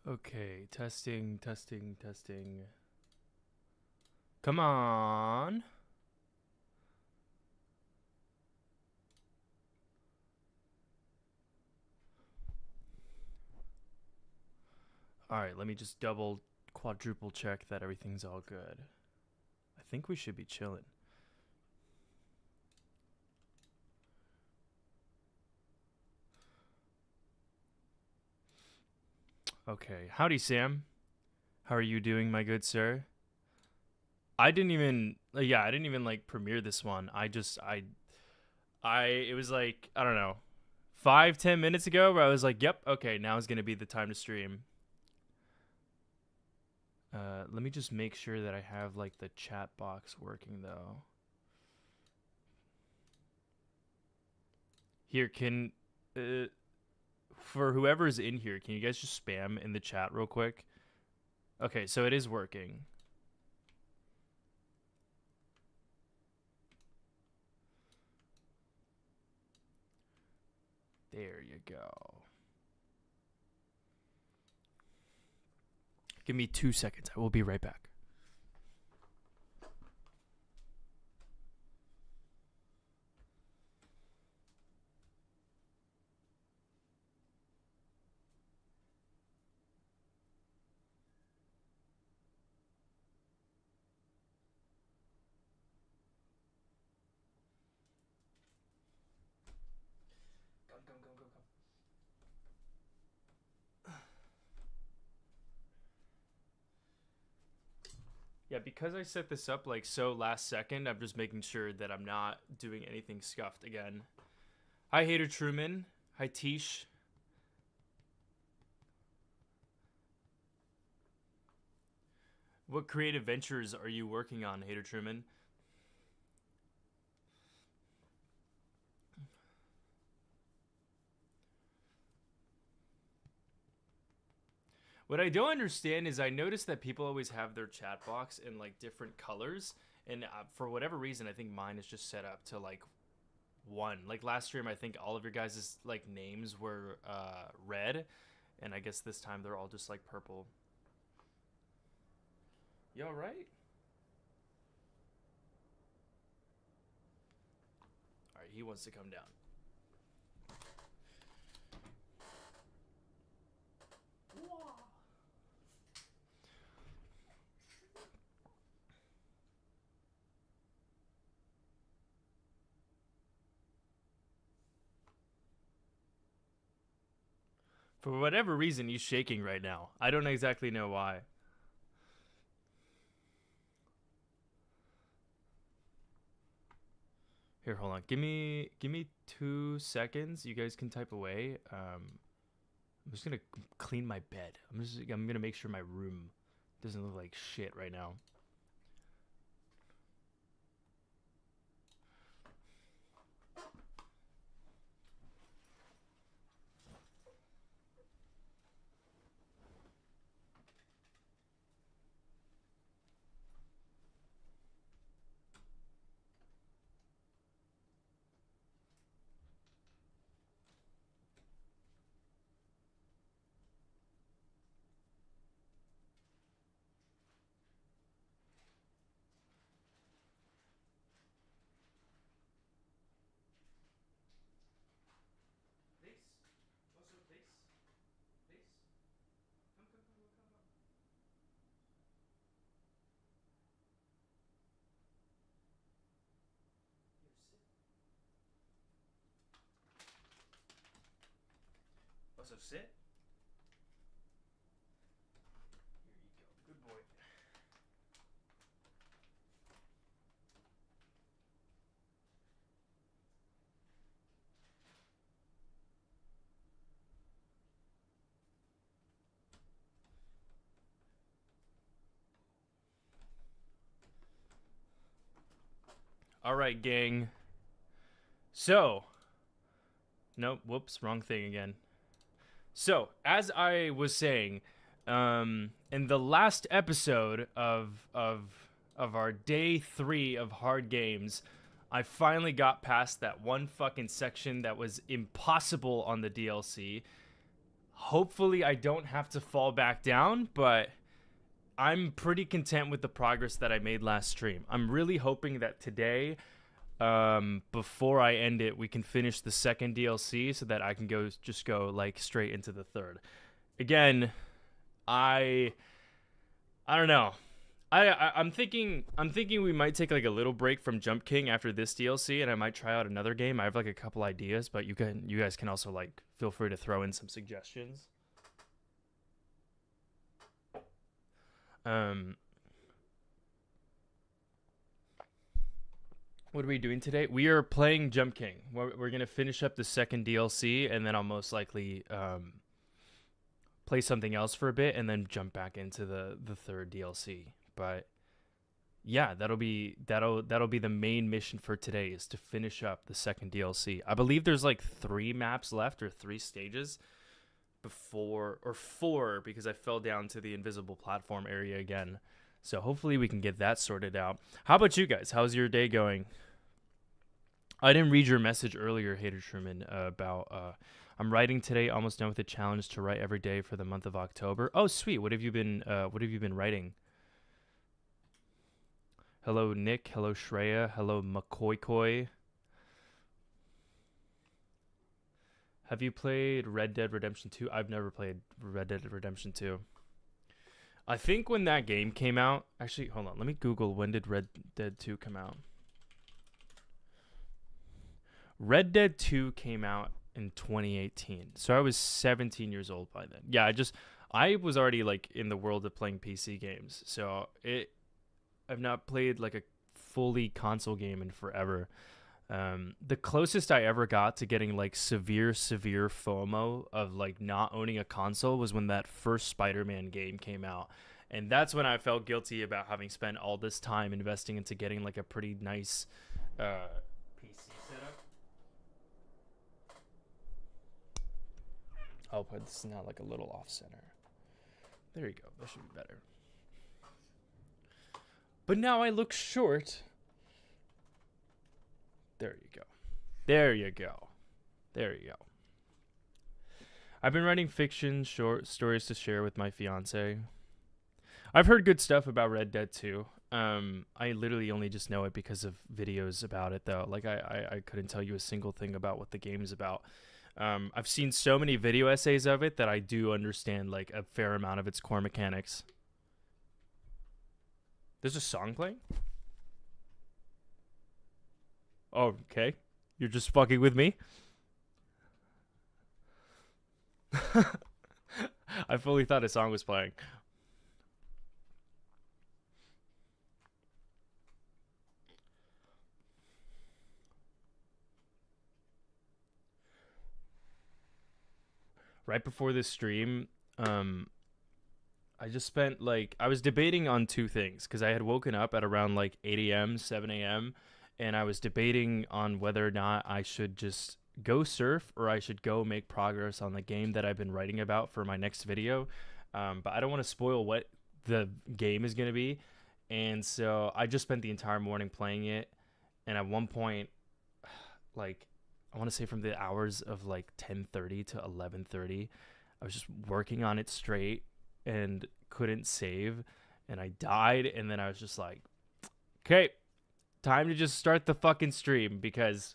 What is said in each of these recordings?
Okay, testing, testing, testing. Come on. All right, let me just double, quadruple check that everything's all good. I think we should be chilling. Okay, howdy, Sam. How are you doing, my good sir? I didn't even, I didn't even like premiere this one. It was like, I don't know, 5-10 minutes ago where I was like, yep, okay, now is gonna be the time to stream. Let me just make sure that I have like the chat box working though. Here, uh, for whoever's in here, can you guys just spam in the chat real quick? Okay, so it is working. There you go. Give me 2 seconds. I will be right back. Come. Yeah, because I set this up like so last second, I'm just making sure that I'm not doing anything scuffed again. Hi, Hater Truman. Hi, Tish. What creative ventures are you working on, Hater Truman? What I don't understand is I notice that people always have their chat box in like different colors, and for whatever reason, I think mine is just set up to like one. Like last stream, I think all of your guys' like names were red, and I guess this time they're all just like purple. You all right? All right, he wants to come down. For whatever reason, he's shaking right now. I don't exactly know why. Here, hold on. Give me 2 seconds. You guys can type away. I'm just gonna clean my bed. I'm gonna make sure my room doesn't look like shit right now. Please, also please, please, come. Here, sit. Also sit. Here you go. Good boy. All right, gang. So, nope. Whoops, wrong thing again. So, as I was saying, in the last episode of our day 3 of hard games, I finally got past that one fucking section that was impossible on the DLC. hopefully I don't have to fall back down, but I'm pretty content with the progress that I made last stream. I'm really hoping that today, before I end it, we can finish the second DLC so that I can go like straight into the third. Again, I don't know. I'm thinking we might take like a little break from Jump King after this DLC, and I might try out another game. I have like a couple ideas, but you guys can also like feel free to throw in some suggestions. What are we doing today? We are playing Jump King. We're gonna finish up the second DLC, and then I'll most likely play something else for a bit, and then jump back into the third DLC. But yeah, that'll be the main mission for today, is to finish up the second DLC. I believe there's like 3 maps left, or 3 stages before, or 4, because I fell down to the invisible platform area again. So hopefully we can get that sorted out. How about you guys? How's your day going? I didn't read your message earlier, Hater Truman, about I'm writing today, almost done with the challenge to write every day for the month of October. Oh, sweet. What have you been writing? Hello, Nick. Hello, Shreya. Hello, McCoy. Have you played Red Dead Redemption 2? I've never played Red Dead Redemption 2. I think when that game came out... Actually, hold on. Let me Google, when did Red Dead 2 come out? Red Dead 2 came out in 2018. So I was 17 years old by then. Yeah, I was already like in the world of playing PC games. So I've not played like a fully console game in forever. The closest I ever got to getting like severe FOMO of like not owning a console was when that first Spider-Man game came out. And that's when I felt guilty about having spent all this time investing into getting like a pretty nice PC setup. I'll put this now like a little off center. There you go. That should be better. But now I look short. There you go. There you go. There you go. I've been writing fiction, short stories to share with my fiance. I've heard good stuff about Red Dead 2. I literally only just know it because of videos about it, though. Like, I couldn't tell you a single thing about what the game is about. I've seen so many video essays of it that I do understand, like, a fair amount of its core mechanics. There's a song playing? Oh, okay. You're just fucking with me? I fully thought a song was playing. Right before this stream, I just spent like, I was debating on 2 things, because I had woken up at around like 8 a.m., 7 a.m., and I was debating on whether or not I should just go surf or I should go make progress on the game that I've been writing about for my next video. But I don't want to spoil what the game is going to be. And so I just spent the entire morning playing it. And at one point, like, I want to say from the hours of like 10:30 to 11:30, I was just working on it straight and couldn't save. And I died. And then I was just like, okay, time to just start the fucking stream, because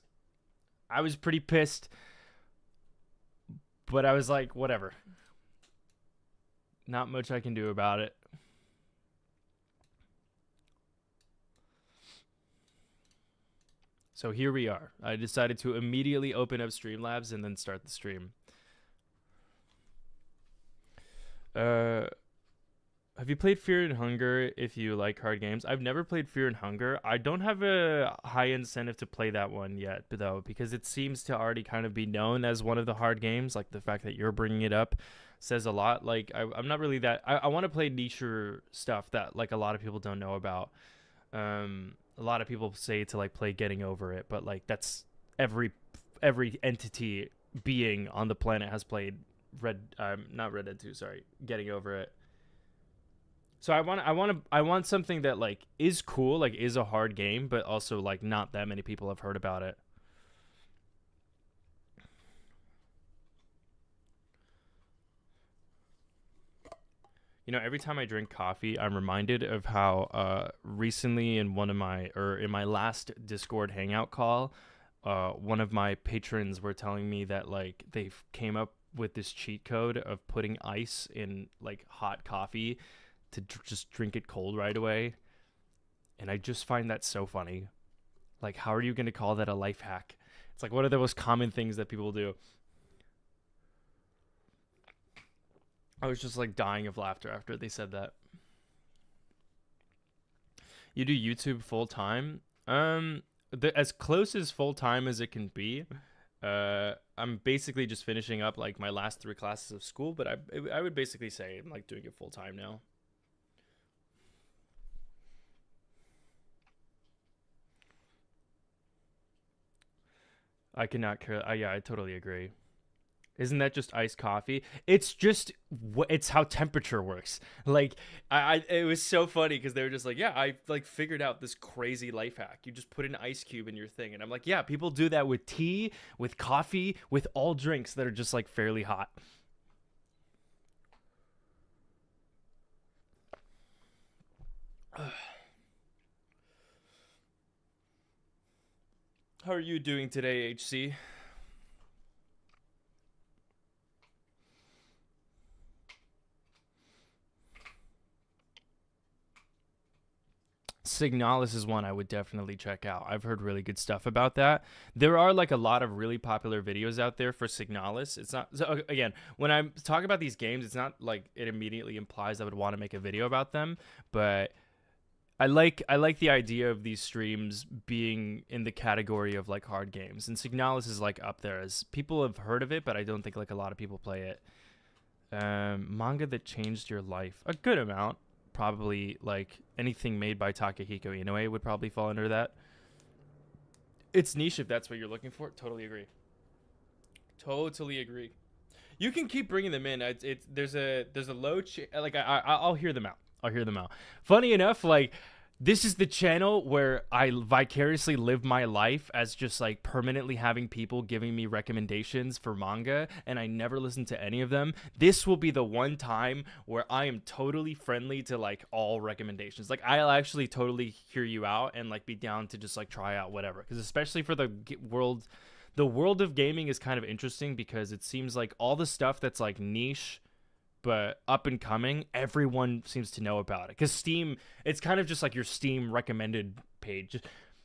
I was pretty pissed, but I was like, whatever. Not much I can do about it. So here we are. I decided to immediately open up Streamlabs and then start the stream. Have you played Fear and Hunger if you like hard games? I've never played Fear and Hunger. I don't have a high incentive to play that one yet, though, because it seems to already kind of be known as one of the hard games. Like, the fact that you're bringing it up says a lot. Like, I'm not really that... I want to play niche stuff that, like, a lot of people don't know about. A lot of people say to, like, play Getting Over It, but, like, that's every entity being on the planet has played not Red Dead 2, sorry, Getting Over It. So I want something that like is cool, like is a hard game, but also like not that many people have heard about it. You know, every time I drink coffee, I'm reminded of how recently in in my last Discord hangout call, one of my patrons were telling me that like they came up with this cheat code of putting ice in like hot coffee to just drink it cold right away, and I just find that so funny. Like, how are you going to call that a life hack? It's like, what are the most common things that people do? I was just like dying of laughter after they said that. You do YouTube full time? As close as full time as it can be. I'm basically just finishing up like my last 3 classes of school, but I would basically say I'm like doing it full time now. I cannot care. Yeah, I totally agree. Isn't that just iced coffee? It's just it's how temperature works. Like it was so funny because they were just like, yeah, I like figured out this crazy life hack. You just put an ice cube in your thing, and I'm like, yeah, people do that with tea, with coffee, with all drinks that are just like fairly hot. How are you doing today, HC? Signalis is one I would definitely check out. I've heard really good stuff about that. There are like a lot of really popular videos out there for Signalis. It's not so again, when I'm talking about these games, it's not like it immediately implies I would want to make a video about them, but I like the idea of these streams being in the category of like hard games. And Signalis is like up there as people have heard of it, but I don't think like a lot of people play it. Manga that changed your life. A good amount. Probably like anything made by Takahiko Inoue would probably fall under that. It's niche if that's what you're looking for. Totally agree. Totally agree. You can keep bringing them in. There's a low like I'll hear them out. I'll hear them out. Funny enough, like this is the channel where I vicariously live my life as just like permanently having people giving me recommendations for manga, and I never listen to any of them. This will be the one time where I am totally friendly to like all recommendations. Like I'll actually totally hear you out and like be down to just like try out whatever. Because especially for the world of gaming is kind of interesting because it seems like all the stuff that's like niche but up and coming, everyone seems to know about it. Because Steam, it's kind of just like your Steam recommended page.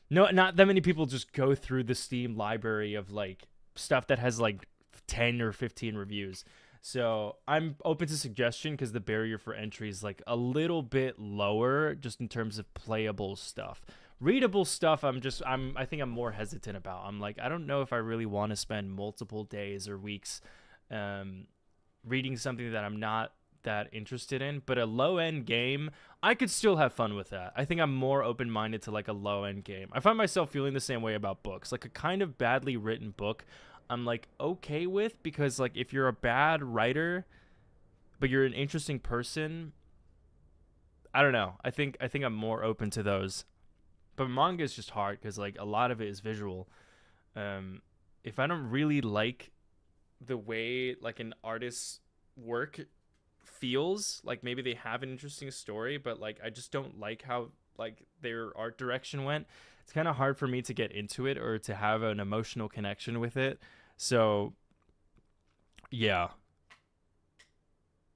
No, not that many people just go through the Steam library of like stuff that has like 10 or 15 reviews. So I'm open to suggestion because the barrier for entry is like a little bit lower just in terms of playable stuff. Readable stuff, I think I'm more hesitant about. I'm like, I don't know if I really want to spend multiple days or weeks um, reading something that I'm not that interested in, but a low end game, I could still have fun with that. I think I'm more open minded to like a low end game. I find myself feeling the same way about books. Like a kind of badly written book, I'm like okay with because like if you're a bad writer, but you're an interesting person, I don't know. I think I'm more open to those. But manga is just hard because like a lot of it is visual. Um, if I don't really like the way like an artist's work feels, like maybe they have an interesting story but like I just don't like how like their art direction went, it's kind of hard for me to get into it or to have an emotional connection with it. So yeah,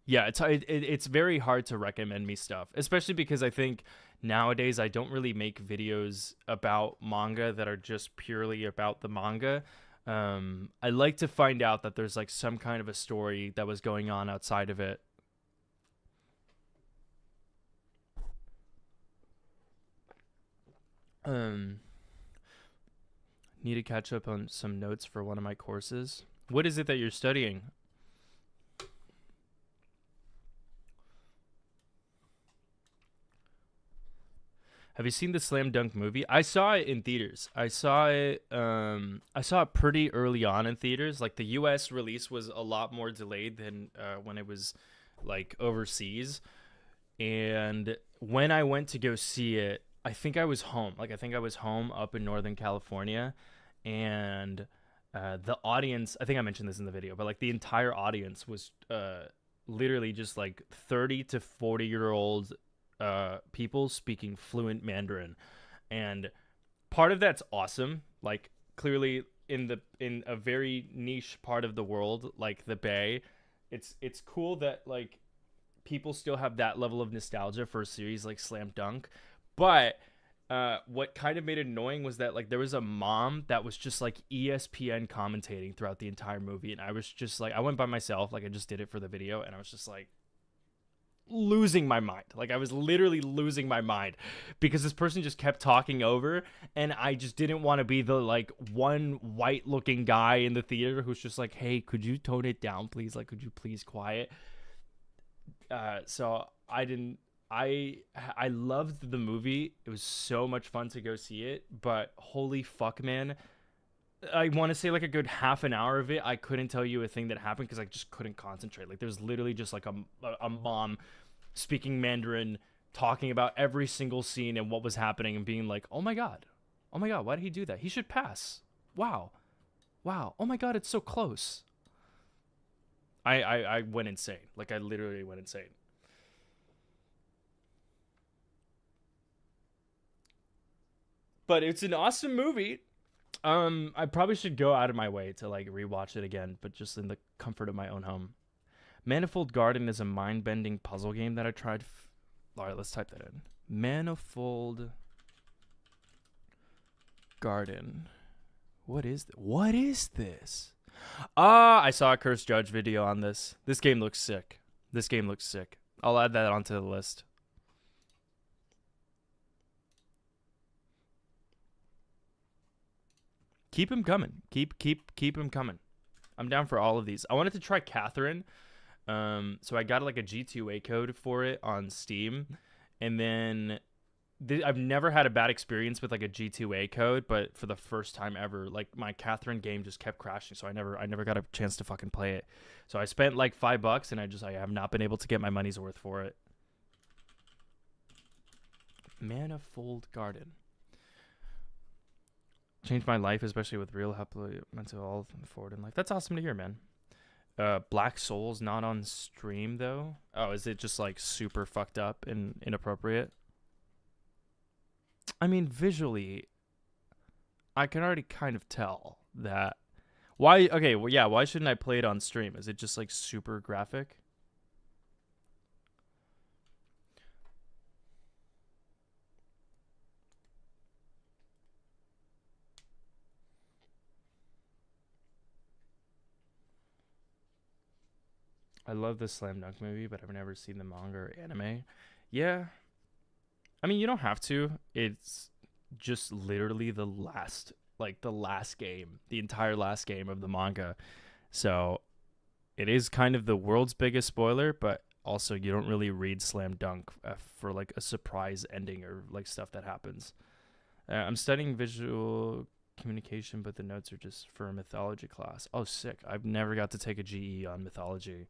yeah, it's very hard to recommend me stuff, especially because I think nowadays I don't really make videos about manga that are just purely about the manga. I like to find out that there's like some kind of a story that was going on outside of it. Um, Need to catch up on some notes for one of my courses. What is it that you're studying? Have you seen the Slam Dunk movie? I saw it in theaters. I saw it pretty early on in theaters. Like the US release was a lot more delayed than when it was like overseas. And when I went to go see it, I think I was home. Like I think I was home up in Northern California, and the audience. I think I mentioned this in the video, but like the entire audience was literally just like 30 to 40-year-old people speaking fluent Mandarin. And part of that's awesome. Like clearly in a very niche part of the world, like the Bay, it's cool that like people still have that level of nostalgia for a series like Slam Dunk. But what kind of made it annoying was that like there was a mom that was just like ESPN commentating throughout the entire movie, and I was just like, I went by myself, like I just did it for the video, and I was just like losing my mind. Like I was literally losing my mind because this person just kept talking over, and I just didn't want to be the like one white looking guy in the theater who's just like, hey, could you tone it down please, like could you please quiet. So I didn't. I loved the movie. It was so much fun to go see it, but holy fuck, man. I want to say like a good half an hour of it, I couldn't tell you a thing that happened because I just couldn't concentrate. Like there's literally just like a mom speaking Mandarin, talking about every single scene and what was happening, and being like, oh my god, why did he do that? He should pass. Wow, wow. Oh my god, it's so close. I went insane. Like I literally went insane. But it's an awesome movie. I probably should go out of my way to like rewatch it again, but just in the comfort of my own home. Manifold Garden is a mind-bending puzzle game that I tried. All right, let's type that in. Manifold Garden. What is what is this? I saw a Cursed Judge video on this. This game looks sick. This game looks sick. I'll add that onto the list. Keep him coming. Keep him coming. I'm down for all of these. I wanted to try Catherine. So I got like a G2A code for it on Steam, and then I've never had a bad experience with like a G2A code, but for the first time ever, like my Catherine game just kept crashing, so I never got a chance to fucking play it. So I spent like $5, and I have not been able to get my money's worth for it. Manifold Garden. Changed my life, especially with real happily mental health and forward in life. That's awesome to hear, man. Black Souls not on stream though. Oh, is it just like super fucked up and inappropriate? I mean, visually, I can already kind of tell that. Why? Okay, well, yeah. Why shouldn't I play it on stream? Is it just like super graphic? I love the Slam Dunk movie, but I've never seen the manga or anime. Yeah, I mean, you don't have to. It's just literally the last game, the entire last game of the manga. So it is kind of the world's biggest spoiler, but also you don't really read Slam Dunk for like a surprise ending or like stuff that happens. I'm studying visual communication, but the notes are just for a mythology class. Oh, sick. I've never got to take a GE on mythology.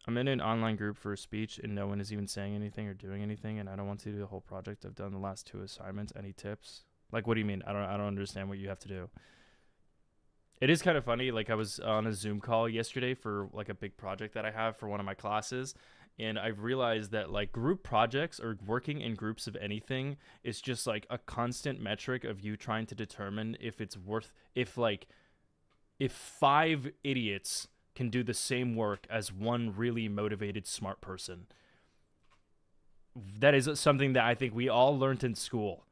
I'm in an online group for a speech, and no one is even saying anything or doing anything, and I don't want to do the whole project. I've done the last 2 assignments. Any tips? Like, what do you mean? I don't understand what you have to do. It is kind of funny. Like, I was on a Zoom call yesterday for like a big project that I have for one of my classes, and I've realized that like group projects or working in groups of anything is just like a constant metric of you trying to determine if it's worth if 5 idiots can do the same work as one really motivated smart person. That is something that I think we all learned in school,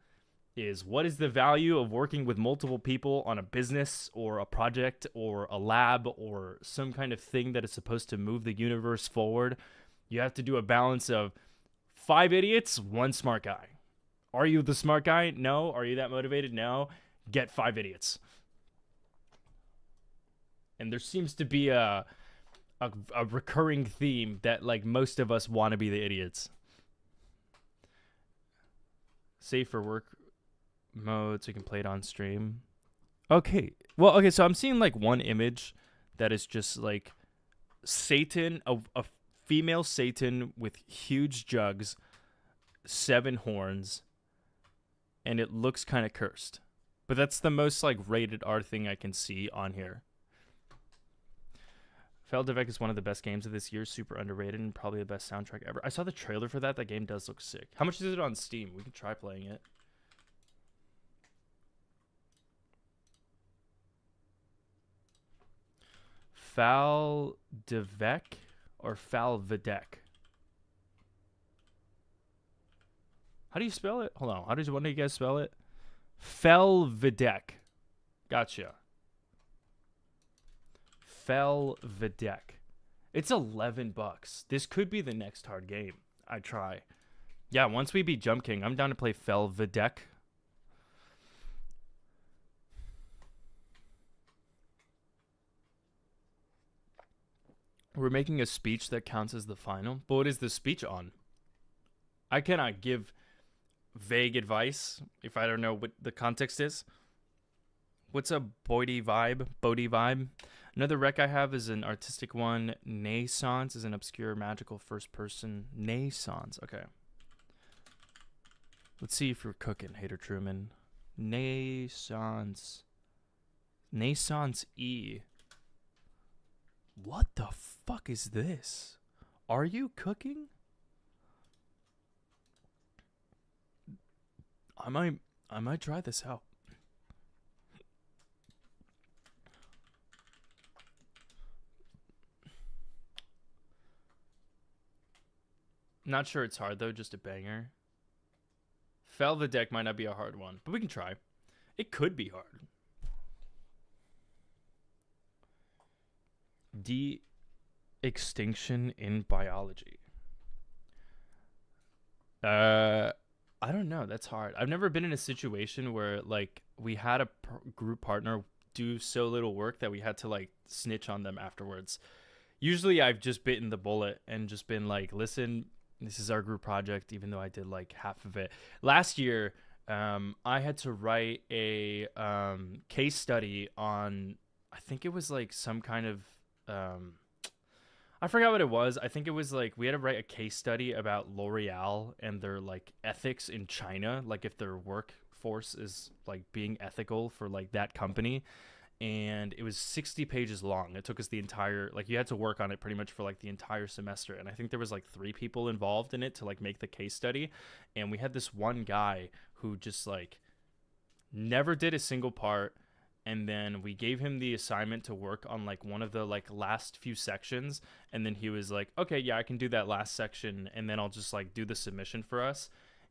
is what is the value of working with multiple people on a business or a project or a lab or some kind of thing that is supposed to move the universe forward. You have to do a balance of 5 idiots, 1 smart guy. Are you the smart guy? No. Are you that motivated? No. Get 5 idiots. And there seems to be a recurring theme that like most of us want to be the idiots. Save for work mode so you can play it on stream. Okay. Well, okay, so I'm seeing like one image that is just like Satan, a female Satan with huge jugs, 7 horns, and it looks kind of cursed. But that's the most like rated R thing I can see on here. Feldevek is one of the best games of this year. Super underrated and probably the best soundtrack ever. I saw the trailer for that. That game does look sick. How much is it on Steam? We can try playing it. Feldevek or Falvedek? How do you spell it? Hold on. How does one of you guys spell it? Felvedek. Gotcha. Felvedek. It's $11. This could be the next hard game I try. Yeah, once we beat Jump King, I'm down to play Felvedek. We're making a speech that counts as the final. But what is the speech on? I cannot give vague advice if I don't know what the context is. What's a Bodhi vibe? Bodhi vibe. Another rec I have is an artistic one. Naissance is an obscure magical first person. Naissance. Okay. Let's see if you're cooking, Hater Truman. Naissance. Naissance E. What the fuck is this? Are you cooking? I might try this out. Not sure it's hard though, just a banger. Felvedek might not be a hard one, but we can try. It could be hard. De-extinction in biology. I don't know. That's hard. I've never been in a situation where like we had a group partner do so little work that we had to like snitch on them afterwards. Usually I've just bitten the bullet and just been like, listen, this is our group project, even though I did like half of it. Last year, I had to write a case study on, I think it was like some kind of, I forgot what it was. I think it was like we had to write a case study about L'Oreal and their like ethics in China, like if their workforce is like being ethical for like that company. And it was 60 pages long. It took us the entire, like you had to work on it pretty much for like the entire semester. And I think there was like 3 people involved in it to like make the case study. And we had this one guy who just like never did a single part. And then we gave him the assignment to work on like one of the like last few sections. And then he was like, okay, yeah, I can do that last section. And then I'll just like do the submission for us.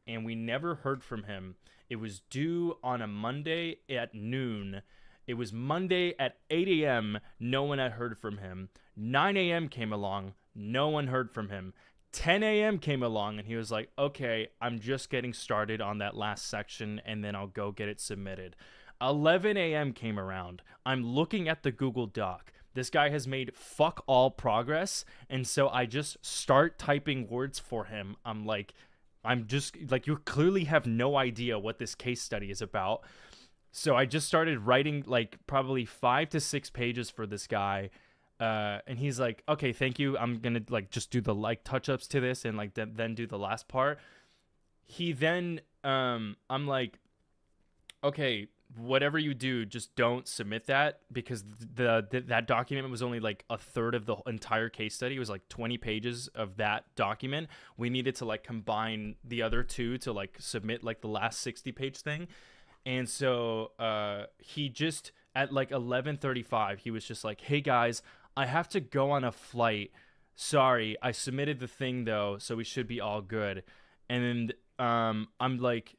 And we never heard from him. It was due on a Monday at noon. It was Monday at 8 a.m. No one had heard from him. 9 a.m. came along. No one heard from him. 10 a.m. came along and he was like, okay, I'm just getting started on that last section and then I'll go get it submitted. 11 a.m. came around. I'm looking at the Google Doc. This guy has made fuck all progress. And so I just start typing words for him. I'm just like, you clearly have no idea what this case study is about. So I just started writing like probably 5 to 6 pages for this guy. And he's like, okay, thank you. I'm going to like just do the like touch ups to this and like then do the last part. He then, I'm like, okay, whatever you do, just don't submit that because that document was only like a third of the entire case study. It was like 20 pages of that document. We needed to like combine the other 2 to like submit like the last 60 page thing. And so he just at like 11:35, he was just like, hey guys, I have to go on a flight. Sorry, I submitted the thing though, so we should be all good. And I'm like,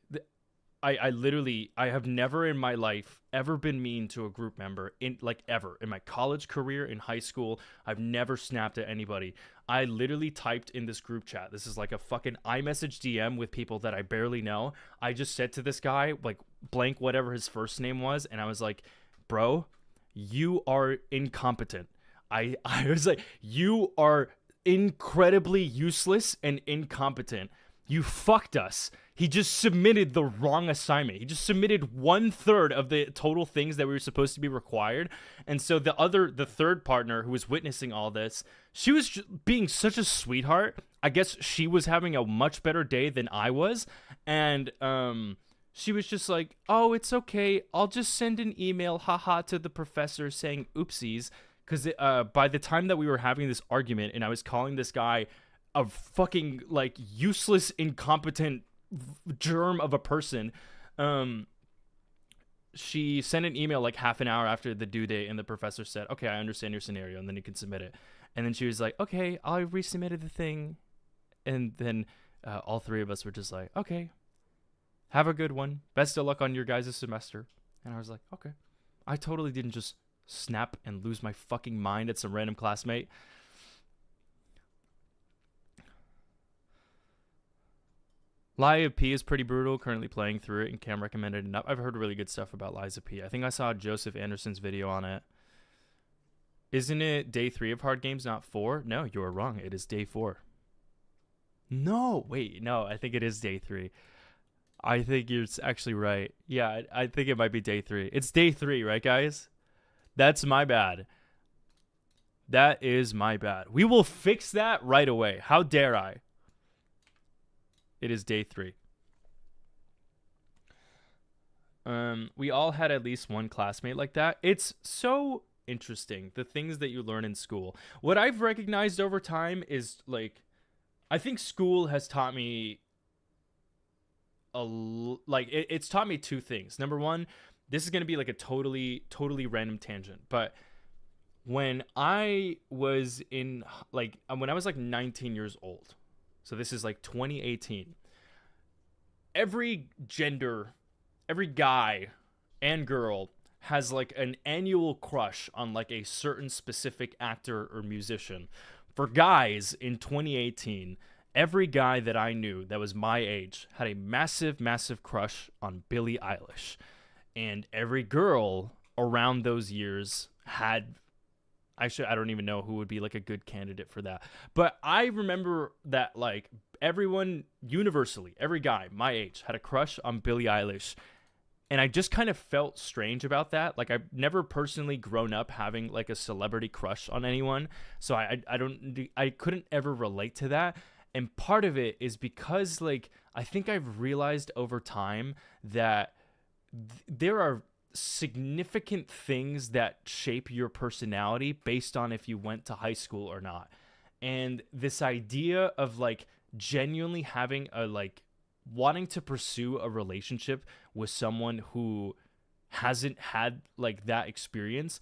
I literally, I have never in my life ever been mean to a group member in like ever in my college career, in high school. I've never snapped at anybody. I literally typed in this group chat. This is like a fucking iMessage DM with people that I barely know. I just said to this guy, like blank, whatever his first name was. And I was like, bro, you are incompetent. I was like, you are incredibly useless and incompetent. You fucked us. He just submitted the wrong assignment. He just submitted 1/3 of the total things that we were supposed to be required. And so the third partner who was witnessing all this, she was being such a sweetheart. I guess she was having a much better day than I was. And She was just like, "Oh, it's okay. I'll just send an email, haha, to the professor saying oopsies." Because by the time that we were having this argument and I was calling this guy a fucking like useless, incompetent germ of a person, um, she sent an email like half an hour after the due date, and the professor said, "Okay, I understand your scenario," and then you can submit it. And then she was like, "Okay, I resubmitted the thing," and then all three of us were just like, "Okay, have a good one. Best of luck on your guys' semester." And I was like, "Okay." I totally didn't just snap and lose my fucking mind at some random classmate. Lies of P is pretty brutal. Currently playing through it and can't recommend it enough. I've heard really good stuff about Lies of P. I think I saw Joseph Anderson's video on it. Isn't it day 3 of hard games, not 4? No, you are wrong. It is day 4. No, wait, no, I think it is day 3. I think you're actually right. Yeah, I think it might be day 3. It's day 3, right, guys? That's my bad. That is my bad. We will fix that right away. How dare I? It is day 3. We all had at least one classmate like that. It's so interesting, the things that you learn in school. What I've recognized over time is, like, I think school has taught me it's taught me two things. Number one, this is going to be like a totally random tangent, but when I was when I was like 19 years old, so this is like 2018, every gender, every guy and girl has like an annual crush on like a certain specific actor or musician. For guys in 2018, every guy that I knew that was my age had a massive crush on Billie Eilish. And every girl around those years had, I don't even know who would be like a good candidate for that. But I remember that like everyone universally, every guy my age had a crush on Billie Eilish. And I just kind of felt strange about that. Like, I've never personally grown up having like a celebrity crush on anyone. So I couldn't ever relate to that. And part of it is because like, I think I've realized over time that there are significant things that shape your personality based on if you went to high school or not. And this idea of like genuinely having a like wanting to pursue a relationship with someone who hasn't had like that experience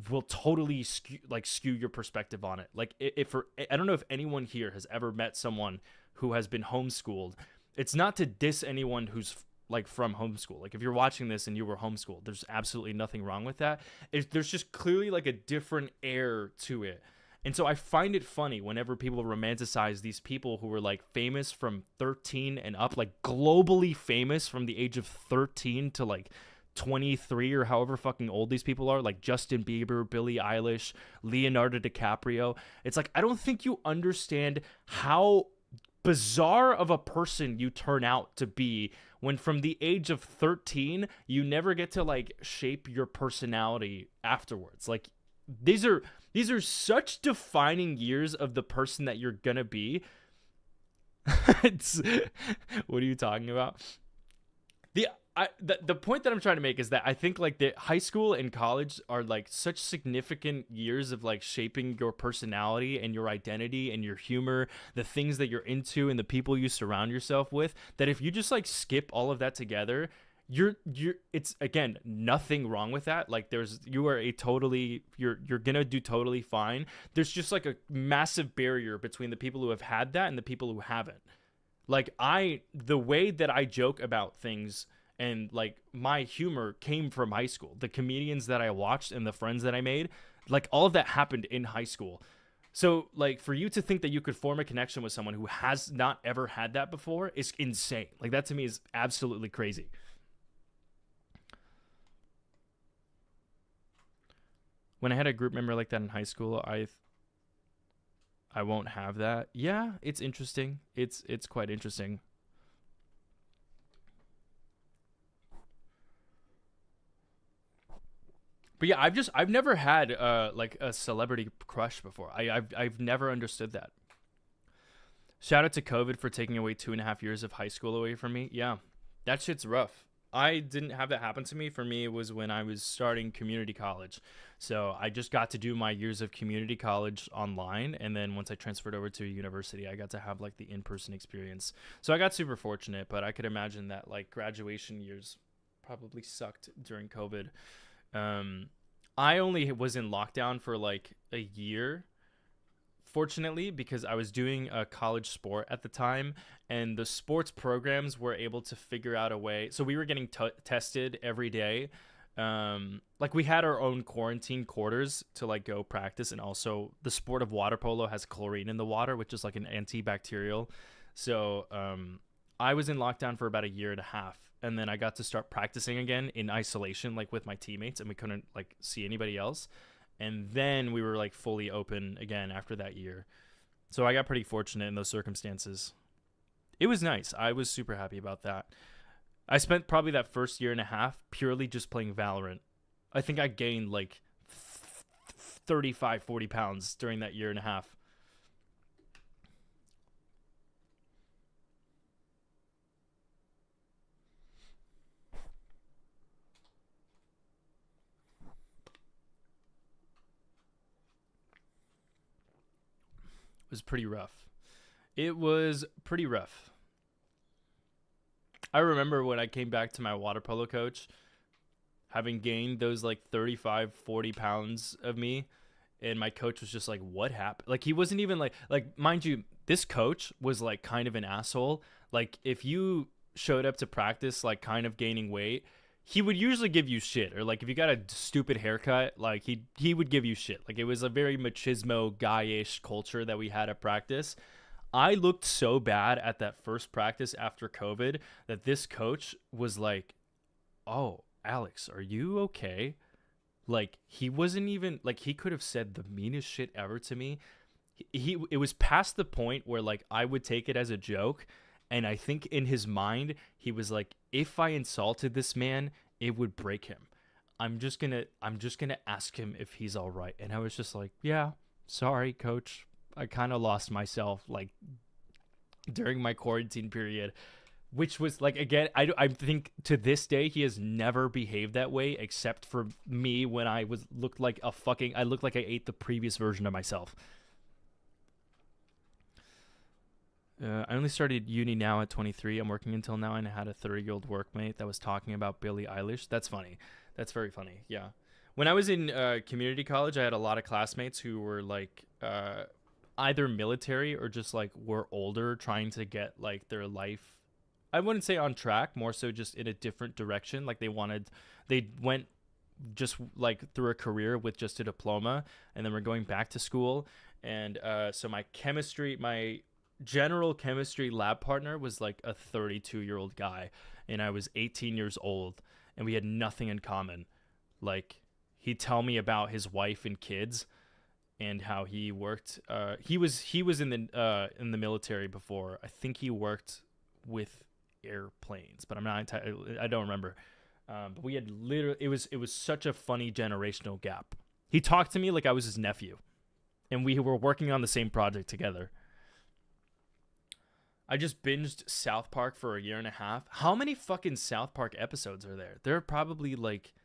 will totally skew your perspective on it. Like I don't know if anyone here has ever met someone who has been homeschooled. It's not to diss anyone who's like from homeschool. Like if you're watching this and you were homeschooled, there's absolutely nothing wrong with that. There's just clearly like a different air to it. And so I find it funny whenever people romanticize these people who were like famous from 13 and up, like globally famous from the age of 13 to like 23 or however fucking old these people are, like Justin Bieber, Billie Eilish, Leonardo DiCaprio. It's like, I don't think you understand how bizarre of a person you turn out to be when from the age of 13 you never get to like shape your personality afterwards. Like these are such defining years of the person that you're gonna be. What are you talking about? The point that I'm trying to make is that I think like the high school and college are like such significant years of like shaping your personality and your identity and your humor, the things that you're into and the people you surround yourself with, that if you just like skip all of that together, you're it's again nothing wrong with that. Like you're gonna do totally fine. There's just like a massive barrier between the people who have had that and the people who haven't. Like the way that I joke about things and like my humor came from high school. The comedians that I watched and the friends that I made, like all of that happened in high school. So like for you to think that you could form a connection with someone who has not ever had that before is insane. Like that to me is absolutely crazy. When I had a group member like that in high school, I won't have that. Yeah, it's interesting. It's quite interesting. But yeah, I've never had like a celebrity crush before. I've never understood that. Shout out to COVID for taking away 2.5 years of high school away from me. Yeah, that shit's rough. I didn't have that happen to me. For me, it was when I was starting community college. So I just got to do my years of community college online, and then once I transferred over to a university, I got to have like the in-person experience. So I got super fortunate, but I could imagine that like graduation years probably sucked during COVID. Um, I only was in lockdown for like a year, fortunately, because I was doing a college sport at the time, and the sports programs were able to figure out a way. So we were getting tested every day. Like we had our own quarantine quarters to like go practice, and also the sport of water polo has chlorine in the water, which is like an antibacterial. So I was in lockdown for about a year and a half, and then I got to start practicing again in isolation, like with my teammates, and we couldn't like see anybody else. And then we were like fully open again after that year. So I got pretty fortunate in those circumstances. It was nice. I was super happy about that. I spent probably that first year and a half purely just playing Valorant. I think I gained like 35, 40 pounds during that year and a half. It was pretty rough. It was pretty rough. I remember when I came back to my water polo coach, having gained those like 35, 40 pounds of me, and my coach was just like, what happened? Like he wasn't even like mind you, this coach was like kind of an asshole. Like if you showed up to practice like kind of gaining weight, he would usually give you shit. Or like if you got a stupid haircut, like he would give you shit. Like it was a very machismo guy-ish culture that we had at practice. I looked so bad at that first practice after COVID that this coach was like, "Oh, Alex, are you okay?" Like he wasn't even like he could have said the meanest shit ever to me. He it was past the point where like I would take it as a joke, and I think in his mind he was like, if I insulted this man, it would break him. I'm just gonna ask him if he's all right. And I was just like, yeah, sorry, coach. I kind of lost myself like during my quarantine period, which was like again, I think to this day he has never behaved that way except for me when I was looked like a fucking I looked like I ate the previous version of myself. I only started uni now at 23. I'm working until now, and I had a 30-year-old workmate that was talking about Billie Eilish. That's funny. That's very funny. Yeah. When I was in community college, I had a lot of classmates who were like either military or just like were older, trying to get like their life. I wouldn't say on track, more so just in a different direction. Like they went just like through a career with just a diploma, and then we're going back to school. And so my general chemistry lab partner was like a 32-year-old guy, and I was 18 years old, and we had nothing in common. Like he'd tell me about his wife and kids and how he worked. He was in the military before. I think he worked with airplanes, but I don't remember. But we had literally it was such a funny generational gap. He talked to me like I was his nephew, and we were working on the same project together. I just binged South Park for a year and a half. How many fucking South Park episodes are there? There are probably like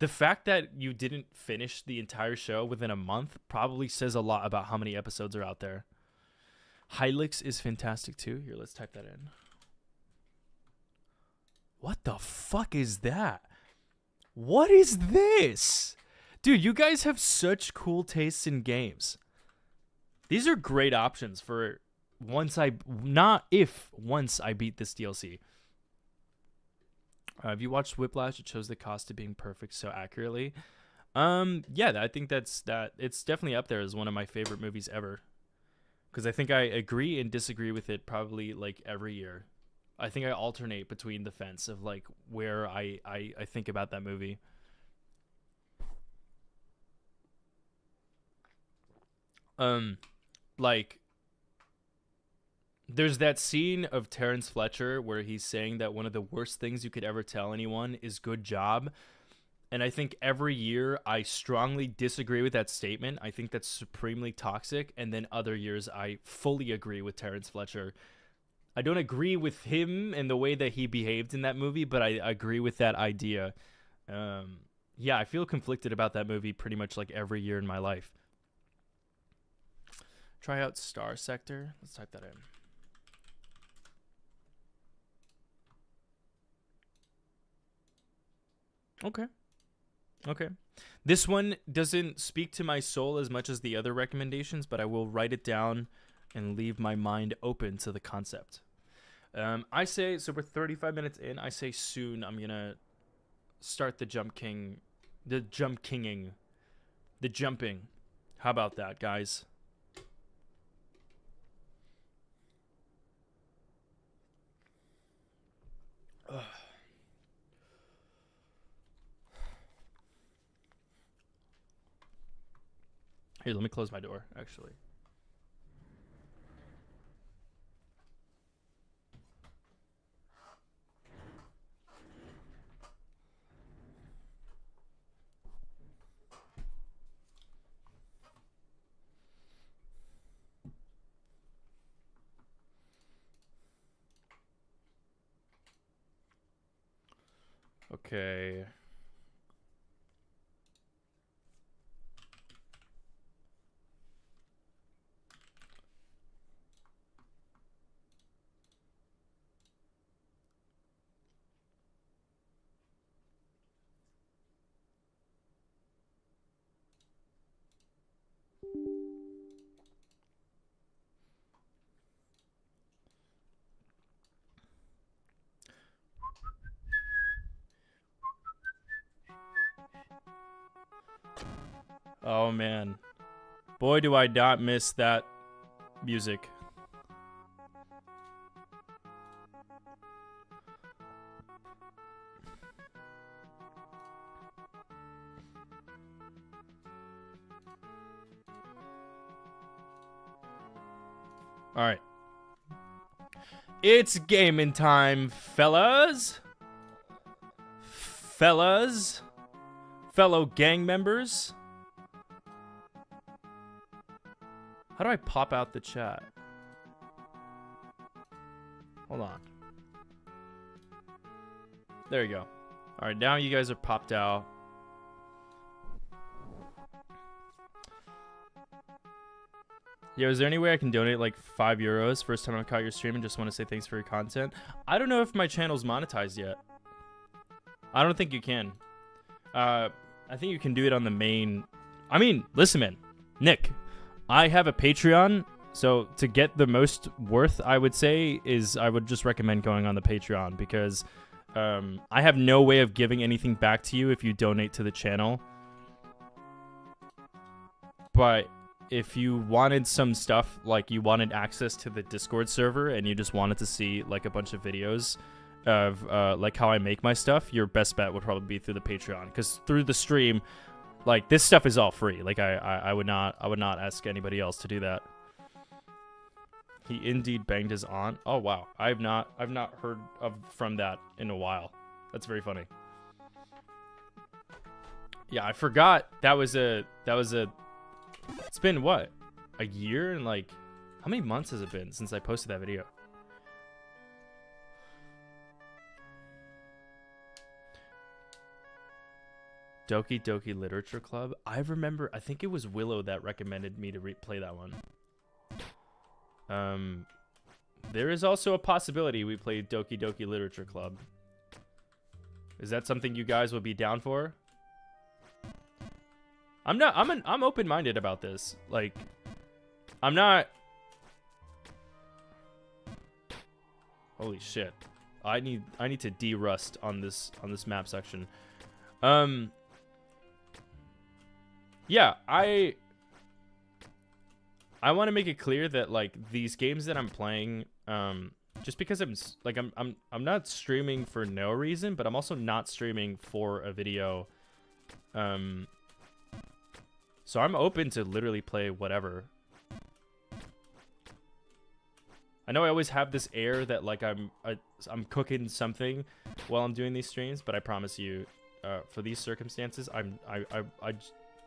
the fact that you didn't finish the entire show within a month probably says a lot about how many episodes are out there. Hylix is fantastic too. Here, let's type that in. What the fuck is that? What is this? Dude, you guys have such cool tastes in games. These are great options for once I beat this DLC. Have you watched Whiplash? It shows the cost of being perfect so accurately. Yeah, I think that it's definitely up there as one of my favorite movies ever. Because I think I agree and disagree with it probably like every year. I think I alternate between the fence of like where I think about that movie. Um, like there's that scene of Terrence Fletcher where he's saying that one of the worst things you could ever tell anyone is good job. And I think every year I strongly disagree with that statement. I think that's supremely toxic. And then other years I fully agree with Terrence Fletcher. I don't agree with him and the way that he behaved in that movie, but I agree with that idea. Yeah, I feel conflicted about that movie pretty much like every year in my life. Try out Star Sector. Let's type that in. Okay. Okay. This one doesn't speak to my soul as much as the other recommendations, but I will write it down and leave my mind open to the concept. I say, so we're 35 minutes in. I say soon I'm going to start the jumping. How about that, guys? Ugh. Here, let me close my door, actually. Okay. Oh, man. Boy, do I not miss that music. All right. It's gaming time, fellas. Fellow gang members. How do I pop out the chat? Hold on. There you go. All right, now you guys are popped out. Yo, is there any way I can donate like €5? First time I caught your stream and just want to say thanks for your content. I don't know if my channel's monetized yet. I don't think you can. I think you can do it on the main. I mean, listen, man. Nick, I have a Patreon. So to get the most worth, I would say, is I would just recommend going on the Patreon because I have no way of giving anything back to you if you donate to the channel. But if you wanted some stuff, like you wanted access to the Discord server and you just wanted to see like a bunch of videos of like how I make my stuff, your best bet would probably be through the Patreon, because through the stream, like this stuff is all free. Like I would not ask anybody else to do that. He indeed banged his aunt. Oh wow, I've not heard of from that in a while. That's very funny. Yeah, I forgot that was a. It's been what, a year, and like how many months has it been since I posted that video? Doki Doki Literature Club. I remember, I think it was Willow that recommended me to play that one. There is also a possibility we play Doki Doki Literature Club. Is that something you guys would be down for? I'm open-minded about this. Like, I'm not. Holy shit. I need to de-rust on this map section. Yeah, I want to make it clear that like these games that I'm playing, just because I'm not streaming for no reason, but I'm also not streaming for a video. So I'm open to literally play whatever. I know I always have this air that like I'm cooking something while I'm doing these streams, but I promise you, for these circumstances, I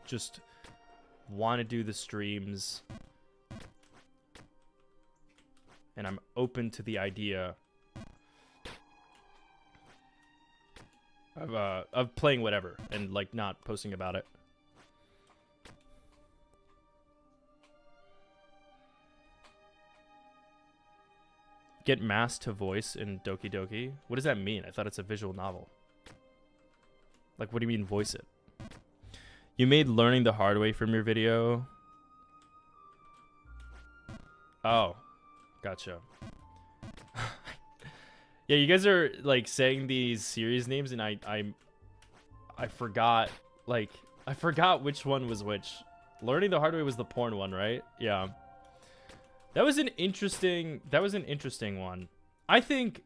just want to do the streams and I'm open to the idea of playing whatever and like not posting about it. Get masked to voice in Doki Doki. What does that mean? I thought it's a visual novel. Like, what do you mean voice it? You made learning the hard way from your video. Oh, gotcha. Yeah, you guys are like saying these series names, and I forgot, like, I forgot which one was which. Learning the hard way was the porn one, right? Yeah. That was an interesting one. I think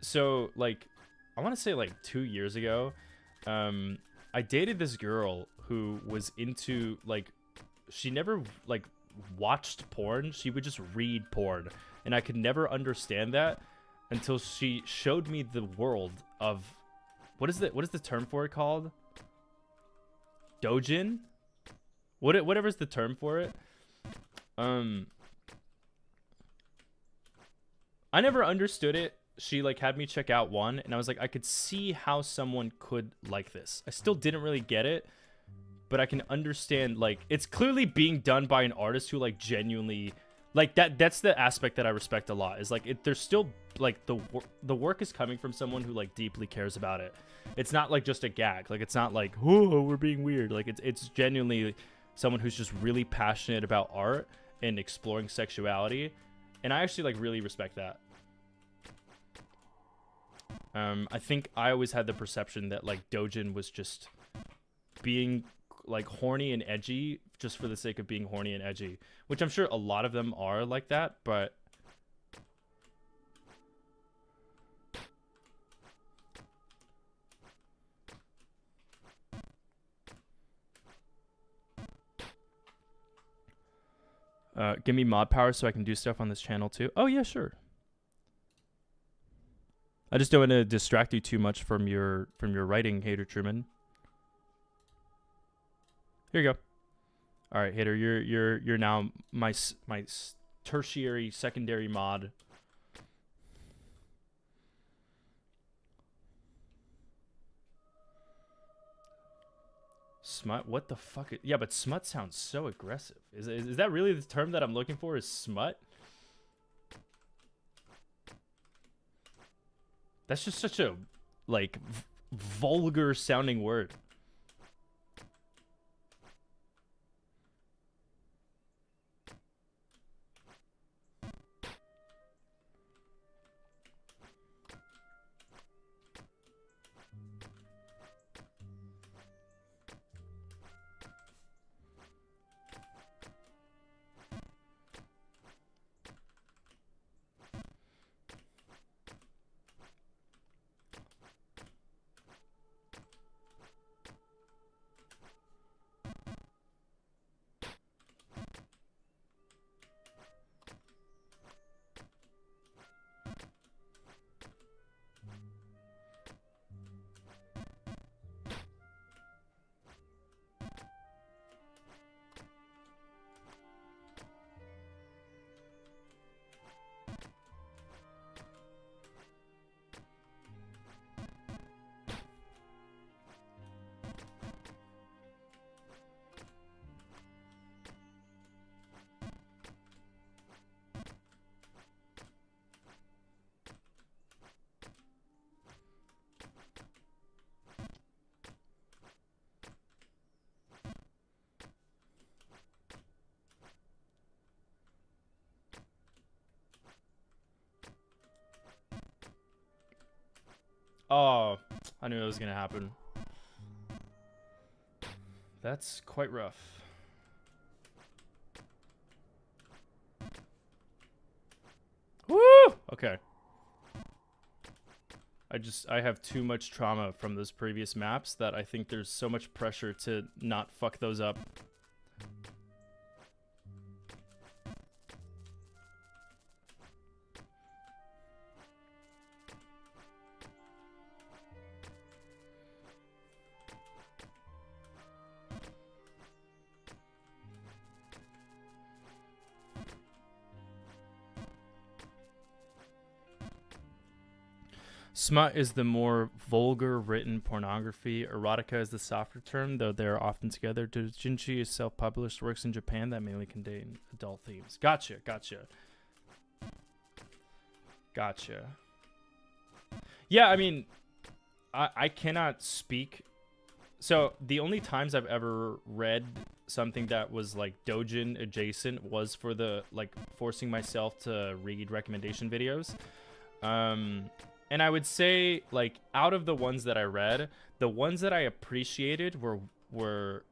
so like I want to say like 2 years ago, I dated this girl who was into like, she never like watched porn, she would just read porn, and I could never understand that until she showed me the world of what is the term for it called? Dojin? Whatever's the term for it. I never understood it. She like had me check out one, and I was like, I could see how someone could like this. I still didn't really get it, but I can understand, like, it's clearly being done by an artist who like genuinely like that's the aspect that I respect a lot, is like there's still like the work is coming from someone who like deeply cares about it. It's not like just a gag. Like, it's not like, oh, we're being weird. Like, it's genuinely someone who's just really passionate about art and exploring sexuality, and I actually like really respect that. I think I always had the perception that like Dojin was just being like horny and edgy just for the sake of being horny and edgy, which I'm sure a lot of them are like that, but give me mod power so I can do stuff on this channel too. Oh yeah, sure. I just don't want to distract you too much from your writing, Hater Truman. Here you go. All right, Hater, you're now my tertiary, secondary mod. Smut? What the fuck? Yeah, but smut sounds so aggressive. Is that really the term that I'm looking for? Is smut? That's just such a like vulgar sounding word. Oh, I knew it was gonna happen. That's quite rough. Woo! Okay. I have too much trauma from those previous maps that I think there's so much pressure to not fuck those up. Smut is the more vulgar written pornography. Erotica is the softer term, though they are often together. Doujinshi is self-published works in Japan that mainly contain adult themes. Gotcha. Yeah, I mean, I cannot speak. So the only times I've ever read something that was like doujin adjacent was for the like forcing myself to read recommendation videos. And I would say, like, out of the ones that I read, the ones that I appreciated were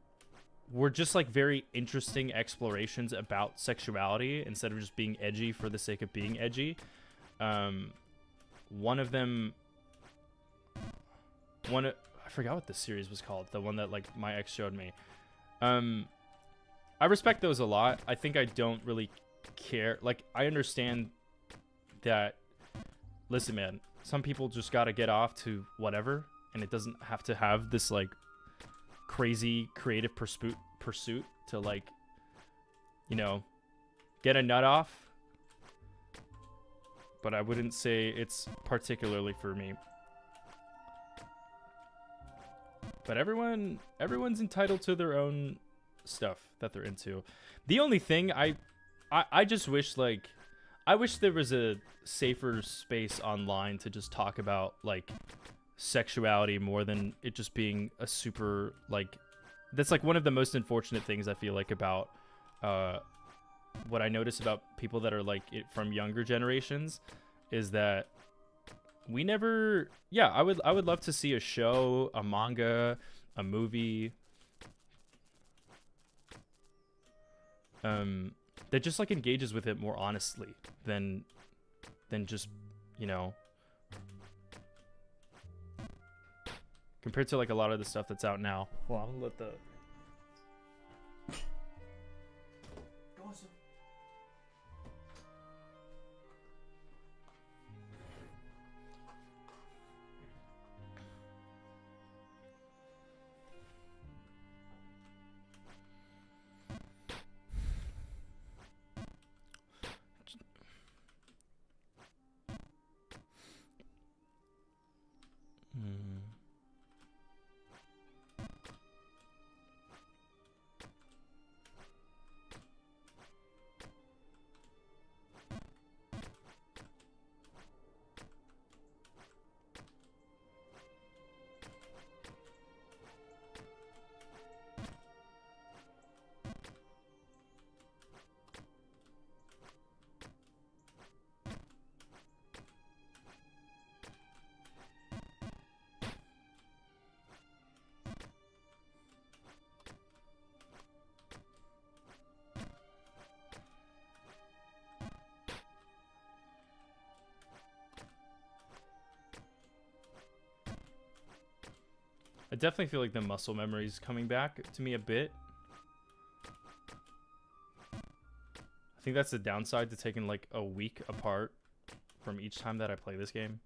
just like very interesting explorations about sexuality instead of just being edgy for the sake of being edgy. One of them, I forgot what the series was called. The one that like my ex showed me. I respect those a lot. I think I don't really care. Like, I understand that. Listen, man. Some people just gotta get off to whatever, and it doesn't have to have this like crazy creative pursuit to like, you know, get a nut off. But I wouldn't say it's particularly for me. But everyone's entitled to their own stuff that they're into. The only thing I just wish, like, I wish there was a safer space online to just talk about like sexuality more than it just being a super like, that's like one of the most unfortunate things I feel like about what I notice about people that are like from younger generations is that we never, yeah, I would love to see a show, a manga, a movie that just like engages with it more honestly than just, you know, compared to like a lot of the stuff that's out now. Well, I'm gonna let the go on, sir. I definitely feel like the muscle memory is coming back to me a bit. I think that's the downside to taking like a week apart from each time that I play this game.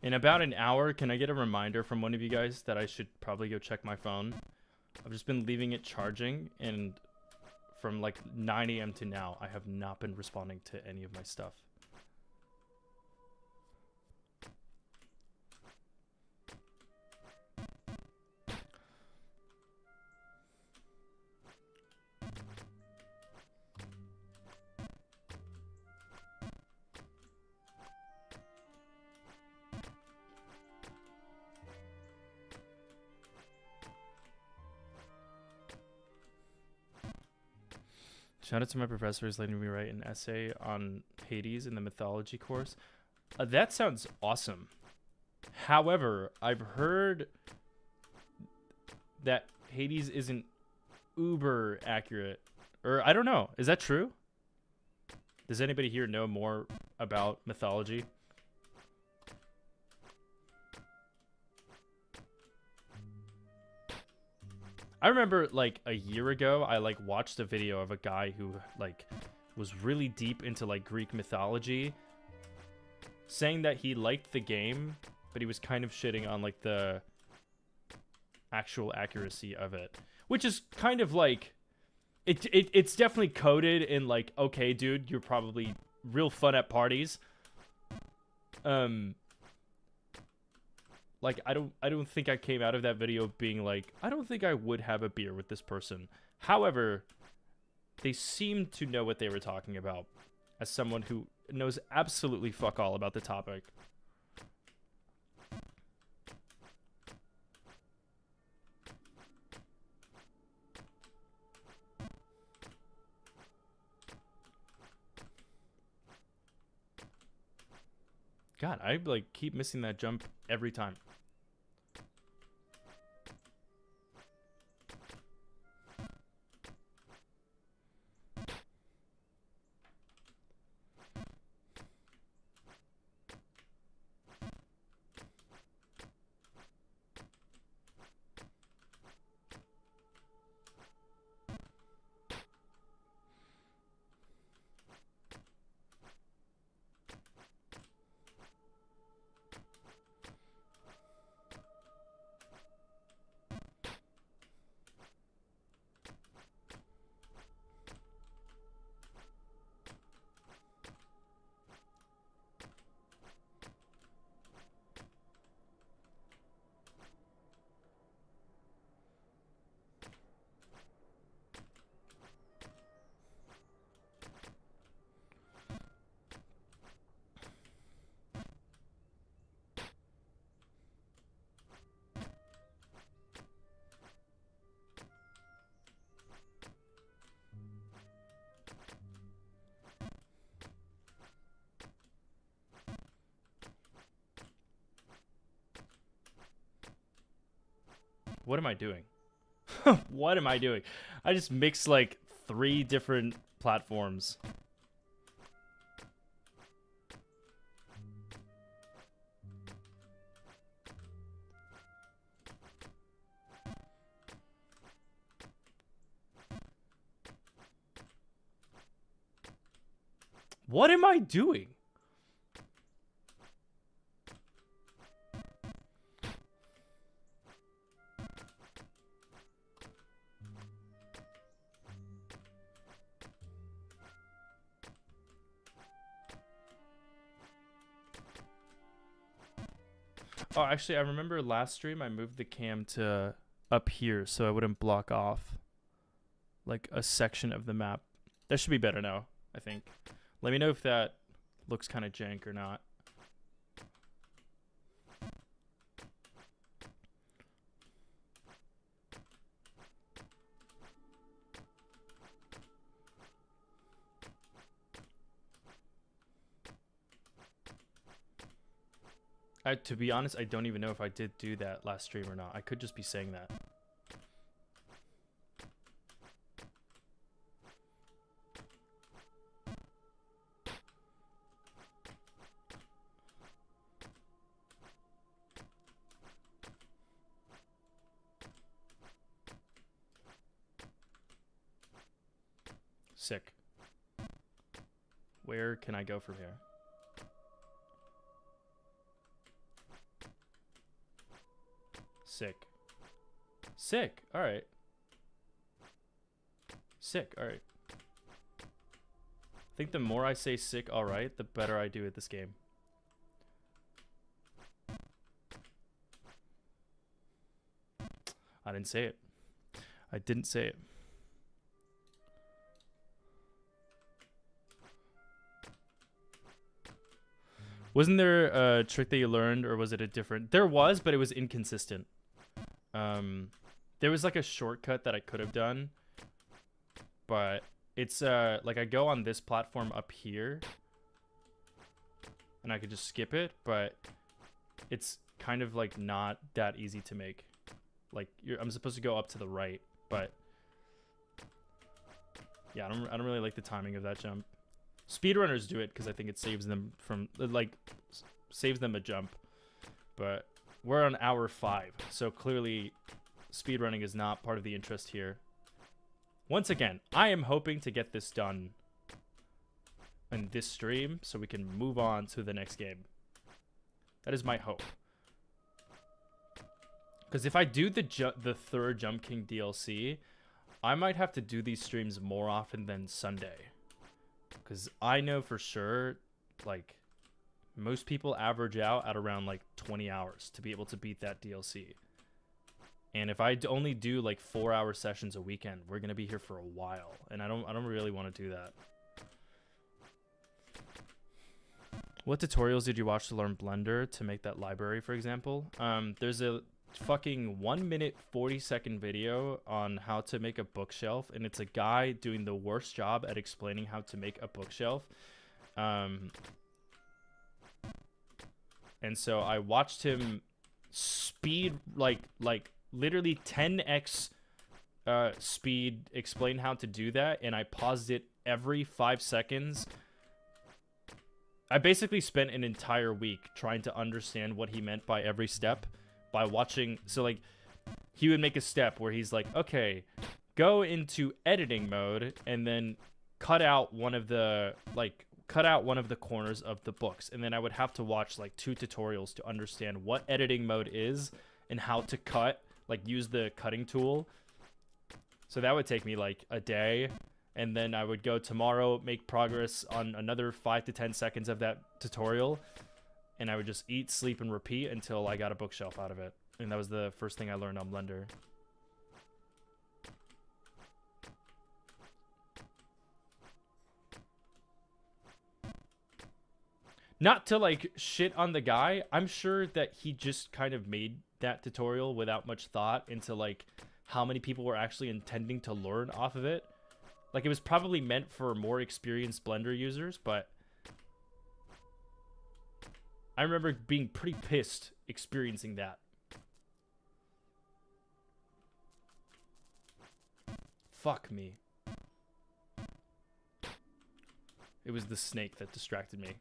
In about an hour, can I get a reminder from one of you guys that I should probably go check my phone? I've just been leaving it charging, and from like 9 a.m. to now, I have not been responding to any of my stuff. Shout out to my professor who's letting me write an essay on Hades in the mythology course. That sounds awesome. However, I've heard that Hades isn't uber accurate. Or I don't know. Is that true? Does anybody here know more about mythology? I remember like a year ago, I like watched a video of a guy who like was really deep into like Greek mythology, saying that he liked the game, but he was kind of shitting on like the actual accuracy of it, which is kind of like it's definitely coded in like, okay, dude, you're probably real fun at parties. Like I don't think I came out of that video being like, I don't think I would have a beer with this person. However, they seemed to know what they were talking about as someone who knows absolutely fuck all about the topic. God, I like keep missing that jump every time. What am I doing? What am I doing? I just mixed like 3 different platforms. What am I doing? Oh, actually, I remember last stream I moved the cam to up here so I wouldn't block off like a section of the map. That should be better now, I think. Let me know if that looks kind of jank or not. To be honest, I don't even know if I did do that last stream or not. I could just be saying that. Sick. Where can I go from here? Sick. Sick. All right. Sick. All right. I think the more I say sick, all right, the better I do at this game. I didn't say it. I didn't say it. Wasn't there a trick that you learned, or was it a different? There was, but it was inconsistent. There was like a shortcut that I could have done, but it's like I go on this platform up here, and I could just skip it, but it's kind of like not that easy to make. Like I'm supposed to go up to the right, but yeah, I don't really like the timing of that jump. Speedrunners do it because I think it saves them from like saves them a jump, but we're on hour 5, so clearly speedrunning is not part of the interest here. Once again, I am hoping to get this done in this stream so we can move on to the next game. That is my hope. Because if I do the third Jump King DLC, I might have to do these streams more often than Sunday. Because I know for sure, like, most people average out at around, like, 20 hours to be able to beat that DLC. And if I only do, like, 4-hour sessions a weekend, we're going to be here for a while. And I don't really want to do that. What tutorials did you watch to learn Blender to make that library, for example? There's a fucking 1-minute 40-second video on how to make a bookshelf, and it's a guy doing the worst job at explaining how to make a bookshelf. And so I watched him speed like literally 10x speed explain how to do that, and I paused it every 5 seconds. I basically spent an entire week trying to understand what he meant by every step by watching. So like he would make a step where he's like, okay, go into editing mode and then cut out one of the corners of the books. And then I would have to watch like 2 tutorials to understand what editing mode is and how to cut, like use the cutting tool. So that would take me like a day. And then I would go tomorrow, make progress on another 5 to 10 seconds of that tutorial. And I would just eat, sleep, and repeat until I got a bookshelf out of it. And that was the first thing I learned on Blender. Not to like shit on the guy. I'm sure that he just kind of made that tutorial without much thought into like how many people were actually intending to learn off of it. Like, it was probably meant for more experienced Blender users, but I remember being pretty pissed experiencing that. Fuck me. It was the snake that distracted me.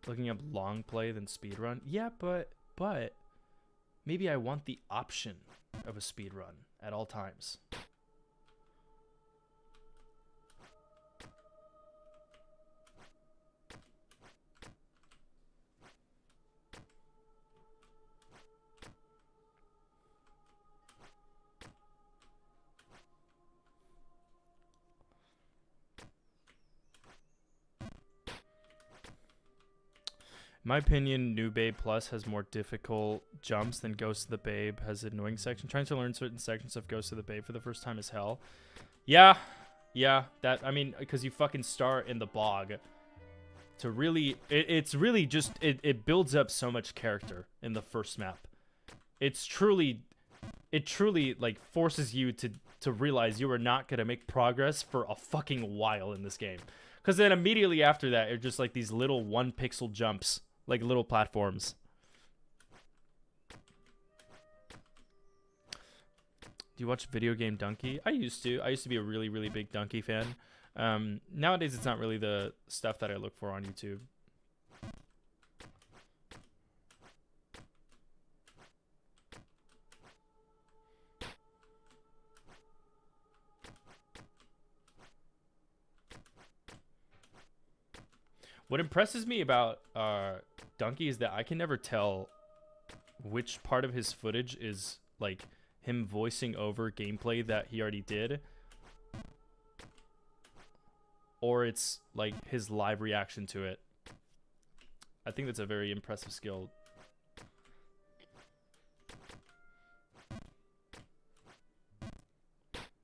Looking up long play than speedrun? Yeah, but maybe I want the option of a speedrun at all times. In my opinion, New Babe Plus has more difficult jumps than Ghost of the Babe has an annoying section. Trying to learn certain sections of Ghost of the Babe for the first time is hell. Yeah, that, I mean, because you fucking start in the bog to really, it's really just, it builds up so much character in the first map. It truly like forces you to realize you are not going to make progress for a fucking while in this game. Because then immediately after that, it's just like these little 1-pixel jumps. Like little platforms. Do you watch Video Game Donkey? I used to. I used to be a really, really big Donkey fan. Nowadays, it's not really the stuff that I look for on YouTube. What impresses me about Donkey is that I can never tell which part of his footage is like him voicing over gameplay that he already did, or it's like his live reaction to it. I think that's a very impressive skill.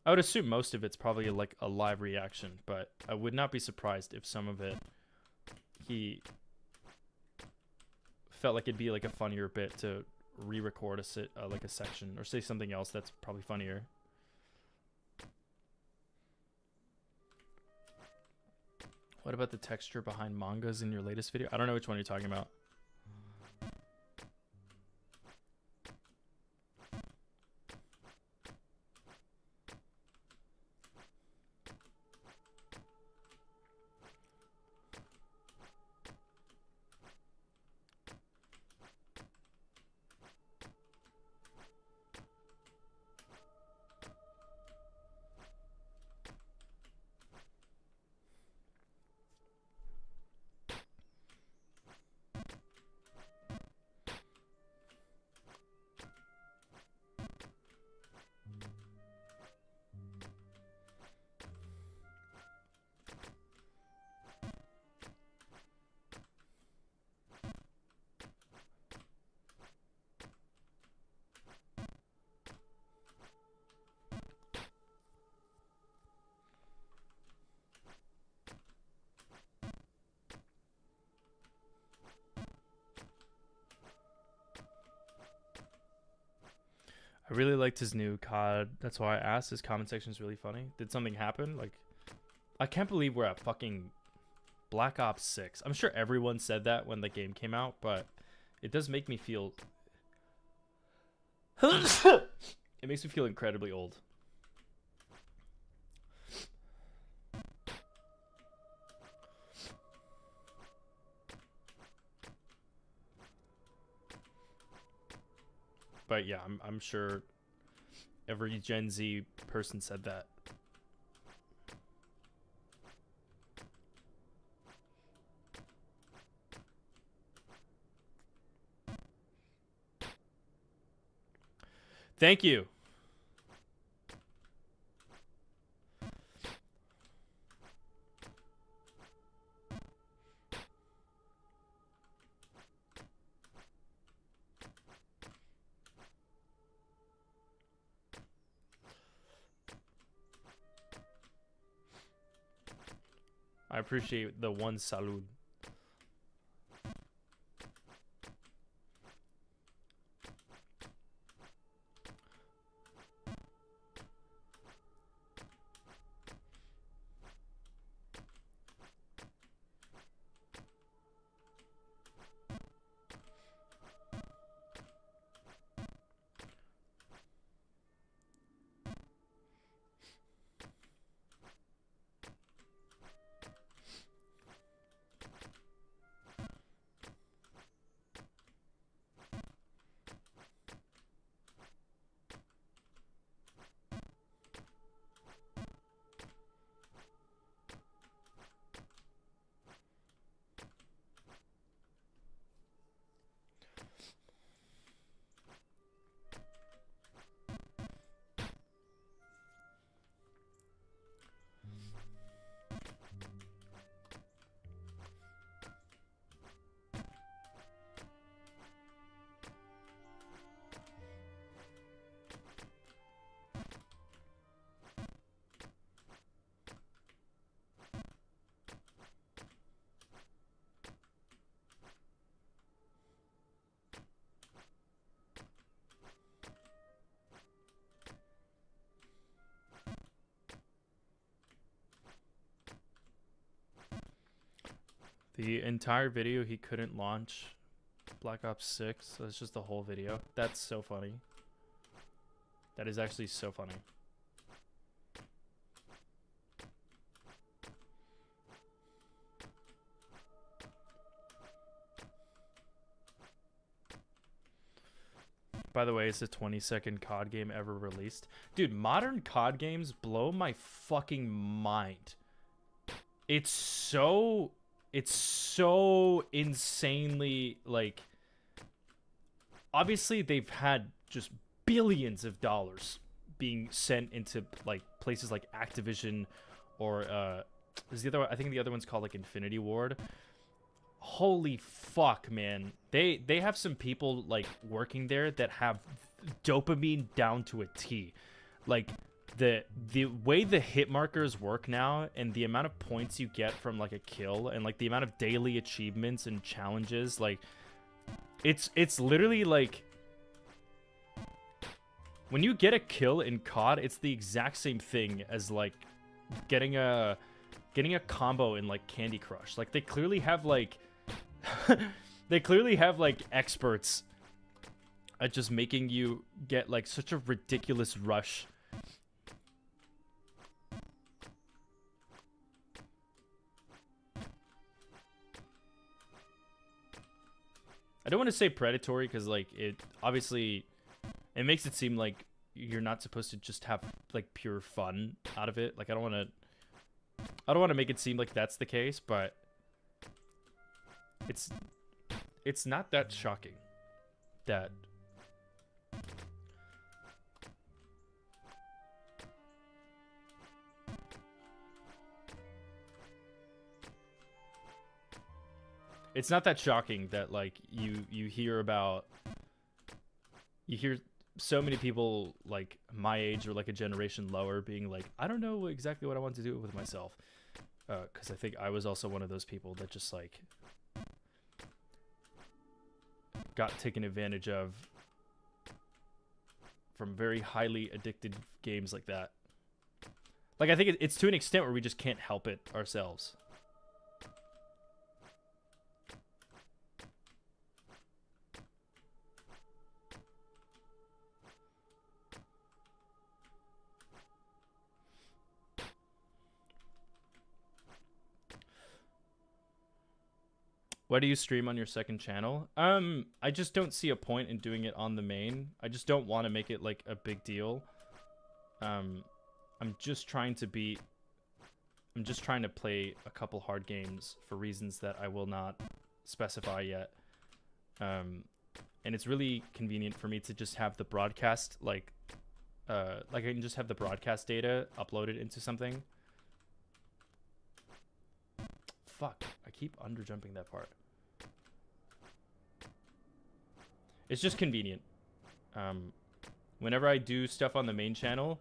I would assume most of it's probably like a live reaction, but I would not be surprised if some of it he felt like it'd be like a funnier bit to re-record like a section or say something else that's probably funnier. What about the texture behind mangas in your latest video? I don't know which one you're talking about. I really liked his new COD. That's why I asked. His comment section is really funny. Did something happen? Like, I can't believe we're at fucking Black Ops 6. I'm sure everyone said that when the game came out, but it does make me feel... It makes me feel incredibly old. But yeah, I'm sure every Gen Z person said that. Thank you. I appreciate the one salud. The entire video he couldn't launch Black Ops 6. That's just the whole video. That's so funny. That is actually so funny. By the way, it's the 22nd COD game ever released. Dude, modern COD games blow my fucking mind. It's so insanely, like, obviously they've had just billions of dollars being sent into like places like Activision or is the other, I think the other one's called like Infinity Ward. Holy fuck, man. They have some people like working there that have dopamine down to a T. Like the way the hit markers work now and the amount of points you get from like a kill and like the amount of daily achievements and challenges, like it's literally like when you get a kill in COD, it's the exact same thing as like getting a combo in like Candy Crush. Like they clearly have like they clearly have like experts at just making you get like such a ridiculous rush. I don't want to say predatory because like it obviously it makes it seem like you're not supposed to just have like pure fun out of it. Like I don't want to make it seem like that's the case, but it's not that shocking that it's not that shocking that like you hear so many people like my age or like a generation lower being like, I don't know exactly what I want to do with myself. Because I think I was also one of those people that just like got taken advantage of from very highly addicted games like that. Like, I think it's to an extent where we just can't help it ourselves. Why do you stream on your second channel? I just don't see a point in doing it on the main. I just don't want to make it like a big deal. I'm just trying to play a couple hard games for reasons that I will not specify yet. And it's really convenient for me to just have the broadcast like I can just have the broadcast data uploaded into something. Fuck, I keep underjumping that part. It's just convenient. Whenever I do stuff on the main channel,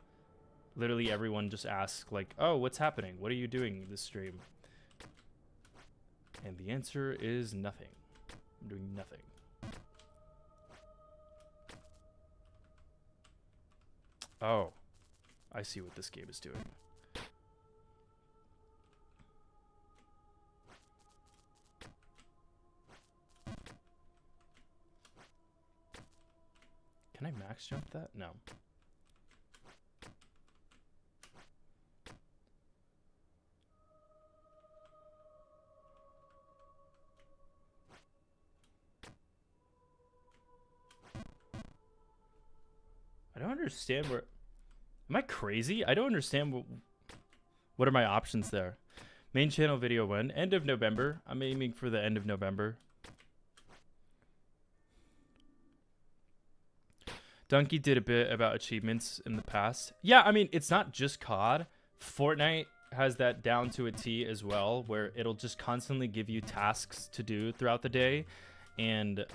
literally everyone just asks like, oh, what's happening? What are you doing this stream? And the answer is nothing. I'm doing nothing. Oh, I see what this game is doing. Can I max jump that? No. I don't understand where... Am I crazy? I don't understand what are my options there. Main channel video when? End of November. I'm aiming for the end of November. Donkey did a bit about achievements in the past. Yeah, I mean, it's not just COD. Fortnite has that down to a T as well, where it'll just constantly give you tasks to do throughout the day. And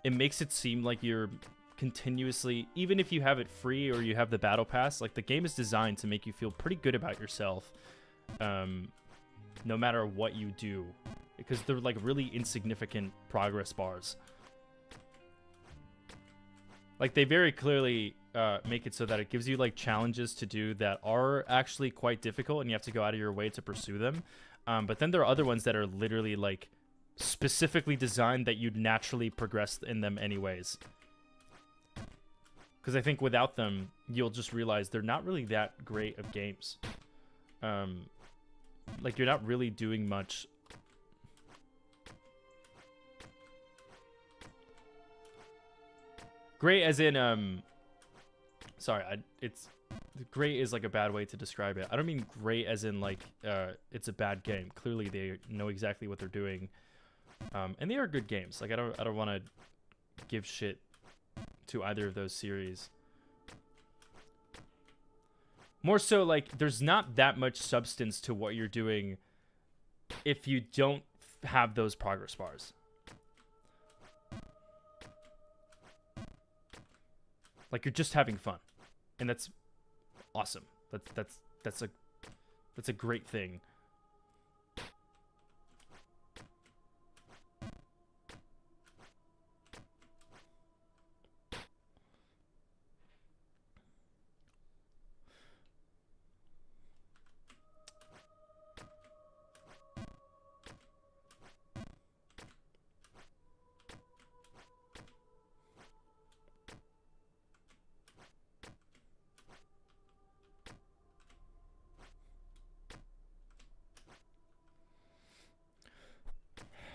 it makes it seem like you're continuously, even if you have it free or you have the battle pass, like the game is designed to make you feel pretty good about yourself, no matter what you do, because they're like really insignificant progress bars. Like they very clearly make it so that it gives you like challenges to do that are actually quite difficult and you have to go out of your way to pursue them. But then there are other ones that are literally like specifically designed that you'd naturally progress in them anyways. Because I think without them, you'll just realize they're not really that great of games. Like, you're not really doing much. Great as in, sorry, it's... Great is, like, a bad way to describe it. I don't mean great as in, like, it's a bad game. Clearly, they know exactly what they're doing. And they are good games. Like, I don't want to give shit to either of those series. More so, like, there's not that much substance to what you're doing if you don't have those progress bars. Like, you're just having fun. And that's awesome. That's a great thing.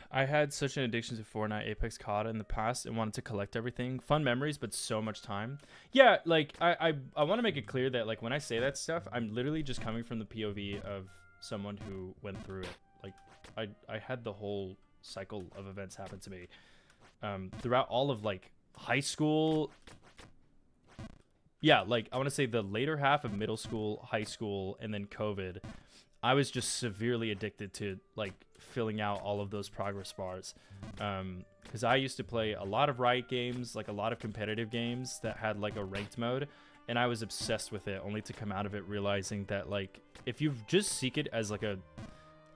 I had such an addiction to Fortnite, Apex, COD in the past and wanted to collect everything. Fun memories, but so much time. Yeah, like, I want to make it clear that, like, when I say that stuff, I'm literally just coming from the POV of someone who went through it. Like, I had the whole cycle of events happen to me. Throughout all of, like, high school. Yeah, like, I want to say the later half of middle school, high school, and then COVID. I was just severely addicted to, like, filling out all of those progress bars. Because I used to play a lot of Riot games, like a lot of competitive games that had, like, a ranked mode. And I was obsessed with it, only to come out of it realizing that, like, if you just seek it as, like, a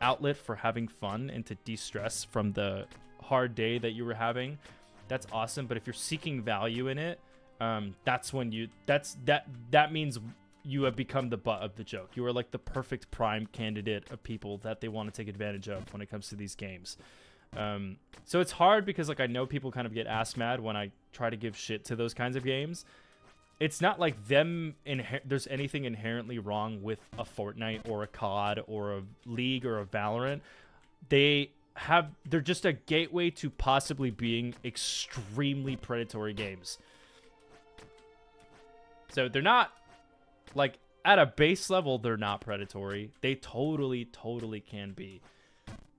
outlet for having fun and to de-stress from the hard day that you were having, that's awesome. But if you're seeking value in it, that's when that means you have become the butt of the joke. You are like the perfect prime candidate of people that they want to take advantage of when it comes to these games. So it's hard because like I know people kind of get ass mad when I try to give shit to those kinds of games. It's not like there's anything inherently wrong with a Fortnite or a COD or a League or a Valorant. They're just a gateway to possibly being extremely predatory games. So they're not, like, at a base level, they're not predatory. They totally can be.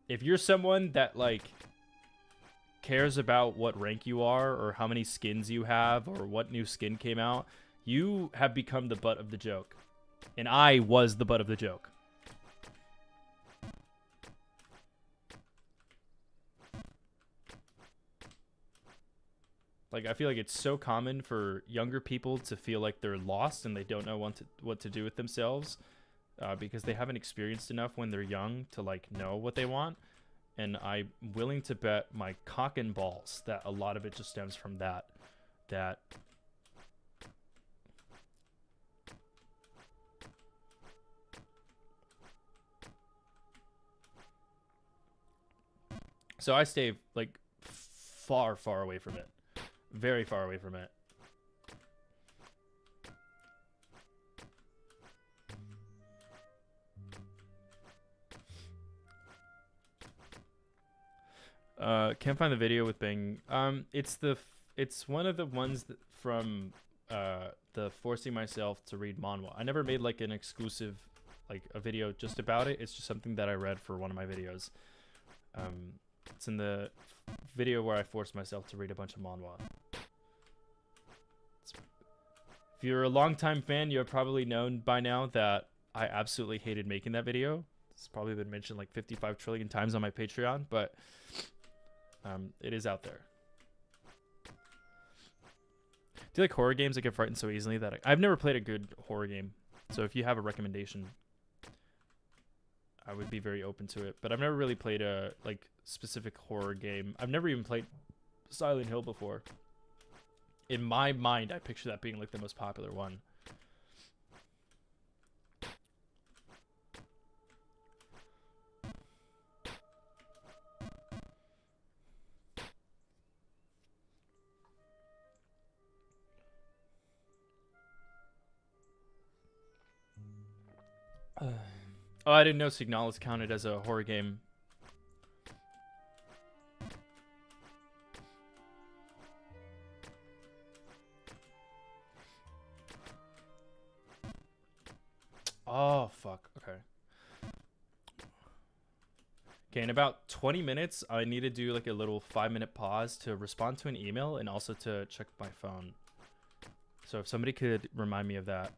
If you're someone that, like, cares about what rank you are or how many skins you have or what new skin came out, you have become the butt of the joke. And I was the butt of the joke. Like, I feel like it's so common for younger people to feel like they're lost and they don't know what to do with themselves because they haven't experienced enough when they're young to, like, know what they want. And I'm willing to bet my cock and balls that a lot of it just stems from that. So I stay, like, far away from it. Very far away from it. Can't find the video with Bing. It's one of the ones from the forcing myself to read manhwa. I never made like an exclusive, like a video just about it. It's just something that I read for one of my videos. It's in the video where I forced myself to read a bunch of manhwa. If you're a longtime fan, you have probably known by now that I absolutely hated making that video. It's probably been mentioned like 55 trillion times on my Patreon, but it is out there. Do you like horror games that get frightened so easily? That I've never played a good horror game, so if you have a recommendation, I would be very open to it. But I've never really played a like specific horror game. I've never even played Silent Hill before. In my mind, I picture that being like the most popular one. Oh, I didn't know Signal is counted as a horror game. Oh, fuck. Okay. Okay, in about 20 minutes, I need to do like a little 5-minute pause to respond to an email and also to check my phone. So if somebody could remind me of that.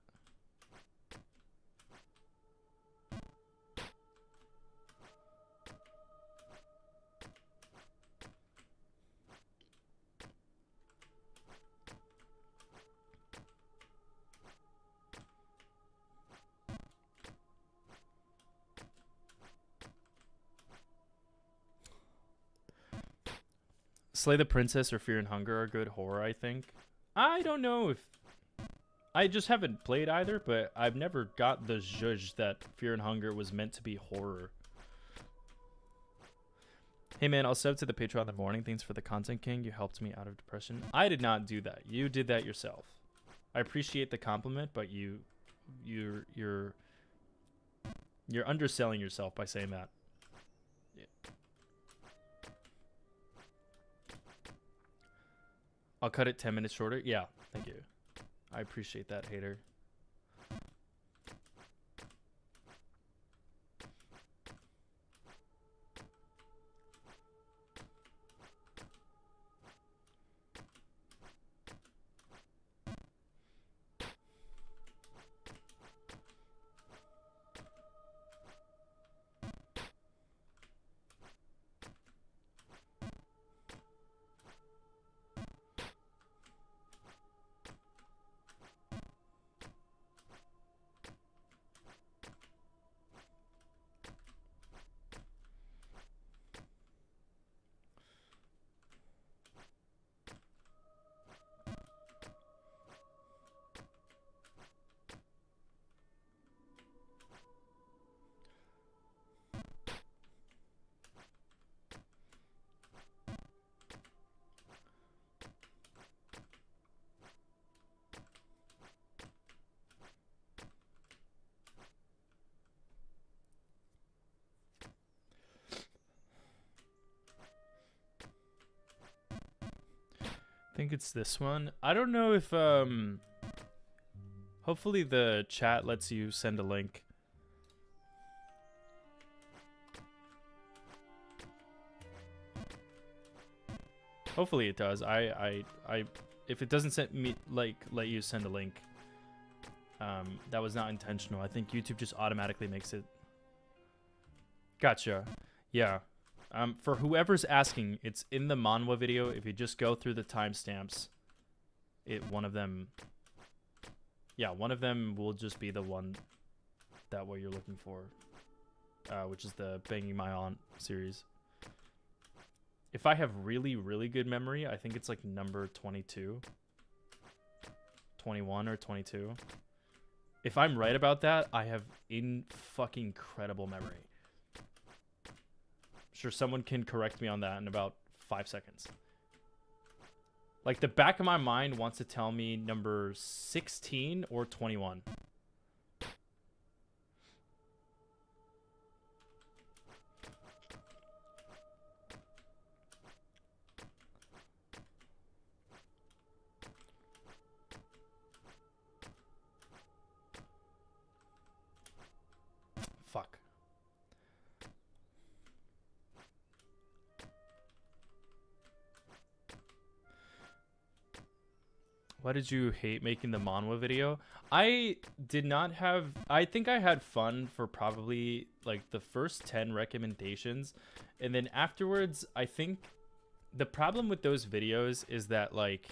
Slay the Princess or Fear and Hunger are good horror, I think. I don't know if... I just haven't played either, but I've never got the zhuzh that Fear and Hunger was meant to be horror. Hey man, I'll sub to the Patreon in the morning. Thanks for the content, King. You helped me out of depression. I did not do that. You did that yourself. I appreciate the compliment, but you're underselling yourself by saying that. Yeah. I'll cut it 10 minutes shorter. Yeah, thank you. I appreciate that, hater. I think it's this one. I don't know if hopefully the chat lets you send a link. Hopefully it does. If it doesn't let you send a link, that was not intentional. I think YouTube just automatically makes it. Gotcha. Yeah. For whoever's asking, it's in the manhwa video. If you just go through the timestamps, one of them will just be the one that what you're looking for, which is the Banging My Aunt series. If I have really, really good memory, I think it's like number 22, 21 or 22. If I'm right about that, I have fucking incredible memory. Sure, someone can correct me on that in about 5 seconds. Like, the back of my mind wants to tell me number 16 or 21. Fuck. Why did you hate making the manhwa video? I did not have... I think I had fun for probably, like, the first 10 recommendations. And then afterwards, I think the problem with those videos is that, like,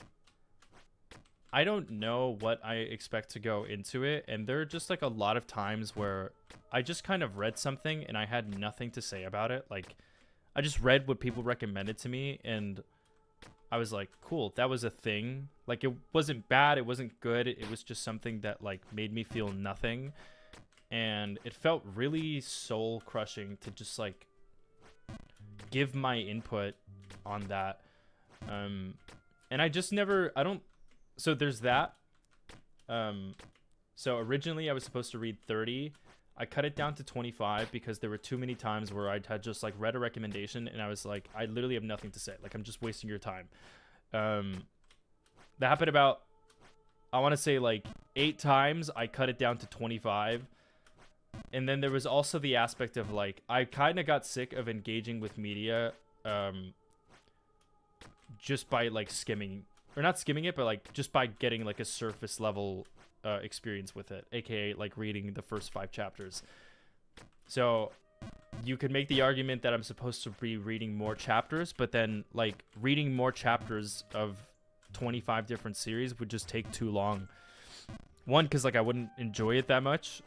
I don't know what I expect to go into it. And there are just, like, a lot of times where I just kind of read something and I had nothing to say about it. Like, I just read what people recommended to me and... I was like, cool, that was a thing. Like, it wasn't bad, it wasn't good. It was just something that, like, made me feel nothing. And it felt really soul-crushing to just, like, give my input on that. And I just never, so there's that. So originally I was supposed to read 30. I cut it down to 25 because there were too many times where I had just like read a recommendation and I was like, I literally have nothing to say. Like, I'm just wasting your time. That happened about, I want to say like 8 times. I cut it down to 25. And then there was also the aspect of like, I kind of got sick of engaging with media just by like skimming, or not skimming it, but like just by getting like a surface level experience with it, aka like reading the first 5 chapters. So you could make the argument that I'm supposed to be reading more chapters, but then like reading more chapters of 25 different series would just take too long. One, because like I wouldn't enjoy it that much,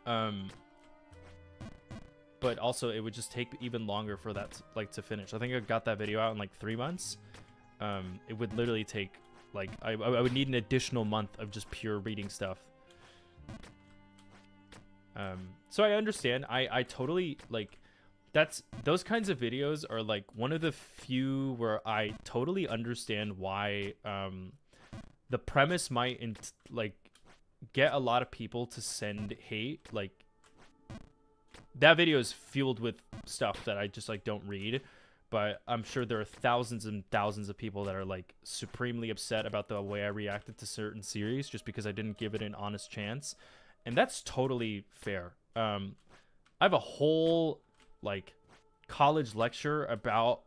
but also it would just take even longer for that like to finish. I think I got that video out in like 3 months. It would literally take like I would need an additional month of just pure reading stuff. So I understand. I totally like those kinds of videos are like one of the few where I totally understand why the premise might like get a lot of people to send hate. Like, that video is fueled with stuff that I just like don't read. But I'm sure there are thousands and thousands of people that are like supremely upset about the way I reacted to certain series just because I didn't give it an honest chance. And that's totally fair. I have a whole like college lecture about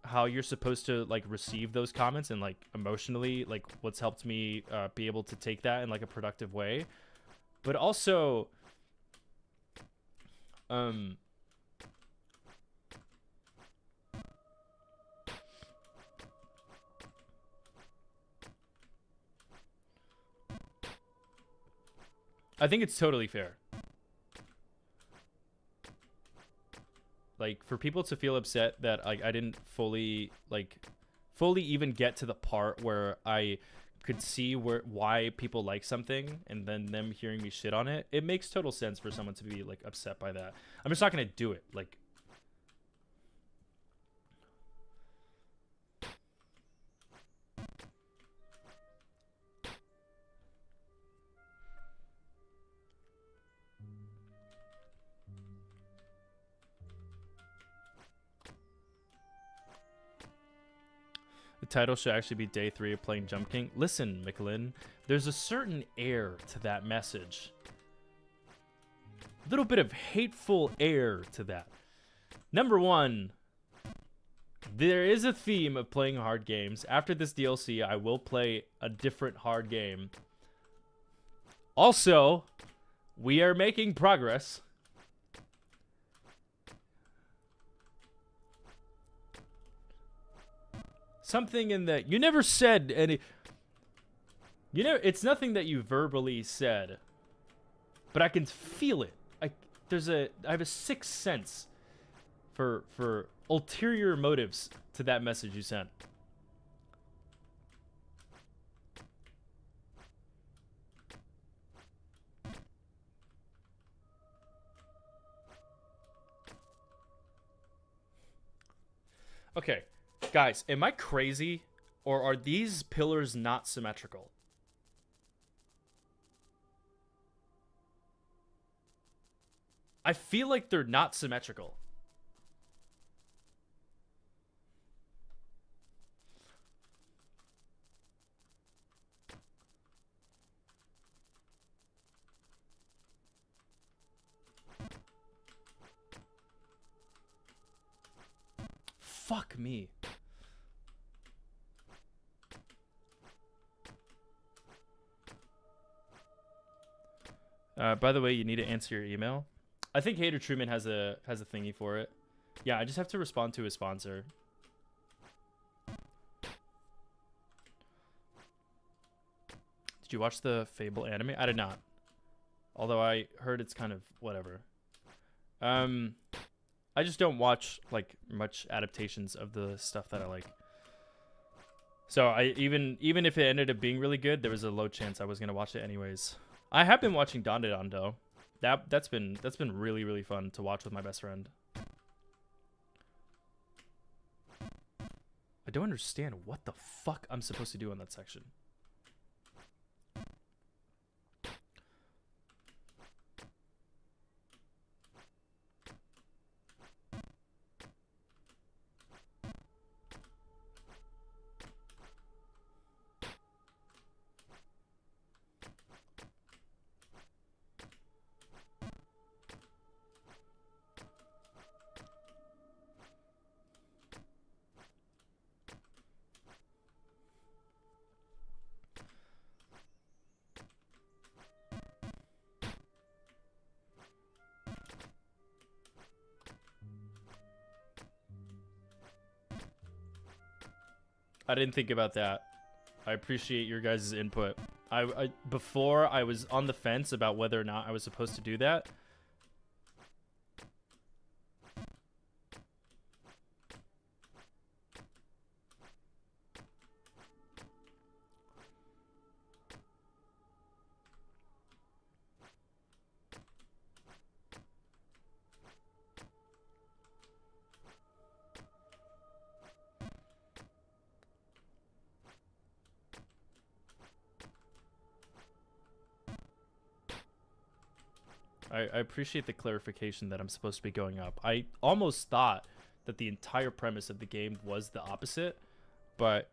how you're supposed to like receive those comments and like emotionally, like what's helped me be able to take that in like a productive way. But also, I think it's totally fair. Like, for people to feel upset that I didn't fully even get to the part where I could see why people like something, and then them hearing me shit on it, it makes total sense for someone to be like upset by that. I'm just not gonna do it. Like, The title should actually be Day 3 of playing Jump King. Listen, Michelin, there's a certain air to that message. A little bit of hateful air to that. Number one, there is a theme of playing hard games. After this DLC, I will play a different hard game. Also, we are making progress. Something in that you never said any. You know, it's nothing that you verbally said, but I can feel it. I have a sixth sense for ulterior motives to that message you sent. Okay, guys, am I crazy, or are these pillars not symmetrical? I feel like they're not symmetrical. Fuck me. By the way, you need to answer your email. I think Hater Truman has a thingy for it. Yeah, I just have to respond to his sponsor. Did you watch the Fable anime? I did not. Although I heard it's kind of whatever. I just don't watch like much adaptations of the stuff that I like. So I even if it ended up being really good, there was a low chance I was gonna watch it anyways. I have been watching Dandadan though. That's been really, really fun to watch with my best friend. I don't understand what the fuck I'm supposed to do in that section. I didn't think about that. I appreciate your guys' input. Before I was on the fence about whether or not I was supposed to do that. I appreciate the clarification that I'm supposed to be going up. I almost thought that the entire premise of the game was the opposite, but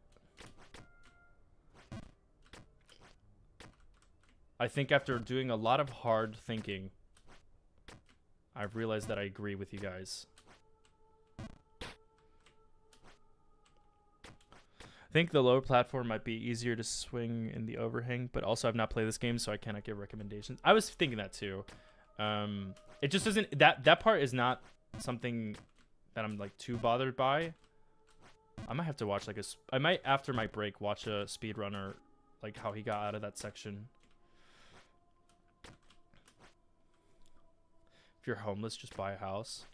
I think after doing a lot of hard thinking, I've realized that I agree with you guys. I think the lower platform might be easier to swing in the overhang, but also I've not played this game, so I cannot give recommendations. I was thinking that too. It just doesn't, that part is not something that I'm like too bothered by. I might have to watch like I might after my break watch a speedrunner, like how he got out of that section. If you're homeless, just buy a house.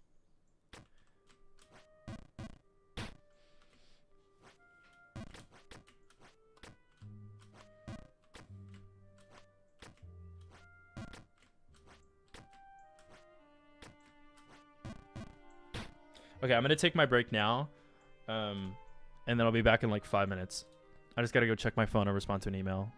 Okay, I'm gonna take my break now, and then I'll be back in like 5 minutes. I just gotta go check my phone and respond to an email.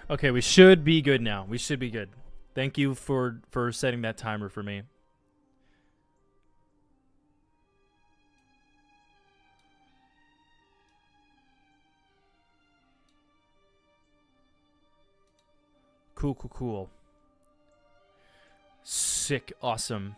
Okay, we should be good now. We should be good. Thank you for setting that timer for me. Cool, cool, cool. Sick, awesome.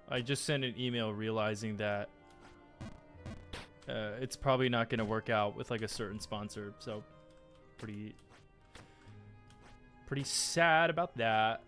I just sent an email realizing that it's probably not going to work out with like a certain sponsor. So pretty sad about that.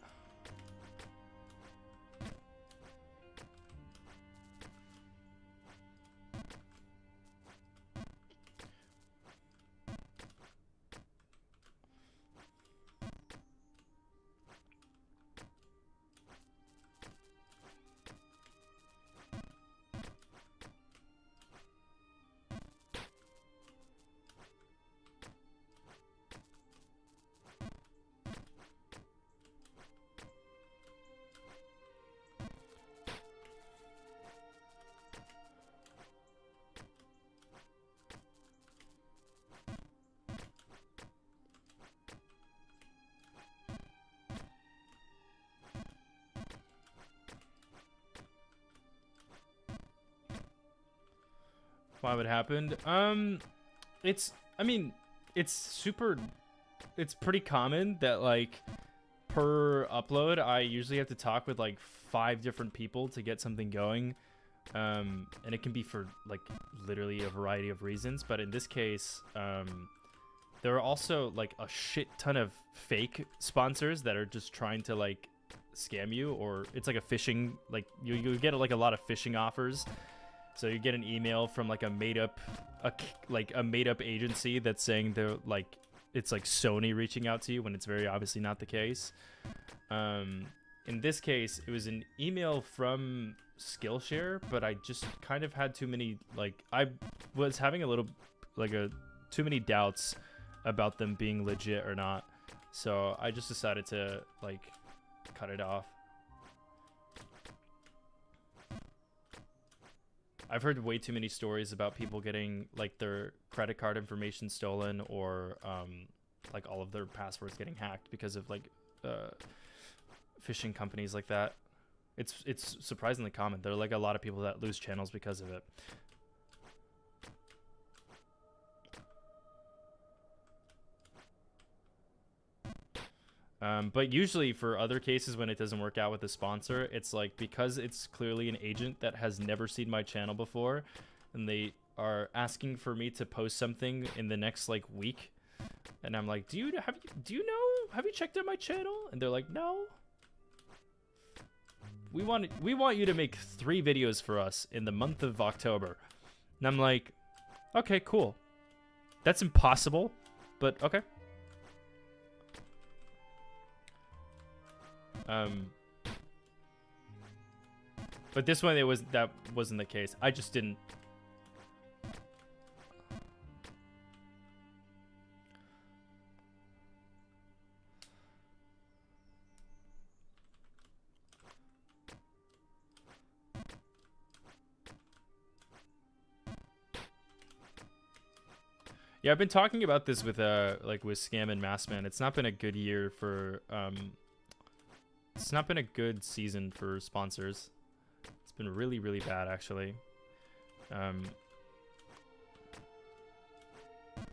Why would happen? I mean, it's pretty common that like per upload, I usually have to talk with like 5 different people to get something going. And it can be for like literally a variety of reasons. But in this case, there are also like a shit ton of fake sponsors that are just trying to like scam you, or it's like a phishing, like you get like a lot of phishing offers. So you get an email from like a made up agency that's saying they're like, it's like Sony reaching out to you when it's very obviously not the case. In this case, it was an email from Skillshare, but I just kind of had too many, like, I was having a little, like, too many doubts about them being legit or not. So I just decided to, like, cut it off. I've heard way too many stories about people getting, like, their credit card information stolen, or, like, all of their passwords getting hacked because of, like, phishing companies like that. It's surprisingly common. There are, like, a lot of people that lose channels because of it. But usually for other cases, when it doesn't work out with a sponsor, it's like, because it's clearly an agent that has never seen my channel before, and they are asking for me to post something in the next like week, and I'm like, do you know, have you checked out my channel? And they're like, no. We want you to make 3 videos for us in the month of October. And I'm like, okay, cool. That's impossible, but okay. But this one, that wasn't the case. I just didn't. Yeah, I've been talking about this with like with Scam and Massman. It's not been a good year for it's not been a good season for sponsors. It's been really, really bad, actually.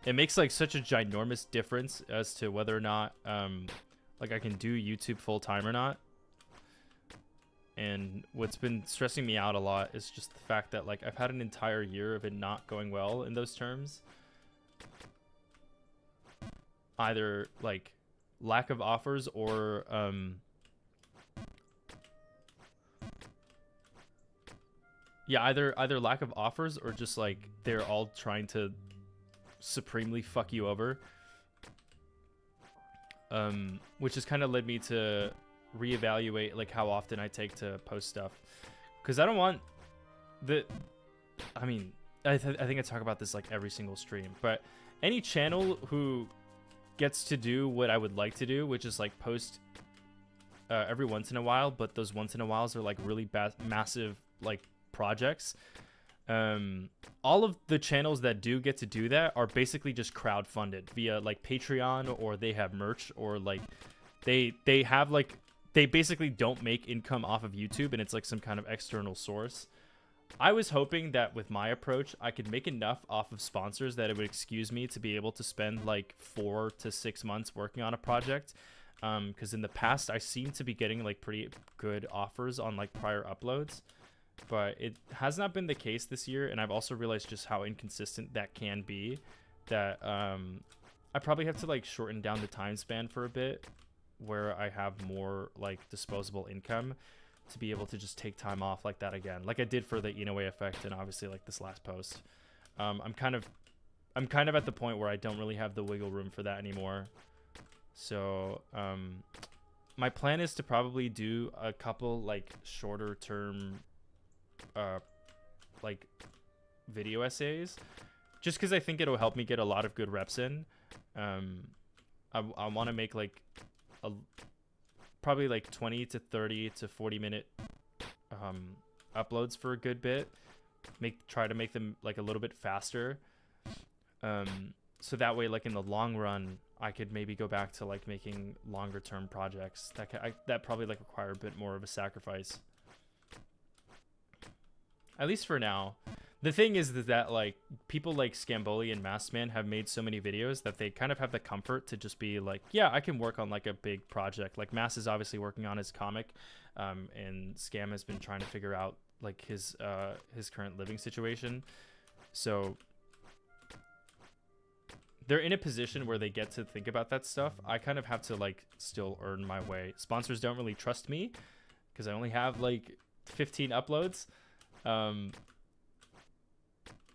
It makes like such a ginormous difference as to whether or not like I can do YouTube full time or not. And what's been stressing me out a lot is just the fact that like I've had an entire year of it not going well in those terms. Either like lack of offers or yeah, either lack of offers or just like they're all trying to supremely fuck you over. Which has kind of led me to reevaluate like how often I take to post stuff, because I don't want the. I mean, I think I talk about this like every single stream, but any channel who gets to do what I would like to do, which is like post every once in a while, but those once in a whiles are like really massive like projects. All of the channels that do get to do that are basically just crowdfunded via like Patreon, or they have merch, or like they have like they basically don't make income off of YouTube, and it's like some kind of external source. I was hoping that with my approach, I could make enough off of sponsors that it would excuse me to be able to spend like 4 to 6 months working on a project. Because in the past, I seem to be getting like pretty good offers on like prior uploads, but it has not been the case this year. And I've also realized just how inconsistent that can be, that I probably have to like shorten down the time span for a bit, where I have more like disposable income to be able to just take time off like that again, like I did for the Inoue effect and obviously like this last post. I'm kind of at the point where I don't really have the wiggle room for that anymore. So my plan is to probably do a couple like shorter term like video essays, just because I think it'll help me get a lot of good reps in. I want to make like probably like 20 to 30 to 40 minute uploads for a good bit. Try to make them like a little bit faster, so that way like in the long run I could maybe go back to like making longer term projects that probably like require a bit more of a sacrifice, at least for now. The thing is that like people like Scamboli and Maskman have made so many videos that they kind of have the comfort to just be like, yeah, I can work on like a big project. Like Mass is obviously working on his comic, and Scam has been trying to figure out like his current living situation. So they're in a position where they get to think about that stuff. I kind of have to like still earn my way. Sponsors don't really trust me because I only have like 15 uploads.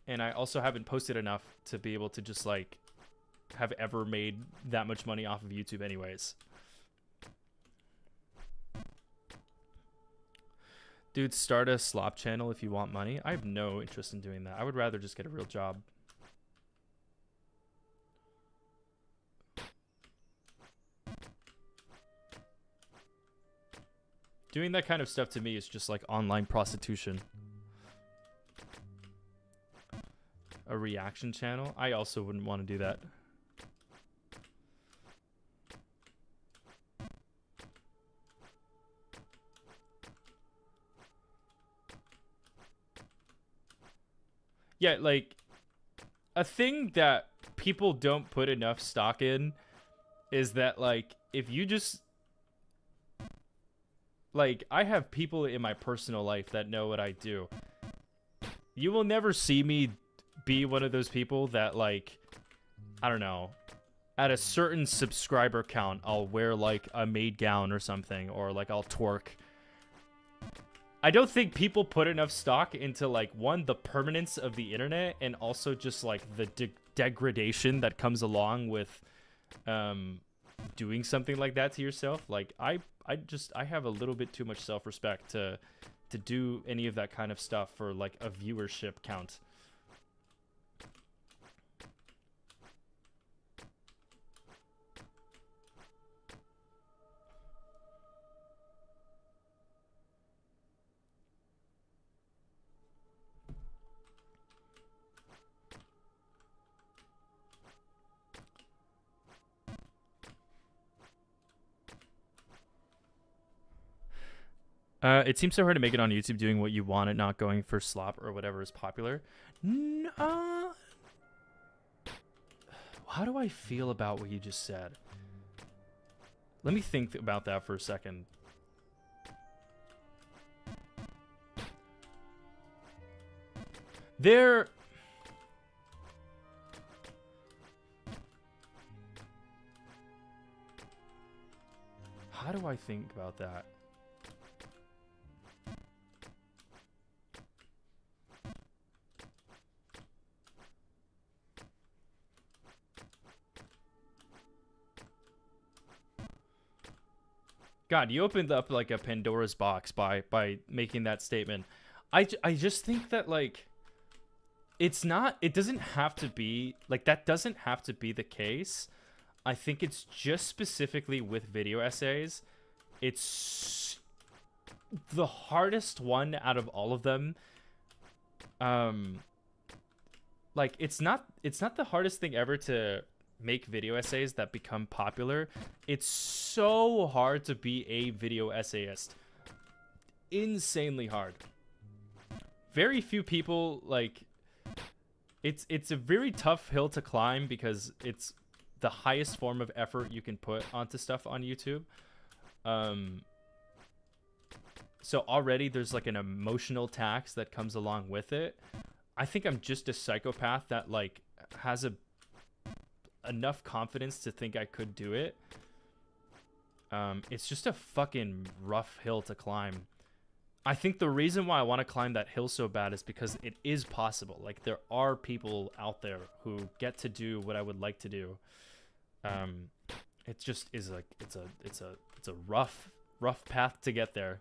And I also haven't posted enough to be able to just like have ever made that much money off of YouTube anyways. Dude, start a slop channel if you want money. I have no interest in doing that. I would rather just get a real job. Doing that kind of stuff to me is just like online prostitution. A reaction channel? I also wouldn't want to do that. Yeah, like a thing that people don't put enough stock in is that like if you just like, I have people in my personal life that know what I do. You will never see me be one of those people that like, I don't know, at a certain subscriber count I'll wear like a maid gown or something, or like I'll twerk. I don't think people put enough stock into like, one, the permanence of the internet, and also just like the degradation that comes along with doing something like that to yourself. Like I have a little bit too much self-respect to do any of that kind of stuff for like a viewership count. It seems so hard to make it on YouTube doing what you want and not going for slop or whatever is popular. How do I feel about what you just said? Let me think about that for a second. There... How do I think about that? God, you opened up like a Pandora's box by making that statement. I just think that like it doesn't have to be like that doesn't have to be the case. I think it's just specifically with video essays. It's the hardest one out of all of them. Like it's not the hardest thing ever to make video essays that become popular. It's so hard to be a video essayist. Insanely hard. Very few people like it's a very tough hill to climb because it's the highest form of effort you can put onto stuff on YouTube. So already there's like an emotional tax that comes along with it. I think I'm just a psychopath that like has enough confidence to think I could do it. It's just a fucking rough hill to climb. I think the reason why I want to climb that hill so bad is because it is possible. Like there are people out there who get to do what I would like to do. It just is like it's a rough path to get there.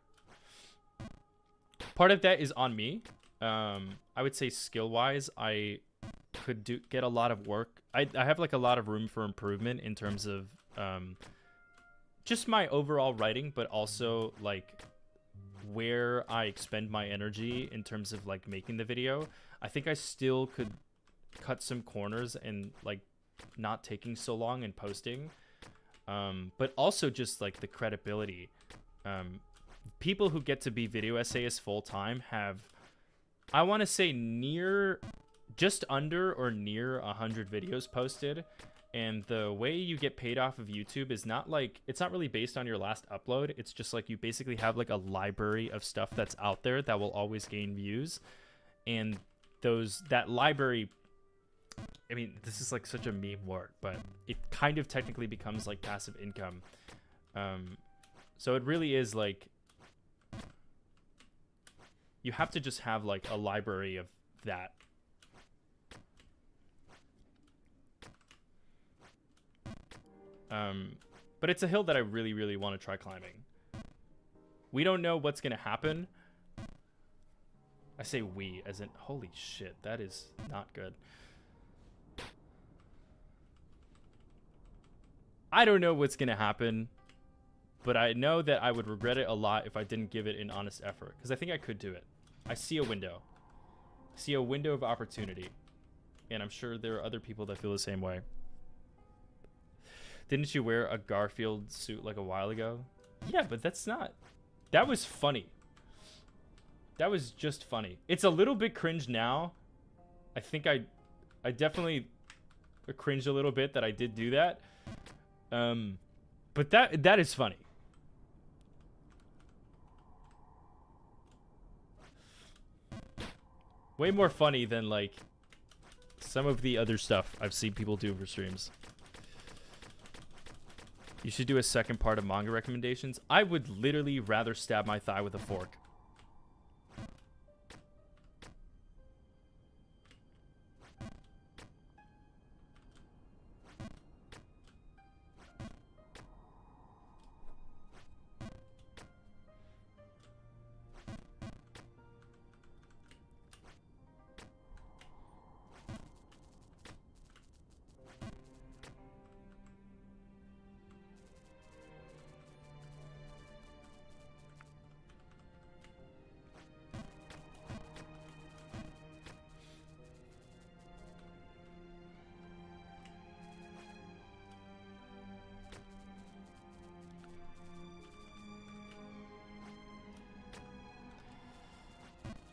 Part of that is on me. I would say skill wise, I could get a lot of work. I have like a lot of room for improvement in terms of just my overall writing, but also like where I expend my energy in terms of like making the video. I think I still could cut some corners and like not taking so long and posting, but also just like the credibility. People who get to be video essayists full time have, I want to say, just under or near 100 videos posted. And the way you get paid off of YouTube is not like, it's not really based on your last upload. It's just like you basically have like a library of stuff that's out there that will always gain views. And that library, I mean, this is like such a meme word, but it kind of technically becomes like passive income. So it really is like, you have to just have like a library of that. But it's a hill that I really, really want to try climbing. We don't know what's going to happen. I say we as in, holy shit, that is not good. I don't know what's going to happen, but I know that I would regret it a lot if I didn't give it an honest effort, because I think I could do it. I see a window. I see a window of opportunity, and I'm sure there are other people that feel the same way. Didn't you wear a Garfield suit like a while ago? Yeah, but that's not... That was funny. That was just funny. It's a little bit cringe now. I think I definitely cringed a little bit that I did do that. But that is funny. Way more funny than like some of the other stuff I've seen people do for streams. You should do a second part of manga recommendations. I would literally rather stab my thigh with a fork.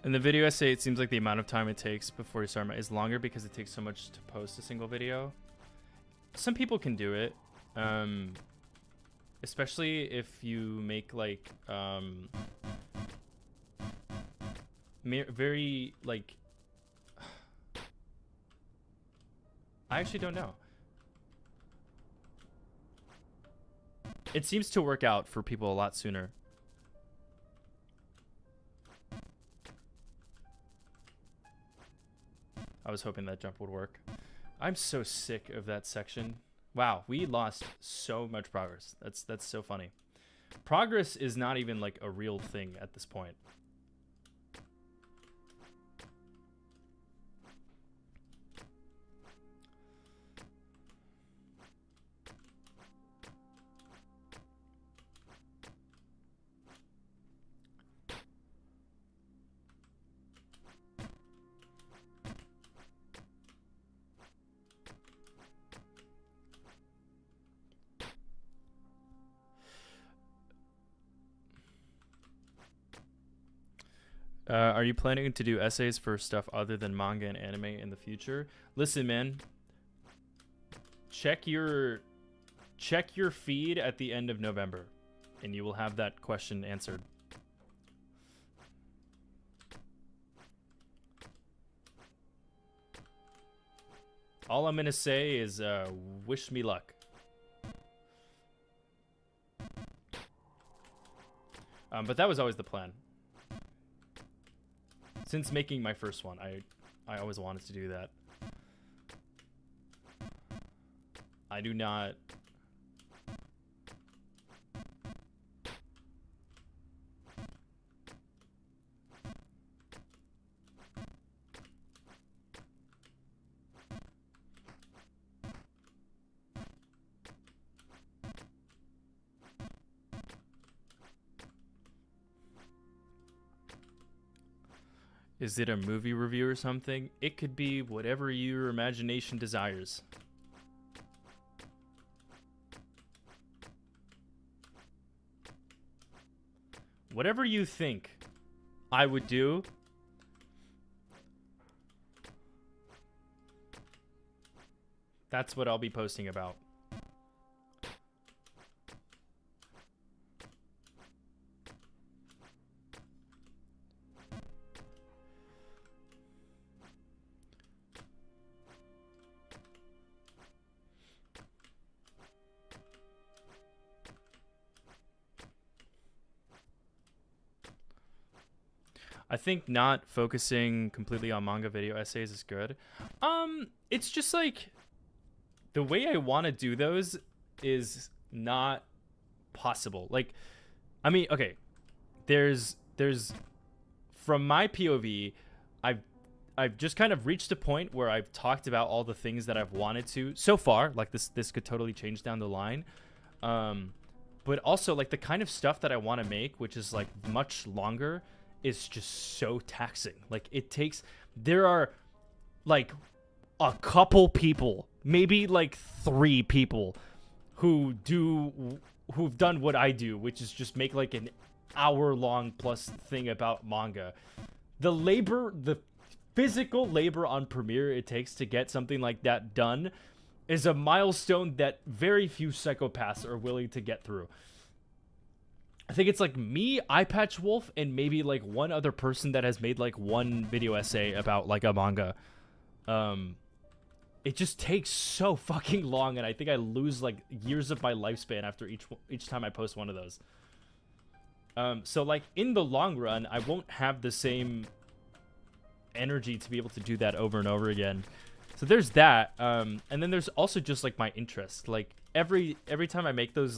In the video essay, it seems like the amount of time it takes before you start is longer because it takes so much to post a single video. Some people can do it, especially if you make like very like I actually don't know. It seems to work out for people a lot sooner. I was hoping that jump would work. I'm so sick of that section. Wow, we lost so much progress. That's so funny. Progress is not even like a real thing at this point. Are you planning to do essays for stuff other than manga and anime in the future? Listen, man. Check your feed at the end of November, and you will have that question answered. All I'm gonna say is wish me luck. But that was always the plan. Since making my first one, I always wanted to do that. I do not... Is it a movie review or something? It could be whatever your imagination desires. Whatever you think I would do, that's what I'll be posting about. I think not focusing completely on manga video essays is good. It's just like the way I want to do those is not possible. Like, I mean, okay, there's from my POV, I've just kind of reached a point where I've talked about all the things that I've wanted to so far. Like this could totally change down the line. But also like the kind of stuff that I want to make, which is like much longer, is just so taxing. Like it takes, there are like a couple people, maybe like 3 people who've done what I do, which is just make like an hour-long plus thing about manga. The physical labor on Premiere it takes to get something like that done is a milestone that very few psychopaths are willing to get through. I think it's like me, Eyepatch Wolf, and maybe like one other person that has made like one video essay about like a manga. It just takes so fucking long, and I think I lose like years of my lifespan after each time I post one of those. So like in the long run, I won't have the same energy to be able to do that over and over again. So there's that. And then there's also just like my interest. Like every time I make those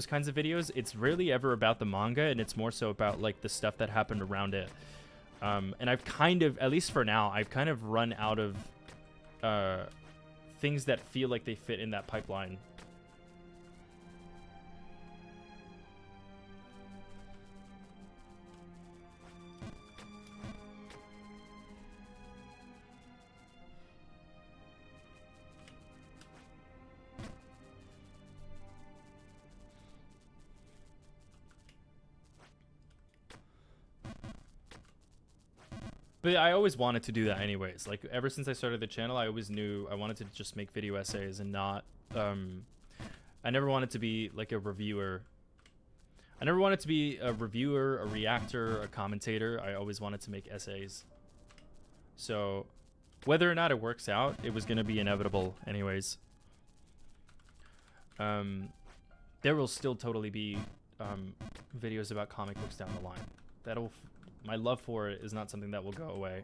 kinds of videos, it's rarely ever about the manga, and it's more so about like the stuff that happened around it. And I've kind of, at least for now, I've kind of run out of things that feel like they fit in that pipeline. But I always wanted to do that anyways. Like, ever since I started the channel, I always knew I wanted to just make video essays and not... I never wanted to be, like, a reviewer. I never wanted to be a reviewer, a reactor, a commentator. I always wanted to make essays. So, whether or not it works out, it was going to be inevitable anyways. There will still totally be videos about comic books down the line. My love for it is not something that will go away.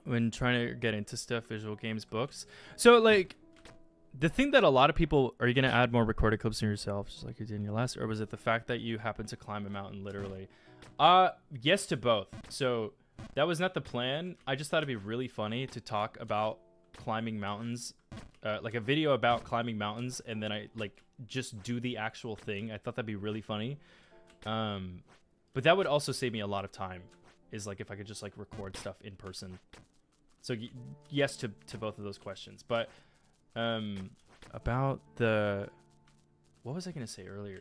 When trying to get into stuff, visual games, books. So like the thing that a lot of people, are you going to add more recorded clips in yourself just like you did in your last, or was it the fact that you happened to climb a mountain literally? Yes to both. So that was not the plan. I just thought it'd be really funny to talk about climbing mountains, like a video about climbing mountains, and then I like just do the actual thing. I thought that'd be really funny. But that would also save me a lot of time, is like if I could just like record stuff in person. So yes to both of those questions. But about the, what was I going to say earlier?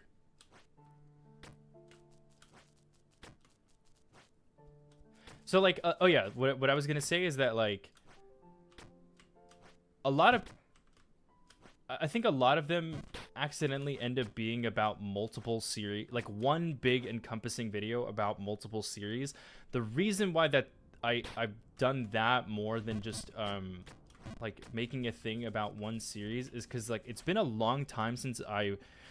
So like, oh yeah, what I was going to say is that like I think a lot of them accidentally end up being about multiple series, like one big encompassing video about multiple series. The reason why that I've done that more than just like making a thing about one series is because like it's been a long time since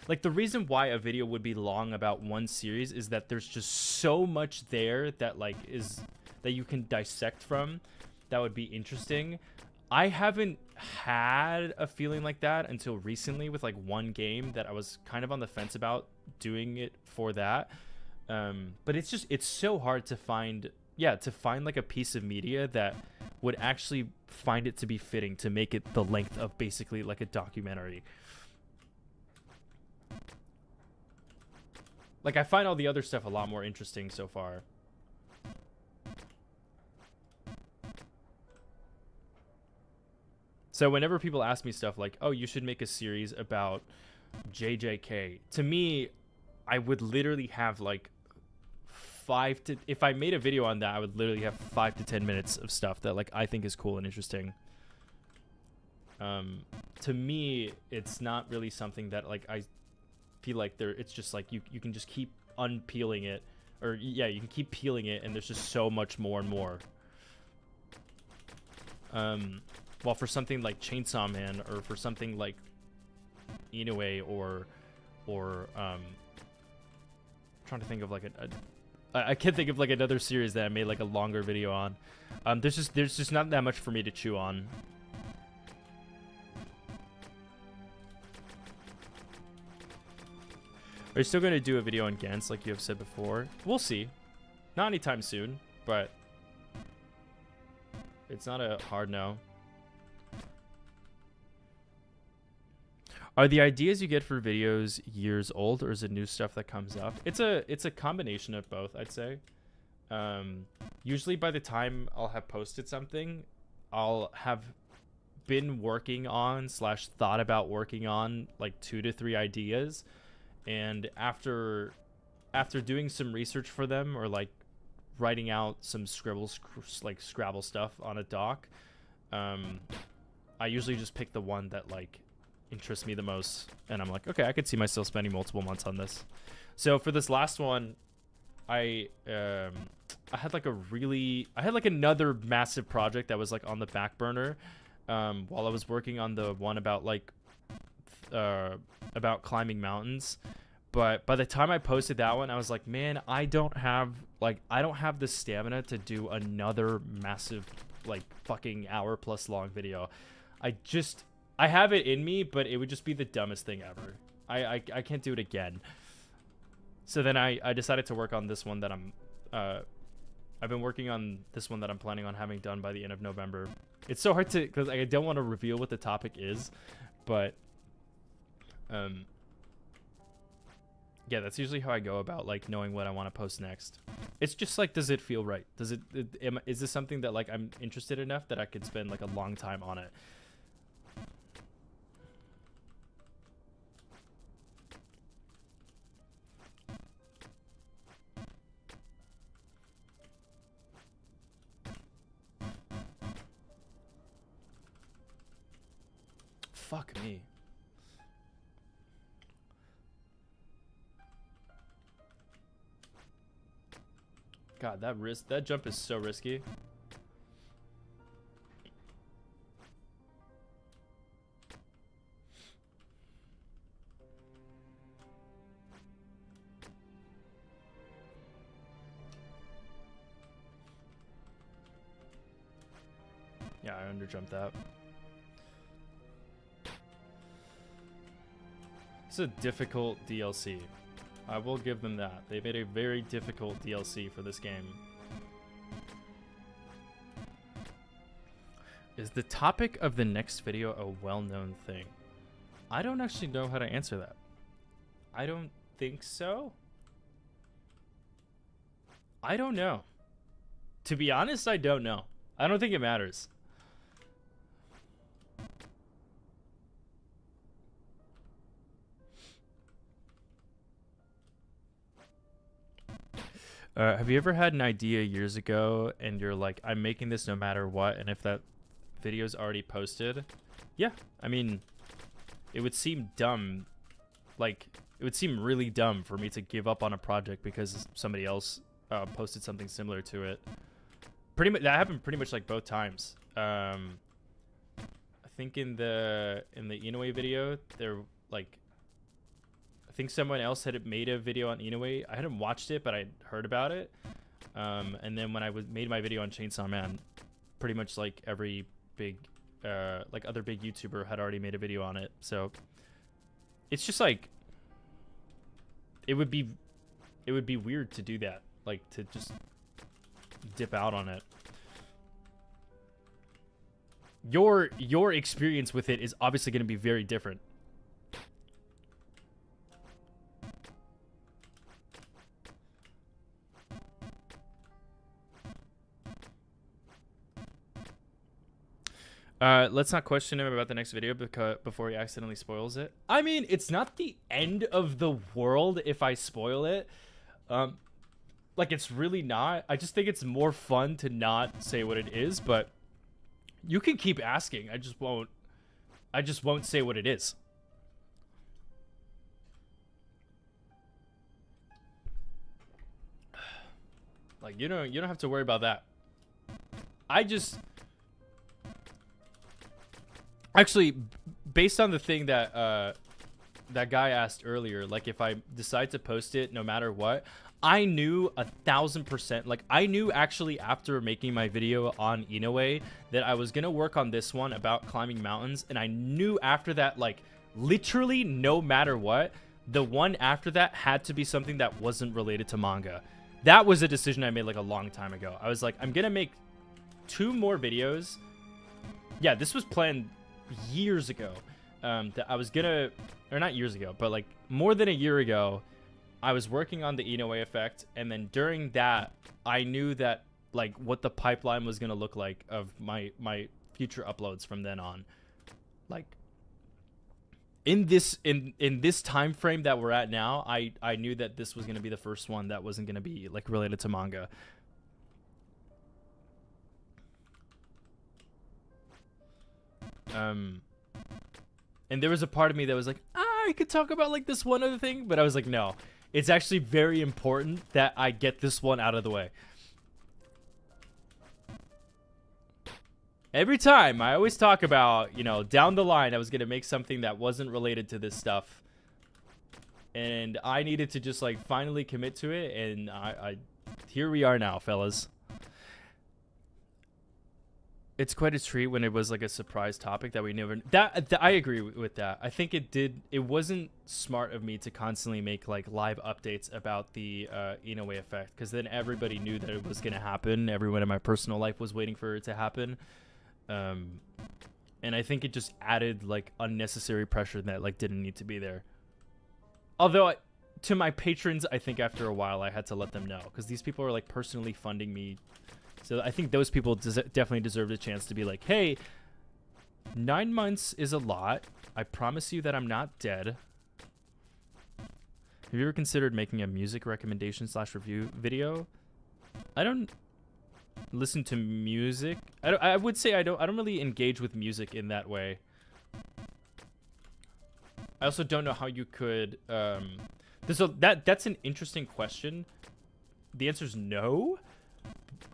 like the reason why a video would be long about one series is that there's just so much there that like is that you can dissect from that would be interesting. I haven't had a feeling like that until recently with like one game that I was kind of on the fence about doing it for that. But it's so hard to find like a piece of media that would actually find it to be fitting to make it the length of basically like a documentary. Like I find all the other stuff a lot more interesting so far. So whenever people ask me stuff like, oh, you should make a series about JJK, to me, I would literally have like if I made a video on that, I would literally have 5 to 10 minutes of stuff that like I think is cool and interesting. To me, it's not really something that like I feel like it's just like you can just keep unpeeling it, or yeah, you can keep peeling it and there's just so much more and more. Well, for something like Chainsaw Man, or for something like Inoue, or trying to think of like I can't think of like another series that I made like a longer video on. There's just not that much for me to chew on. Are you still going to do a video on Gantz like you have said before? We'll see. Not anytime soon, but it's not a hard no. Are the ideas you get for videos years old, or is it new stuff that comes up? It's a combination of both, I'd say. Usually by the time I'll have posted something, I'll have been working on / thought about working on like 2 to 3 ideas, and after doing some research for them, or like writing out some Scrabble stuff on a doc, I usually just pick the one that like interests me the most, and I'm like, okay, I could see myself spending multiple months on this. So for this last one, I had like another massive project that was like on the back burner while I was working on the one about like about climbing mountains. But by the time I posted that one, I was like, man, I don't have the stamina to do another massive like fucking hour plus long video. I have it in me, but it would just be the dumbest thing ever. I can't do it again. So then I decided to work on this one that I've been working on this one that I'm planning on having done by the end of November. It's so hard to, because I don't want to reveal what the topic is, but Yeah, that's usually how I go about like knowing what I want to post next. It's just like, does it feel right? Does is this something that like I'm interested enough that I could spend like a long time on it? Fuck me. God, that jump is so risky. Yeah, I underjumped that. It's a difficult DLC. I will give them that. They made a very difficult DLC for this game. Is the topic of the next video a well-known thing? I don't actually know how to answer that. I don't think so. I don't know. To be honest, I don't know. I don't think it matters. Have you ever had an idea years ago and you're like, I'm making this no matter what, and if that video's already posted? Yeah, I mean, it would seem dumb. Like, it would seem really dumb for me to give up on a project because somebody else posted something similar to it. Pretty much, that happened pretty much like both times. I think in the Inoue video, there like, I think someone else had made a video on Inoue. I hadn't watched it, but I heard about it. And then when I made my video on Chainsaw Man, pretty much like every big, like other big YouTuber had already made a video on it. So it's just like, it would be weird to do that, like to just dip out on it. Your experience with it is obviously going to be very different. Let's not question him about the next video before he accidentally spoils it. I mean, it's not the end of the world if I spoil it. Like, it's really not. I just think it's more fun to not say what it is, but you can keep asking. I just won't say what it is. Like, you don't have to worry about that. Actually, based on the thing that that guy asked earlier, like if I decide to post it no matter what, I knew 1000%. Like, I knew actually after making my video on Inoue that I was gonna work on this one about climbing mountains, and I knew after that, like literally no matter what, the one after that had to be something that wasn't related to manga. That was a decision I made like a long time ago. I was like, I'm gonna make 2 more videos. Yeah, this was planned years ago, that I was gonna, or not years ago, but like more than a year ago, I was working on the Inoue effect, and then during that, I knew that like what the pipeline was gonna look like of my future uploads from then on. Like in this time frame that we're at now, I knew that this was gonna be the first one that wasn't gonna be like related to manga. And there was a part of me that was like, I could talk about like this one other thing, but I was like, no, it's actually very important that I get this one out of the way. Every time I always talk about, you know, down the line, I was going to make something that wasn't related to this stuff. And I needed to just like finally commit to it. And here we are now, fellas. It's quite a treat when it was like a surprise topic that we never. I agree with that. I think it wasn't smart of me to constantly make like live updates about the Inoue effect, because then everybody knew that it was gonna happen. Everyone in my personal life was waiting for it to happen, and I think it just added like unnecessary pressure that like didn't need to be there. Although to my patrons, I think after a while I had to let them know, because these people are like personally funding me. So I think those people definitely deserved a chance to be like, hey, 9 months is a lot. I promise you that I'm not dead. Have you ever considered making a music recommendation / review video? I don't listen to music. I would say I don't really engage with music in that way. I also don't know how you could that's an interesting question. The answer is no.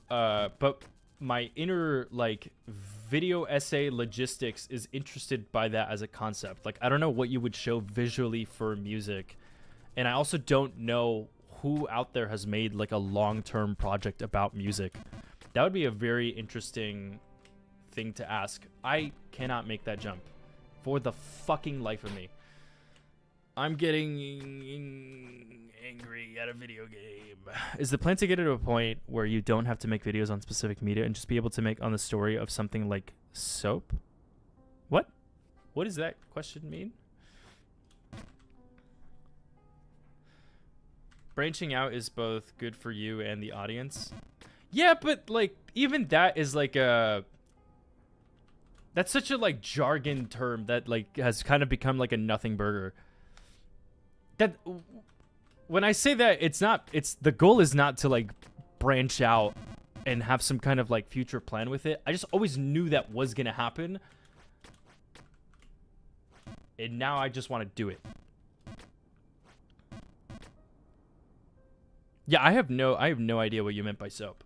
But my inner like video essay logistics is interested by that as a concept. Like I don't know what you would show visually for music. And I also don't know who out there has made like a long-term project about music. That would be a very interesting thing to ask. I cannot make that jump for the fucking life of me. I'm getting angry at a video game. Is the plan to get to a point where you don't have to make videos on specific media and just be able to make on the story of something like soap? What? What does that question mean? Branching out is both good for you and the audience. Yeah, but like even that is like a that's such a like jargon term that like has kind of become like a nothing burger. That when I say that, it's the goal is not to like branch out and have some kind of like future plan with it. I just always knew that was gonna happen, and now I just want to do it. Yeah, I have no idea what you meant by soap.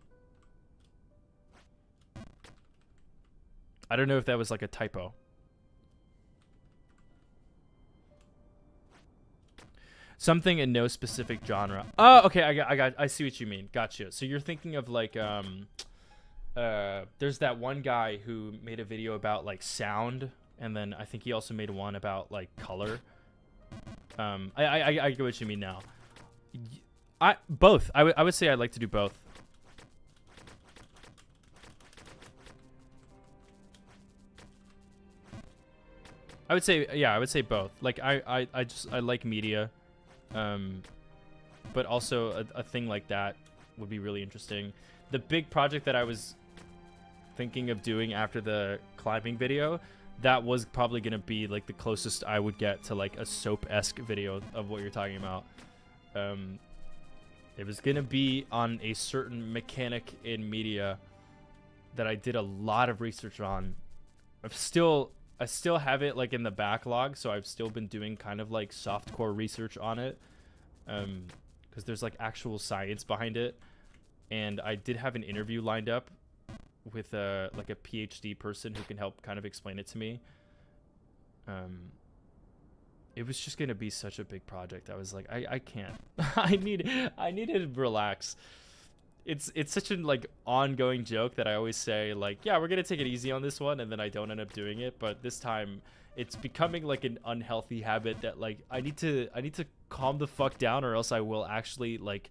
I don't know if that was like a typo. Something in no specific genre. Oh, okay, I see what you mean. Gotcha. So you're thinking of like there's that one guy who made a video about like sound, and then I think he also made one about like color. I get what you mean now. Both. I would say I'd like to do both. I would say both. Like I like media. But also a thing like that would be really interesting. The big project that I was thinking of doing after the climbing video, that was probably going to be like the closest I would get to like a soap-esque video of what you're talking about. It was going to be on a certain mechanic in media that I did a lot of research on. I still have it like in the backlog, so I've still been doing kind of like softcore research on it, because there's like actual science behind it. And I did have an interview lined up with like a PhD person who can help kind of explain it to me. It was just gonna be such a big project. I was like, I can't. I need to relax. It's such a like ongoing joke that I always say like, yeah, we're gonna take it easy on this one, and then I don't end up doing it. But this time, it's becoming like an unhealthy habit that like I need to calm the fuck down, or else I will actually like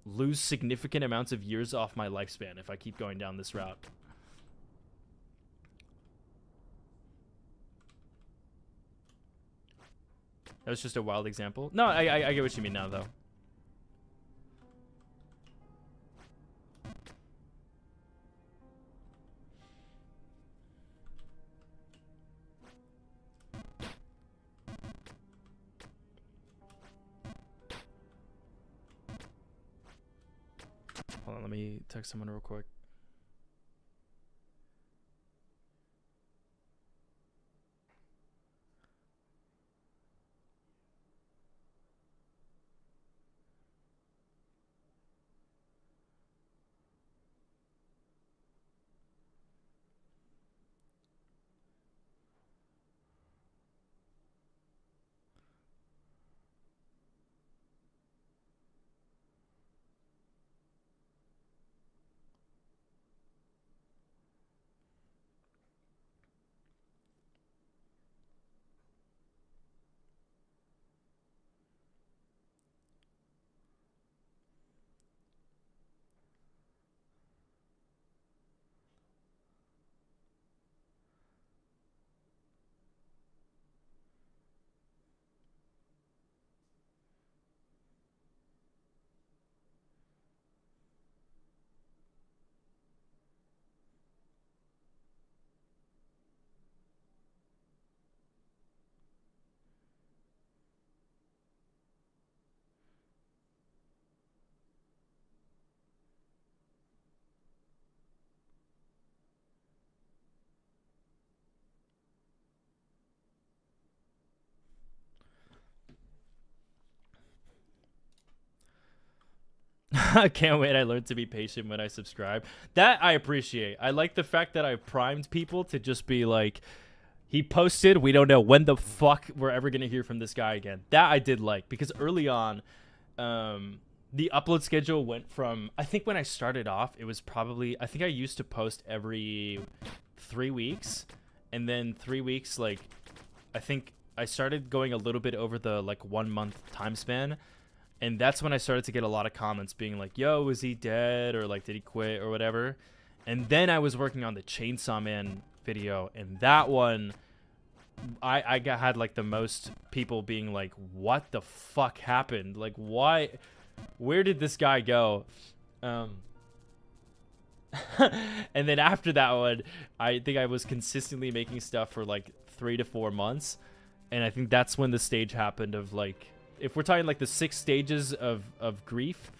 lose significant amounts of years off my lifespan if I keep going down this route. That was just a wild example. No, I get what you mean now though. Hold on, let me text someone real quick. Can't wait. I learned to be patient when I subscribe. That I appreciate. I like the fact that I primed people to just be like, he posted, we don't know when the fuck we're ever going to hear from this guy again. That I did like, because early on, the upload schedule went from, I think when I started off, it was probably, I think I used to post every 3 weeks, and then 3 weeks, like, I think I started going a little bit over the, like, 1 month time span, and that's when I started to get a lot of comments being like, yo, is he dead, or, like, did he quit, or whatever, and then I was working on the Chainsaw Man video, and that one, I had, like, the most people being like, what the fuck happened? Like, why... Where did this guy go? And then after that one, I think I was consistently making stuff for like 3 to 4 months. And I think that's when the stage happened of like, if we're talking like the 6 stages of grief,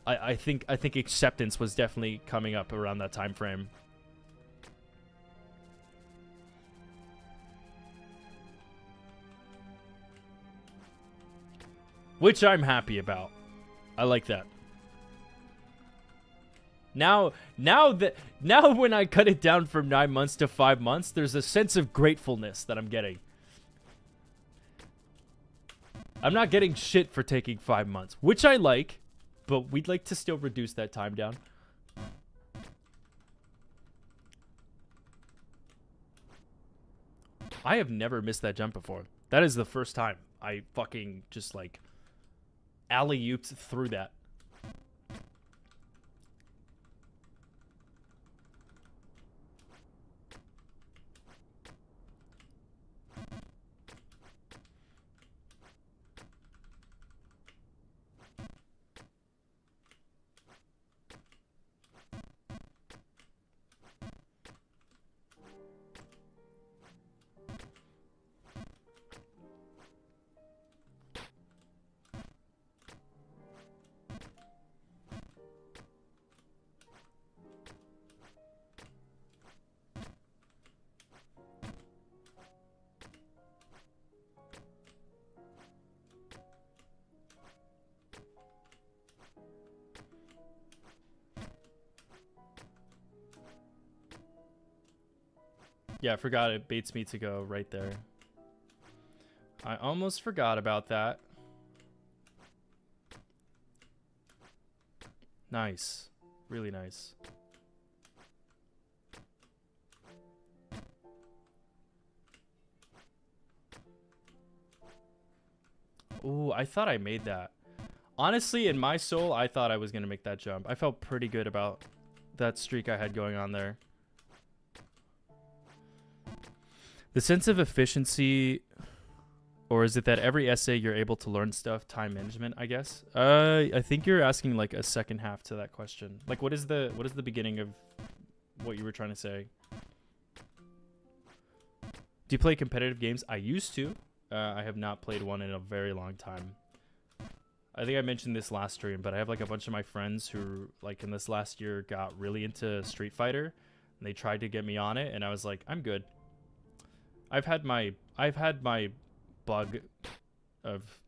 I think acceptance was definitely coming up around that time frame. Which I'm happy about. I like that. Now when I cut it down from 9 months to 5 months, there's a sense of gratefulness that I'm getting. I'm not getting shit for taking 5 months, which I like, but we'd like to still reduce that time down. I have never missed that jump before. That is the first time I fucking just like alley-ooped through that. Yeah, I forgot it baits me to go right there. I almost forgot about that. Nice. Really nice. Ooh, I thought I made that. Honestly, in my soul, I thought I was going to make that jump. I felt pretty good about that streak I had going on there. The sense of efficiency, or is it that every essay you're able to learn stuff, time management, I guess? I think you're asking like a second half to that question. Like what is the beginning of what you were trying to say? Do you play competitive games? I used to. I have not played one in a very long time. I think I mentioned this last stream, but I have like a bunch of my friends who like in this last year got really into Street Fighter, and they tried to get me on it, and I was like, I'm good. I've had my bug of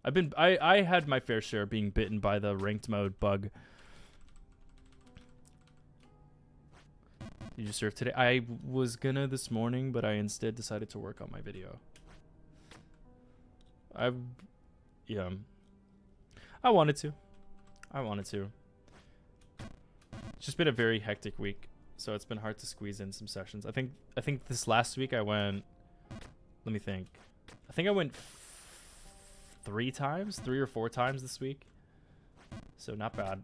I had my fair share of being bitten by the ranked mode bug. Did you surf today? I was gonna this morning, but I instead decided to work on my video. Yeah. I wanted to. It's just been a very hectic week, so it's been hard to squeeze in some sessions. I think this last week I went, let me think. I think I went 3 or 4 times this week. So not bad.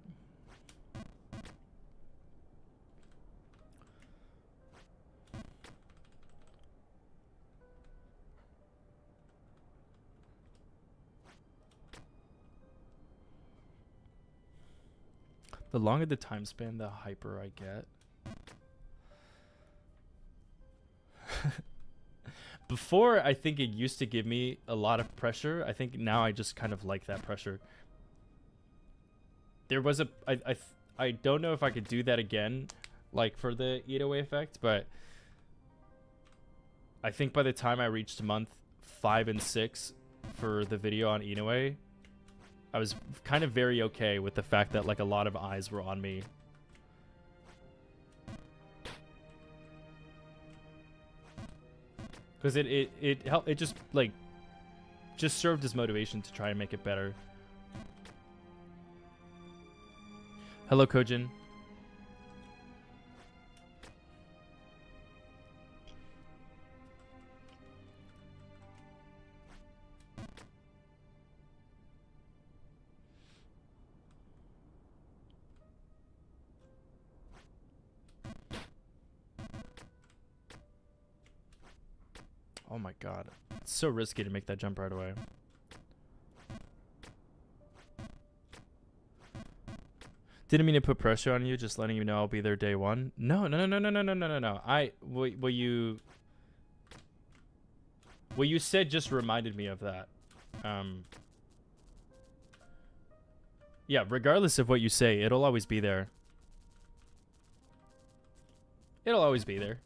The longer the time span, the hyper I get. Before, I think it used to give me a lot of pressure. I think now I just kind of like that pressure. There was a... I don't know if I could do that again, like for the eat away effect, but I think by the time I reached month 5 and 6 for the video on eat away, I was kind of very okay with the fact that like a lot of eyes were on me. Because it helped, it just like just served as motivation to try and make it better. Hello, Kojin. Oh my god. It's so risky to make that jump right away. Didn't mean to put pressure on you, just letting you know I'll be there day one. No. What you said just reminded me of that. Yeah, regardless of what you say, it'll always be there. It'll always be there.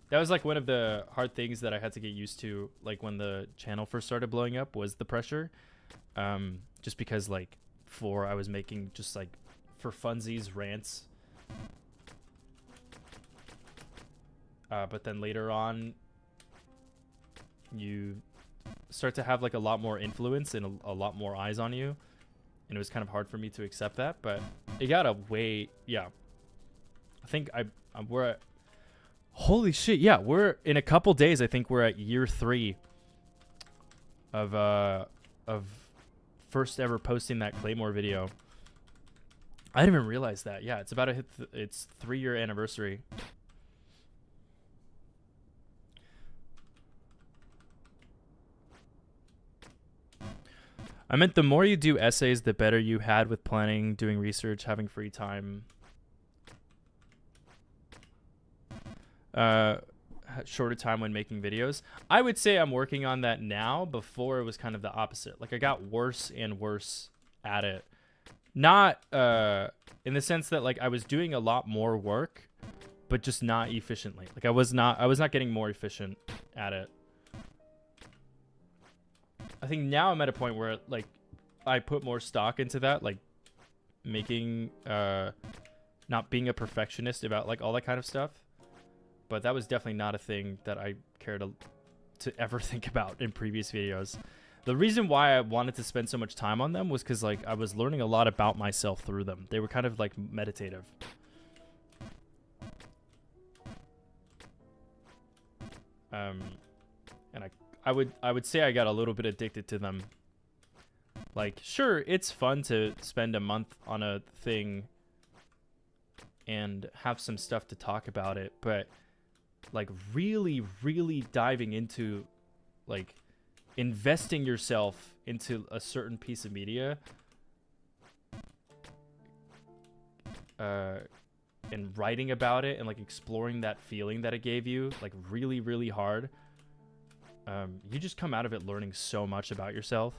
That was like one of the hard things that I had to get used to, like when the channel first started blowing up, was the pressure. Just because like before I was making just like for funsies rants. But then later on, you start to have like a lot more influence and a lot more eyes on you. And it was kind of hard for me to accept that, but it got a way, yeah. I think we're at, holy shit, yeah, we're in a couple days. I think we're at year 3 of first ever posting that Claymore video. I didn't even realize that. Yeah, it's about to hit its 3-year anniversary. I meant the more you do essays, the better you had with planning, doing research, having free time. Shorter time when making videos. I would say I'm working on that now. Before it was kind of the opposite. Like I got worse and worse at it. Not in the sense that like I was doing a lot more work, but just not efficiently. Like I was not getting more efficient at it. I think now I'm at a point where like I put more stock into that, like making not being a perfectionist about like all that kind of stuff. But that was definitely not a thing that I cared to ever think about in previous videos. The reason why I wanted to spend so much time on them was because like I was learning a lot about myself through them. They were kind of like meditative. And I would say I got a little bit addicted to them. Like, sure, it's fun to spend a month on a thing and have some stuff to talk about it, but like really, really diving into like investing yourself into a certain piece of media and writing about it and like exploring that feeling that it gave you, like really, really hard. You just come out of it learning so much about yourself.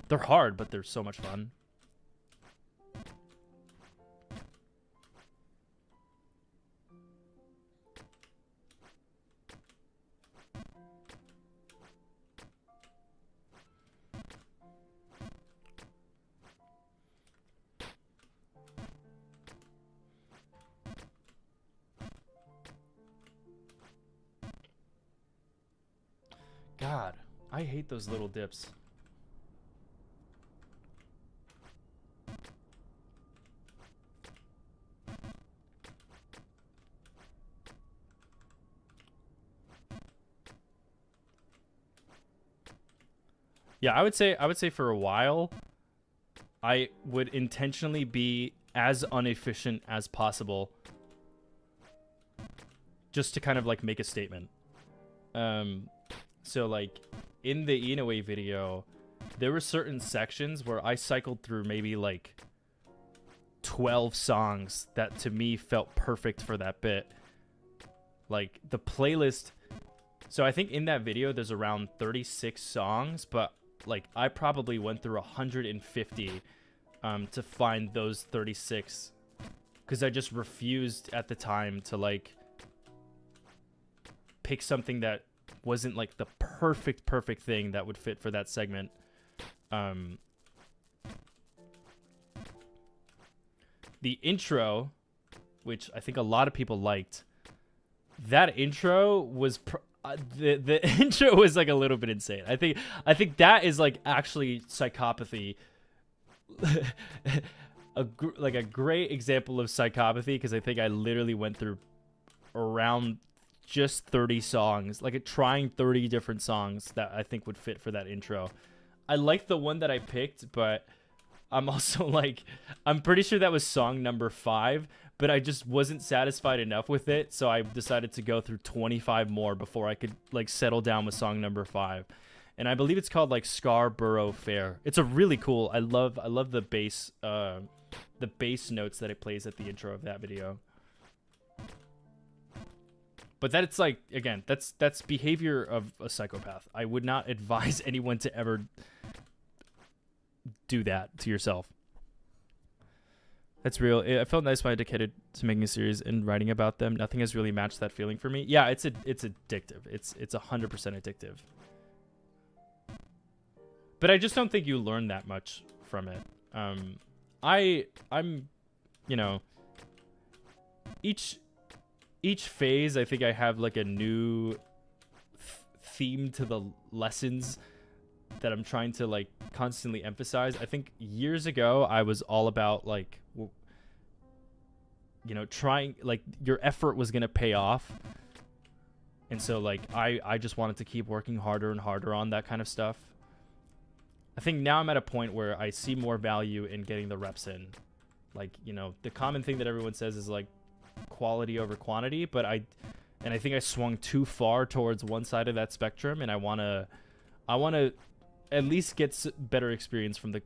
They're hard, but they're so much fun. God, I hate those little dips. Yeah, I would say for a while, I would intentionally be as inefficient as possible just to kind of like make a statement. So like in the Inoue video, there were certain sections where I cycled through maybe like 12 songs that to me felt perfect for that bit. Like the playlist. So I think in that video there's around 36 songs, but like I probably went through 150 to find those 36 because I just refused at the time to like pick something that wasn't like the perfect thing that would fit for that segment. The intro, which I think a lot of people liked, that intro was the intro was like a little bit insane. I think that is like actually psychopathy. Like a great example of psychopathy, because I think I literally went through around just 30 songs, like trying 30 different songs that I think would fit for that intro. I like the one that I picked, but I'm also like, I'm pretty sure that was song number 5, but I just wasn't satisfied enough with it, so I decided to go through 25 more before I could like settle down with song number 5. And I believe it's called like Scarborough Fair. It's a really cool. I love the bass notes that it plays at the intro of that video. But that's like, again, that's behavior of a psychopath. I would not advise anyone to ever do that to yourself. That's real. I felt nice when I dedicated to making a series and writing about them. Nothing has really matched that feeling for me. Yeah, it's addictive. It's 100% addictive. But I just don't think you learn that much from it. I'm, you know, each phase, I think I have like a new theme to the lessons that I'm trying to like constantly emphasize. I think years ago I was all about like, you know, trying, like your effort was gonna pay off, and so like I just wanted to keep working harder and harder on that kind of stuff. I think now I'm at a point where I see more value in getting the reps in. Like, you know, the common thing that everyone says is like quality over quantity, but I think I swung too far towards one side of that spectrum, and I want to at least get better experience from the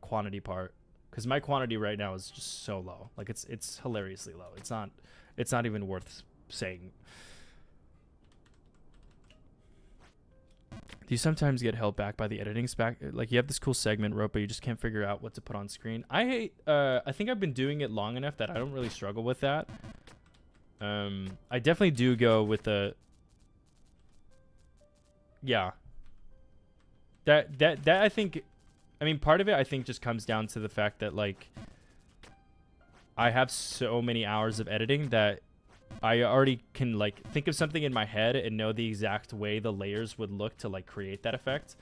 quantity part, because my quantity right now is just so low. Like it's hilariously low. It's not even worth saying. Do you sometimes get held back by the editing spec? Like you have this cool segment wrote, but you just can't figure out what to put on screen. I think I've been doing it long enough that I don't really struggle with that. I definitely do go with the, yeah. That I think, I mean, part of it I think just comes down to the fact that like I have so many hours of editing that I already can like think of something in my head and know the exact way the layers would look to like create that effect.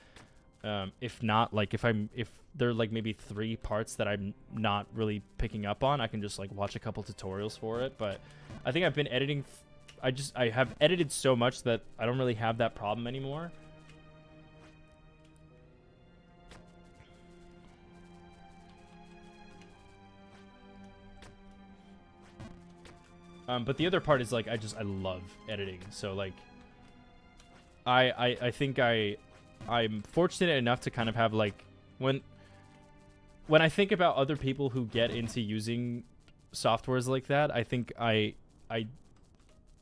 If not, like if there are like maybe 3 parts that I'm not really picking up on, I can just like watch a couple tutorials for it. But I think I've been editing, I have edited so much that I don't really have that problem anymore. But the other part is like I love editing. So like I think I'm fortunate enough to kind of have like when I think about other people who get into using softwares like that, I think I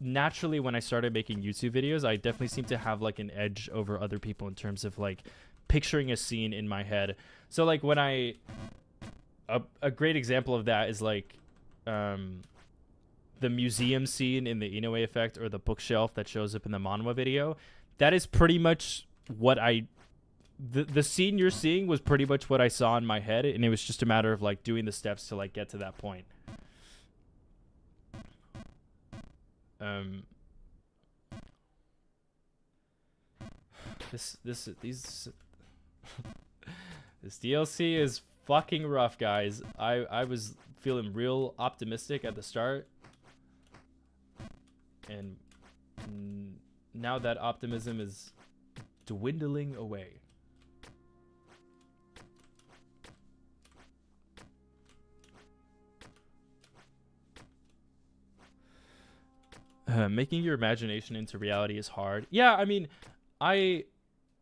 naturally, when I started making YouTube videos, I definitely seem to have like an edge over other people in terms of like picturing a scene in my head. So like when a great example of that is like the museum scene in the Inoue effect, or the bookshelf that shows up in the manhwa video. That is pretty much what the scene you're seeing was pretty much what I saw in my head, and it was just a matter of like doing the steps to like get to that point. This DLC is fucking rough, guys. I was feeling real optimistic at the start, and now that optimism is dwindling away. Making your imagination into reality is hard. Yeah, I mean,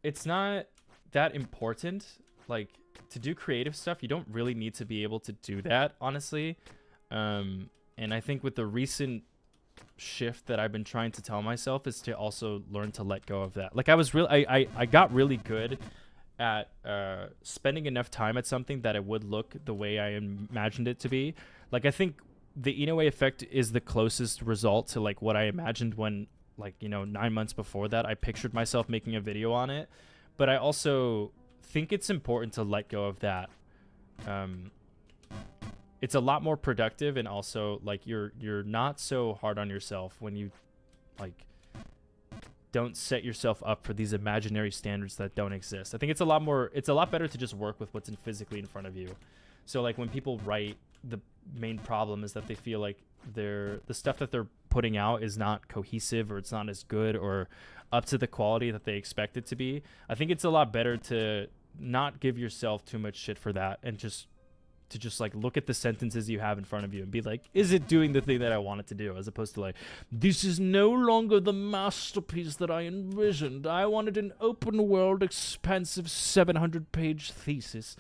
it's not that important. Like, to do creative stuff, you don't really need to be able to do that, honestly. And I think with the recent shift that I've been trying to tell myself is to also learn to let go of that. Like, I got really good at spending enough time at something that it would look the way I imagined it to be. Like, I think the Inoue effect is the closest result to like what I imagined when, like, you know, 9 months before that I pictured myself making a video on it. But I also think it's important to let go of that. It's a lot more productive, and also like you're not so hard on yourself when you like don't set yourself up for these imaginary standards that don't exist. I think it's a lot better to just work with what's physically in front of you. So like when people write, the main problem is that they feel like the stuff that they're putting out is not cohesive, or it's not as good or up to the quality that they expect it to be. I think it's a lot better to not give yourself too much shit for that, and just like look at the sentences you have in front of you and be like, is it doing the thing that I want it to do? As opposed to like, this is no longer the masterpiece that I envisioned. I wanted an open world, expansive 700-page thesis.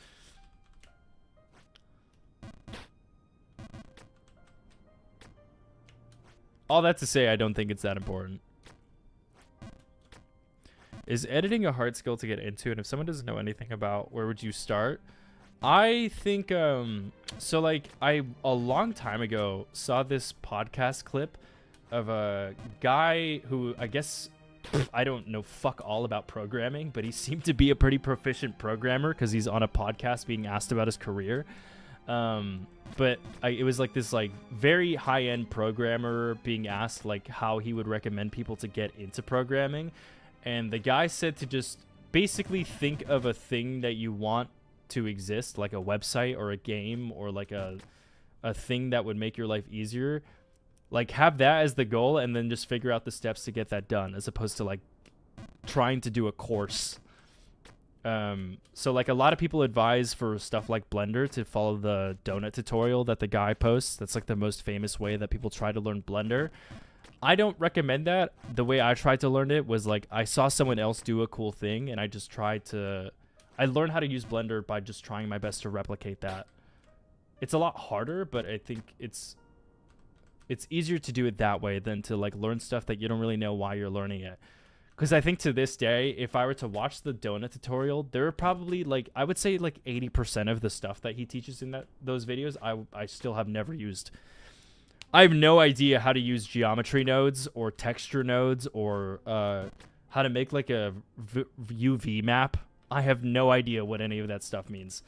All that to say, I don't think it's that important. Is editing a hard skill to get into? And if someone doesn't know anything about, where would you start? I think, so like I, a long time ago, saw this podcast clip of a guy who, I guess, I don't know fuck all about programming, but he seemed to be a pretty proficient programmer because he's on a podcast being asked about his career. But it was like this like very high-end programmer being asked like how he would recommend people to get into programming. And the guy said to just basically think of a thing that you want to exist, like a website or a game or like a thing that would make your life easier. Like have that as the goal, and then just figure out the steps to get that done, as opposed to like trying to do a course. So like a lot of people advise for stuff like Blender to follow the donut tutorial that the guy posts. That's like the most famous way that people try to learn Blender. I don't recommend that. The way I tried to learn it was like I saw someone else do a cool thing, and I just tried to... I learned how to use Blender by just trying my best to replicate that. It's a lot harder, but I think it's easier to do it that way than to like learn stuff that you don't really know why you're learning it. Because I think to this day, if I were to watch the donut tutorial, there are probably like, I would say like 80% of the stuff that he teaches in those videos, I still have never used. I have no idea how to use geometry nodes or texture nodes or how to make like a UV map. I have no idea what any of that stuff means.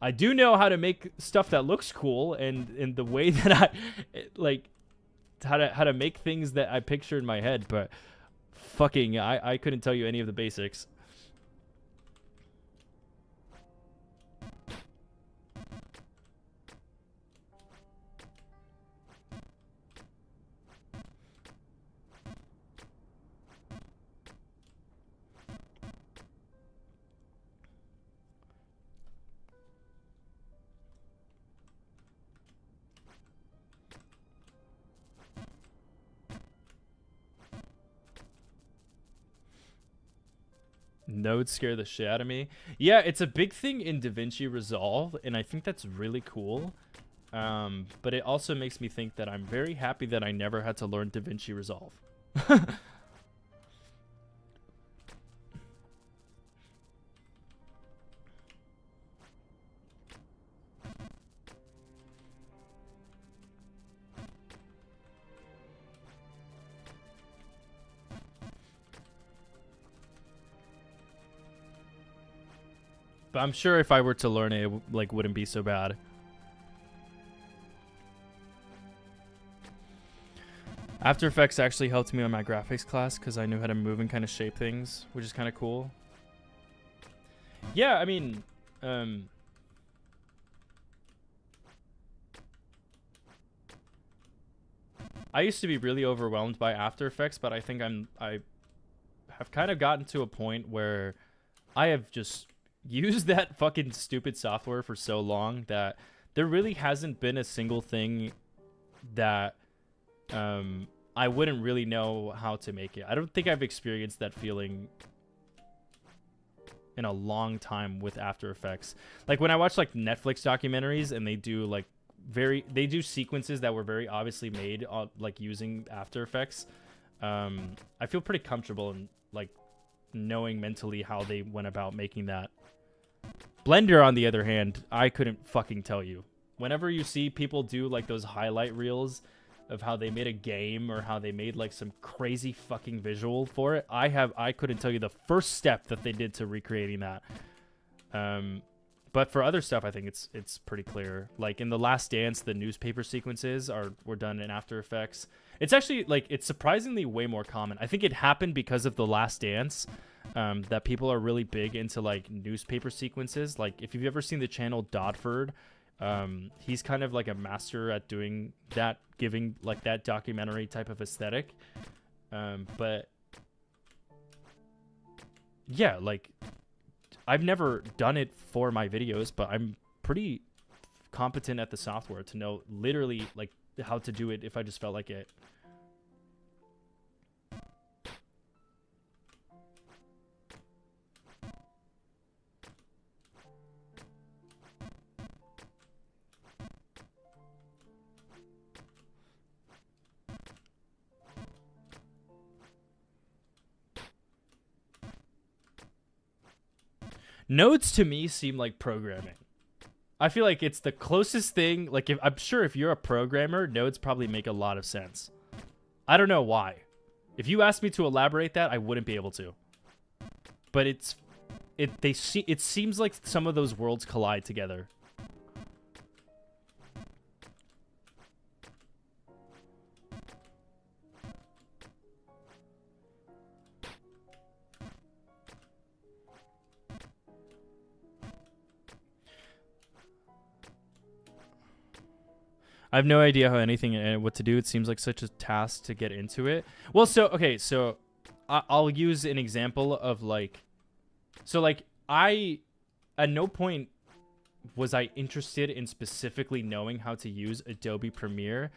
I do know how to make stuff that looks cool, and in the way that I like how to make things that I picture in my head, but fucking I couldn't tell you any of the basics. Nodes scare the shit out of me. Yeah, it's a big thing in DaVinci Resolve, and I think that's really cool. But it also makes me think that I'm very happy that I never had to learn DaVinci Resolve. But I'm sure if I were to learn it, like wouldn't be so bad. After Effects actually helped me on my graphics class because I knew how to move and kind of shape things, which is kind of cool. Yeah, I mean, I used to be really overwhelmed by After Effects, but I think I have kind of gotten to a point where I have just used that fucking stupid software for so long that there really hasn't been a single thing that I wouldn't really know how to make it. I don't think I've experienced that feeling in a long time with After Effects. Like when I watch like Netflix documentaries and they do like they do sequences that were very obviously made like using After Effects. I feel pretty comfortable in like knowing mentally how they went about making that. Blender, on the other hand, I couldn't fucking tell you. Whenever you see people do like those highlight reels of how they made a game or how they made like some crazy fucking visual for it, I couldn't tell you the first step that they did to recreating that. But for other stuff, I think it's pretty clear. Like in The Last Dance, the newspaper sequences were done in After Effects. It's actually like it's surprisingly way more common. I think it happened because of The Last Dance, that people are really big into like newspaper sequences. Like if you've ever seen the channel Dodford, he's kind of like a master at doing that, giving like that documentary type of aesthetic. But yeah, like I've never done it for my videos, but I'm pretty competent at the software to know literally like how to do it if I just felt like it. Nodes to me seem like programming. I feel like it's the closest thing. Like I'm sure if you're a programmer, nodes probably make a lot of sense. I don't know why. If you asked me to elaborate that, I wouldn't be able to. But it seems like some of those worlds collide together. I have no idea how anything what to do. It seems like such a task to get into it. Well, okay, so I'll use an example of like, so like at no point was I interested in specifically knowing how to use Adobe Premiere.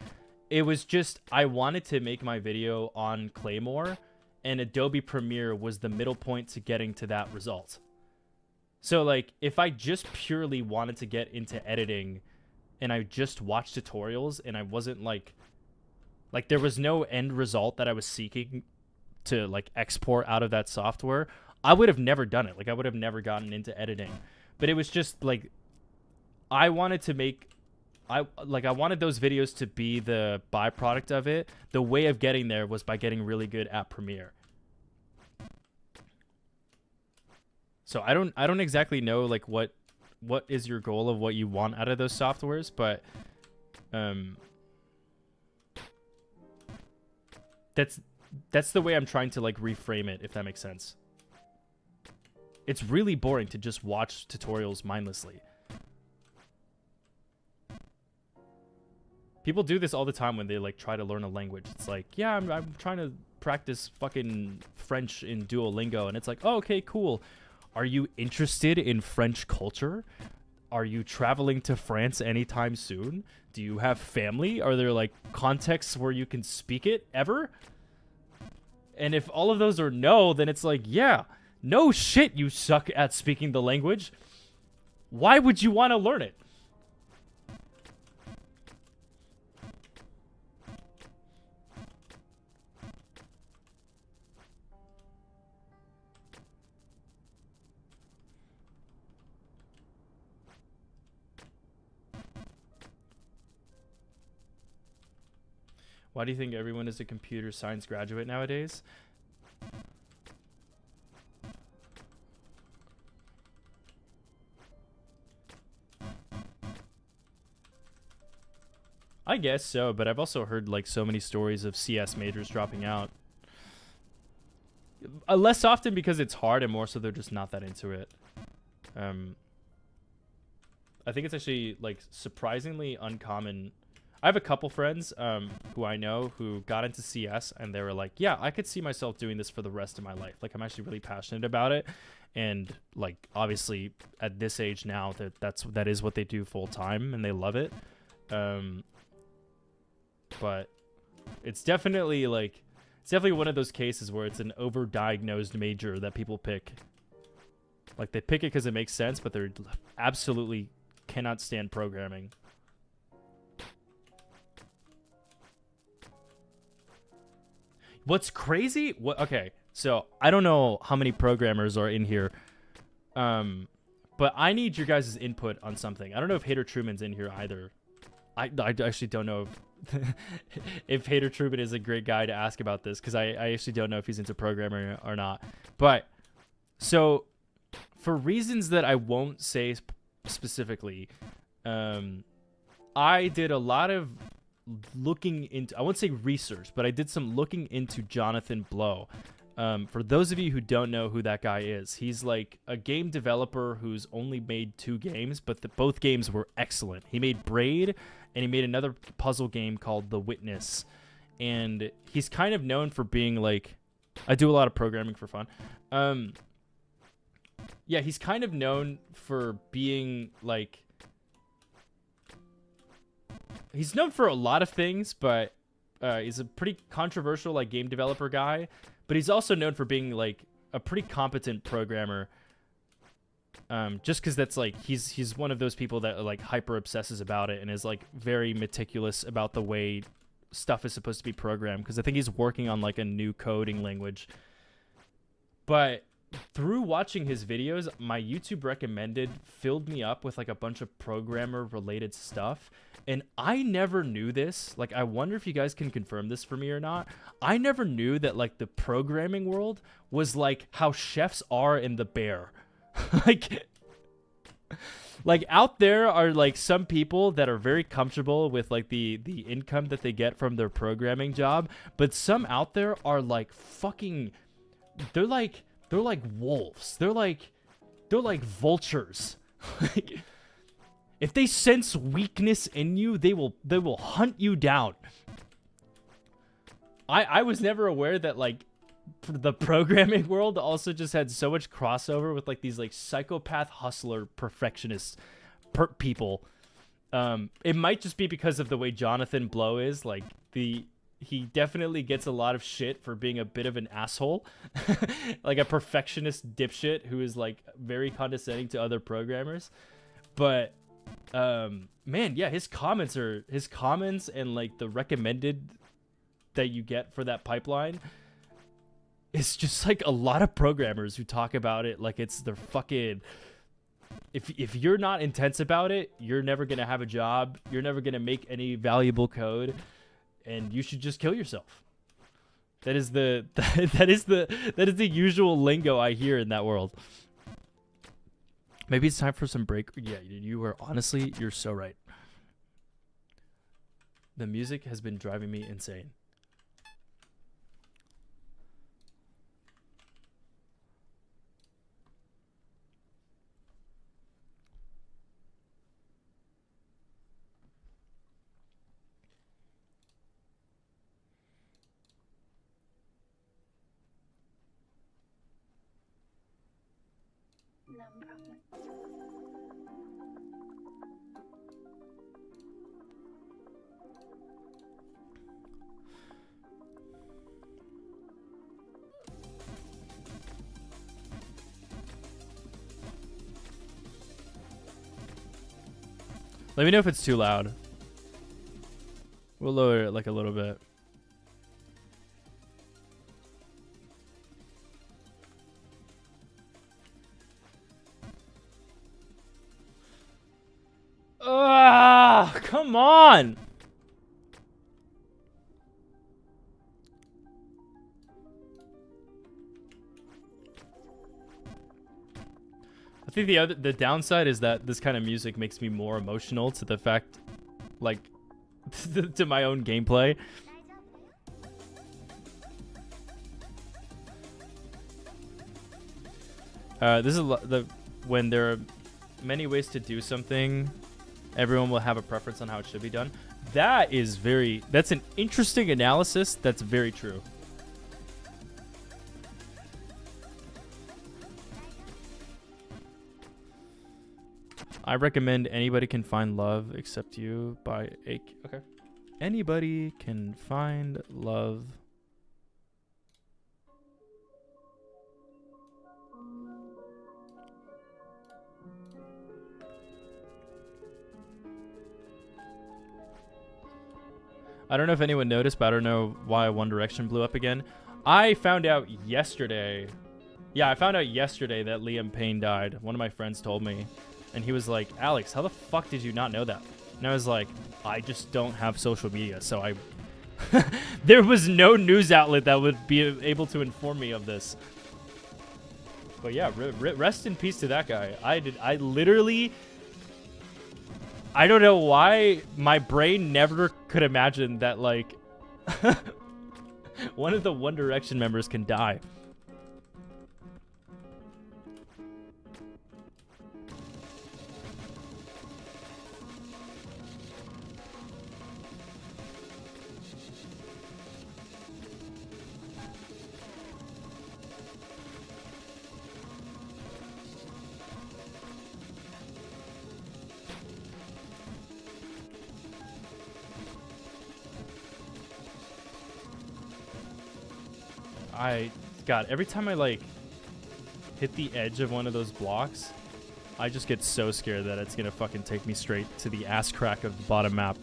It was just I wanted to make my video on Claymore, and Adobe Premiere was the middle point to getting to that result. So like if I just purely wanted to get into editing and I just watched tutorials and I wasn't like there was no end result that I was seeking to like export out of that software, I would have never done it. Like I would have never gotten into editing. But it was just like I wanted to make I wanted those videos to be the byproduct of it. The way of getting there was by getting really good at Premiere. So I don't exactly know like what is your goal of what you want out of those softwares, but that's the way I'm trying to like reframe it, if that makes sense. It's really boring to just watch tutorials mindlessly. People do this all the time when they like try to learn a language. It's like, yeah, I'm trying to practice fucking French in Duolingo, and it's like, oh, okay, cool. Are you interested in French culture? Are you traveling to France anytime soon? Do you have family? Are there like contexts where you can speak it ever? And if all of those are no, then it's like, yeah, no shit, you suck at speaking the language. Why would you want to learn it? Why do you think everyone is a computer science graduate nowadays? I guess so, but I've also heard like so many stories of CS majors dropping out. Less often because it's hard, and more so they're just not that into it. I think it's actually like surprisingly uncommon. I have a couple friends who I know who got into CS, and they were like, yeah, I could see myself doing this for the rest of my life. Like, I'm actually really passionate about it. And like, obviously at this age now, that is what they do full time, and they love it. But it's definitely one of those cases where it's an overdiagnosed major that people pick. Like, they pick it because it makes sense, but they're absolutely cannot stand programming. What's crazy? Okay, so I don't know how many programmers are in here, but I need your guys' input on something. I don't know if Hater Truman's in here either. I actually don't know if Hater Truman is a great guy to ask about this, because I actually don't know if he's into programming or not. But so for reasons that I won't say specifically, I did a lot of looking into, I won't say research, but I did some looking into Jonathan Blow. For those of you who don't know who that guy is, he's like a game developer who's only made 2 games, but both games were excellent. He made Braid, and he made another puzzle game called The Witness. And he's kind of known for being like, I do a lot of programming for fun. Yeah, he's kind of known for being like, he's known for a lot of things, but he's a pretty controversial like game developer guy. But he's also known for being like a pretty competent programmer. Just because that's like he's one of those people that like hyper obsesses about it and is like very meticulous about the way stuff is supposed to be programmed. Because I think he's working on like a new coding language. But through watching his videos, my YouTube recommended filled me up with like a bunch of programmer related stuff. And I never knew this. Like, I wonder if you guys can confirm this for me or not. I never knew that like the programming world was like how chefs are in The Bear. like out there are like some people that are very comfortable with like the income that they get from their programming job. But some out there are like fucking, they're like wolves. They're like vultures. Like, if they sense weakness in you, they will hunt you down. I was never aware that like the programming world also just had so much crossover with like these like psychopath hustler perfectionist people. It might just be because of the way Jonathan Blow is. Like he definitely gets a lot of shit for being a bit of an asshole. Like a perfectionist dipshit who is like very condescending to other programmers. But man, yeah, his comments and like the recommended that you get for that pipeline is just like a lot of programmers who talk about it like it's their fucking, if you're not intense about it, you're never gonna have a job, you're never gonna make any valuable code, and you should just kill yourself. That is the usual lingo I hear in that world. Maybe it's time for some break. Yeah, you're so right. The music has been driving me insane. Let me know if it's too loud. We'll lower it like a little bit. Ah, come on. I think the downside is that this kind of music makes me more emotional to the fact, like, to my own gameplay. This is when there are many ways to do something, everyone will have a preference on how it should be done. That's an interesting analysis. That's very true. I recommend Anybody Can Find Love Except You by okay. Anybody Can Find Love. I don't know if anyone noticed, but I don't know why One Direction blew up again. I found out yesterday. Yeah, I found out yesterday that Liam Payne died. One of my friends told me. And he was like, Alex, how the fuck did you not know that? And I was like, I just don't have social media, so I... there was no news outlet that would be able to inform me of this. But yeah, rest in peace to that guy. I literally, I don't know why my brain never could imagine that, like, one of the One Direction members can die. God, every time I, like, hit the edge of one of those blocks, I just get so scared that it's gonna fucking take me straight to the ass crack of the bottom map.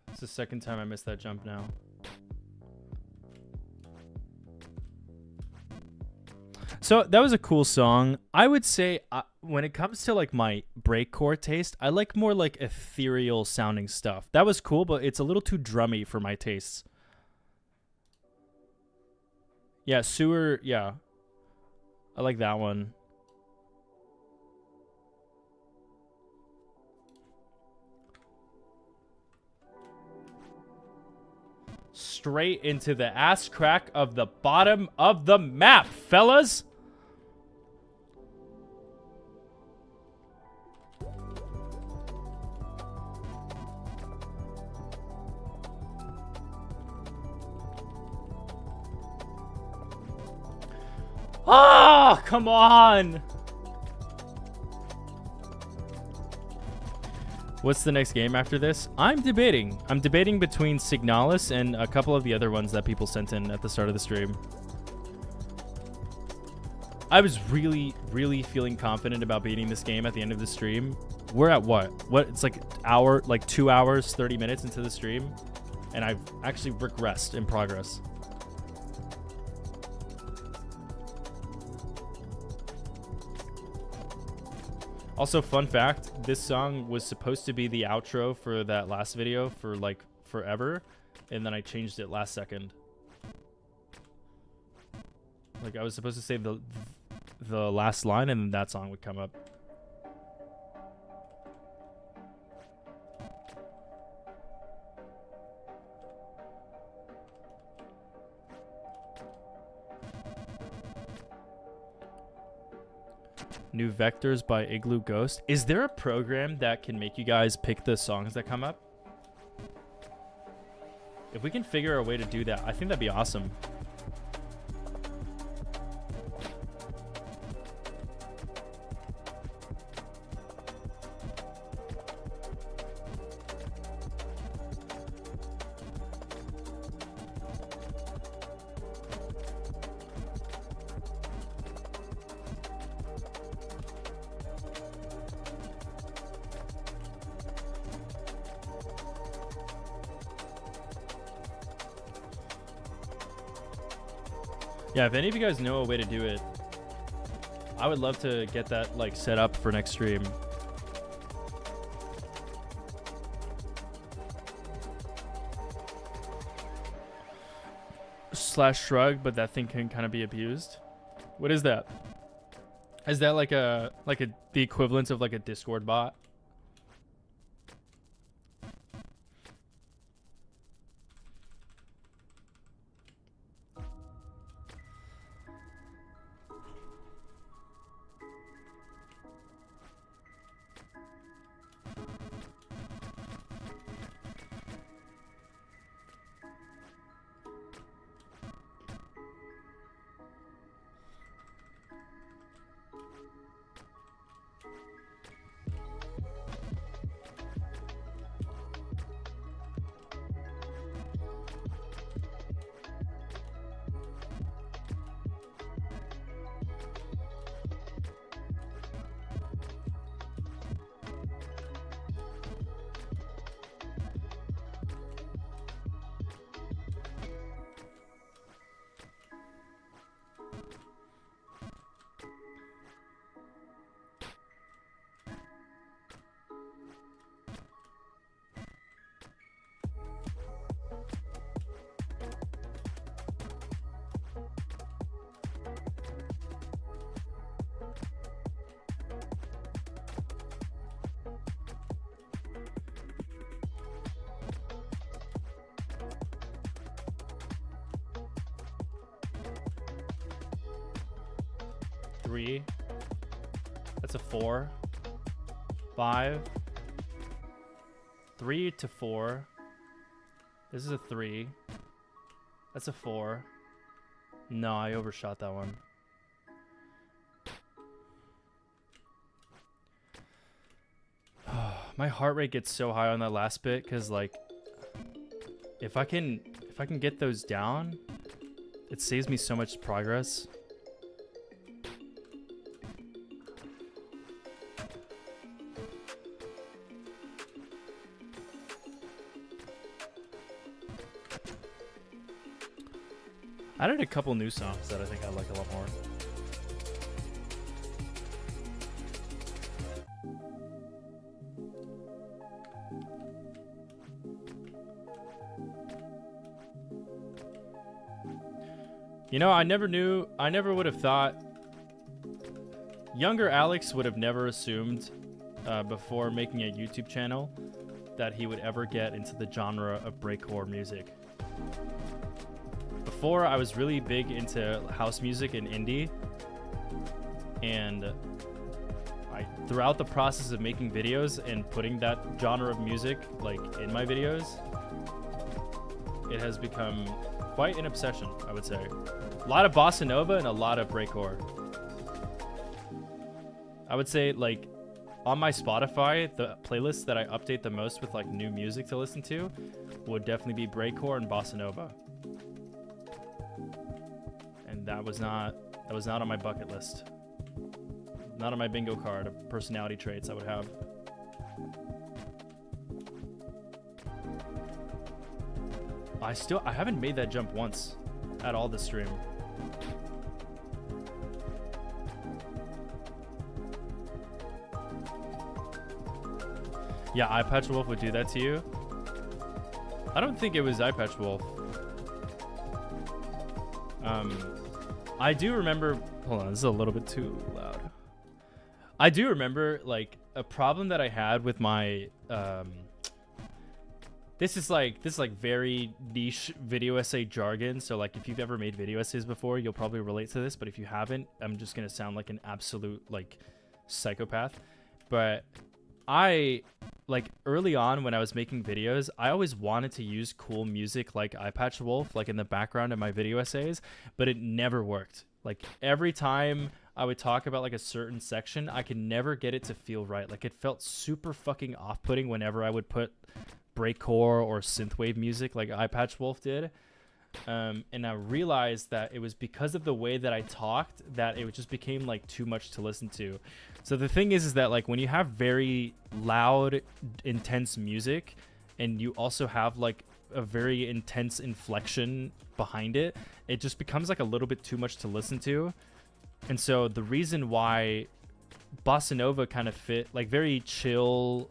It's the second time I missed that jump now. So that was a cool song. I would say when it comes to like my breakcore taste, I like more like ethereal sounding stuff. That was cool, but it's a little too drummy for my tastes. Yeah, Sewer, yeah. I like that one. Straight into the ass crack of the bottom of the map, fellas. Oh, come on. What's the next game after this? I'm debating. I'm debating between Signalis and a couple of the other ones that people sent in at the start of the stream. I was really, really feeling confident about beating this game at the end of the stream. We're at what? It's like hour, like 2 hours, 30 minutes into the stream. And I've actually regressed in progress. Also, fun fact, this song was supposed to be the outro for that last video for like forever, and then I changed it last second. Like I was supposed to say the last line and then that song would come up. New Vectors by Igloo Ghost. Is there a program that can make you guys pick the songs that come up? If we can figure a way to do that, I think that'd be awesome. Yeah, if any of you guys know a way to do it, I would love to get that like set up for next stream. Slash shrug, but that thing can kind of be abused. What is that? Is that like the equivalent of like a Discord bot? 3. That's a 4. 5. 3 to 4. This is a 3. That's a 4. No, I overshot that one. My heart rate gets so high on that last bit because, like, if I can get those down, it saves me so much progress. I added a couple new songs that I think I like a lot more. You know, I never would have thought, younger Alex would have never assumed before making a YouTube channel that he would ever get into the genre of breakcore music. Before, I was really big into house music and indie, and throughout the process of making videos and putting that genre of music like in my videos, it has become quite an obsession, I would say. A lot of bossa nova and a lot of breakcore. I would say, like, on my Spotify, the playlists that I update the most with like new music to listen to would definitely be breakcore and bossa nova. And that was not on my bucket list. Not on my bingo card of personality traits I would have. I haven't made that jump once at all this stream. Yeah, Eyepatch Wolf would do that to you. I don't think it was Eyepatch Wolf. I do remember, hold on, this is a little bit too loud. I do remember, like, a problem that I had with my, this is like very niche video essay jargon. So like, if you've ever made video essays before, you'll probably relate to this. But if you haven't, I'm just going to sound like an absolute like psychopath. But I, like, early on when I was making videos, I always wanted to use cool music like Eyepatch Wolf, like in the background of my video essays, but it never worked. Like, every time I would talk about like a certain section, I could never get it to feel right. Like, it felt super fucking off-putting whenever I would put breakcore or synthwave music like Eyepatch Wolf did. And I realized that it was because of the way that I talked that it just became like too much to listen to. So the thing is that like when you have very loud, intense music and you also have like a very intense inflection behind it, it just becomes like a little bit too much to listen to. And so the reason why bossa nova kind of fit, like very chill,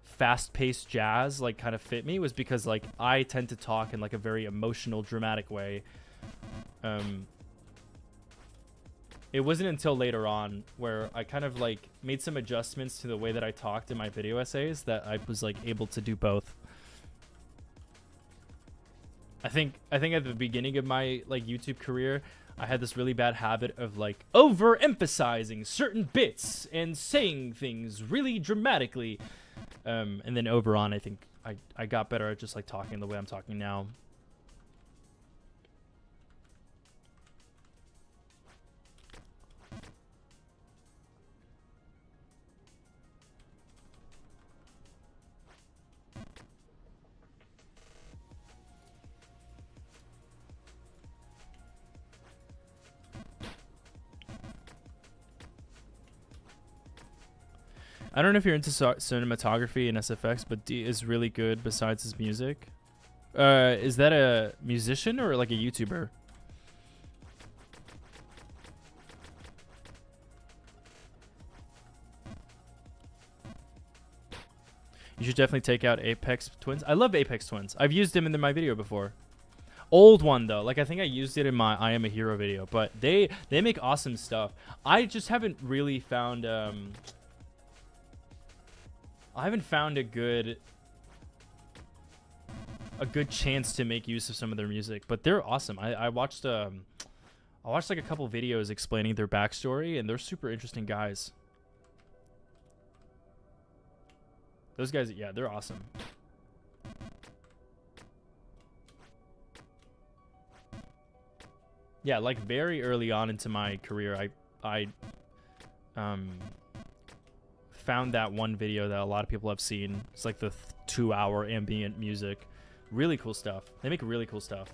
fast-paced jazz like kind of fit me, was because like I tend to talk in like a very emotional, dramatic way. It wasn't until later on where I kind of like made some adjustments to the way that I talked in my video essays that I was like able to do both. I think at the beginning of my like YouTube career, I had this really bad habit of like overemphasizing certain bits and saying things really dramatically. And then over on, I think I got better at just like talking the way I'm talking now. I don't know if you're into cinematography and SFX, but D is really good besides his music. Is that a musician or like a YouTuber? You should definitely take out Apex Twins. I love Apex Twins. I've used them in my video before. Old one though, like I think I used it in my I Am a Hero video, but they make awesome stuff. I just haven't really found I haven't found a good chance to make use of some of their music, but they're awesome. I'll I watched like a couple videos explaining their backstory, and they're super interesting guys. Those guys, yeah, they're awesome. Yeah, like very early on into my career, I found that one video that a lot of people have seen. It's like the 2-hour ambient music. Really cool stuff. They make really cool stuff.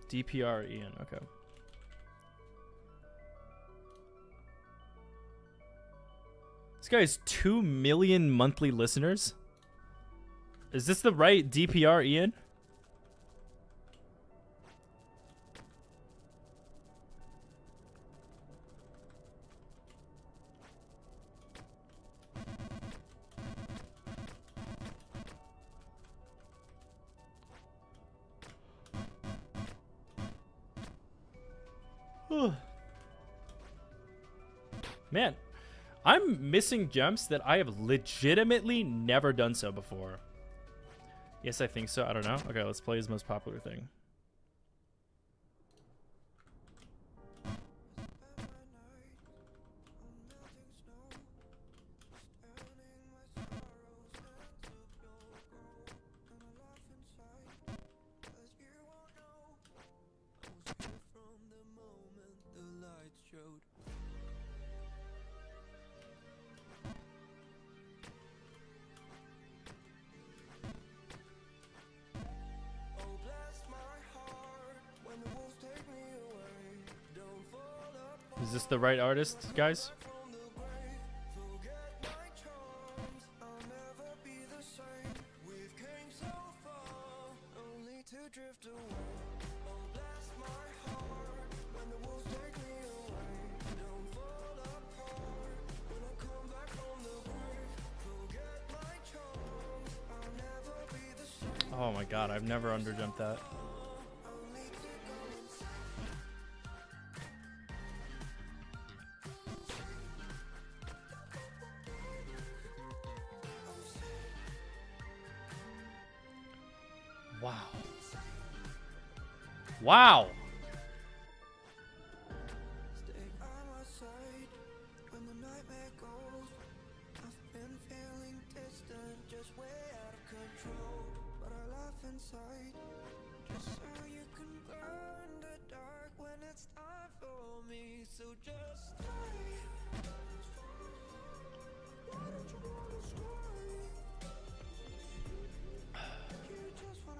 DPR Ian, okay. This guy has 2 million monthly listeners. Is this the right DPR Ian? Man, I'm missing jumps that I have legitimately never done so before. Yes, I think so. I don't know. Okay, let's play his most popular thing. Is this the right artist, guys? Oh my god, I've never underjumped that. Wow. Wow.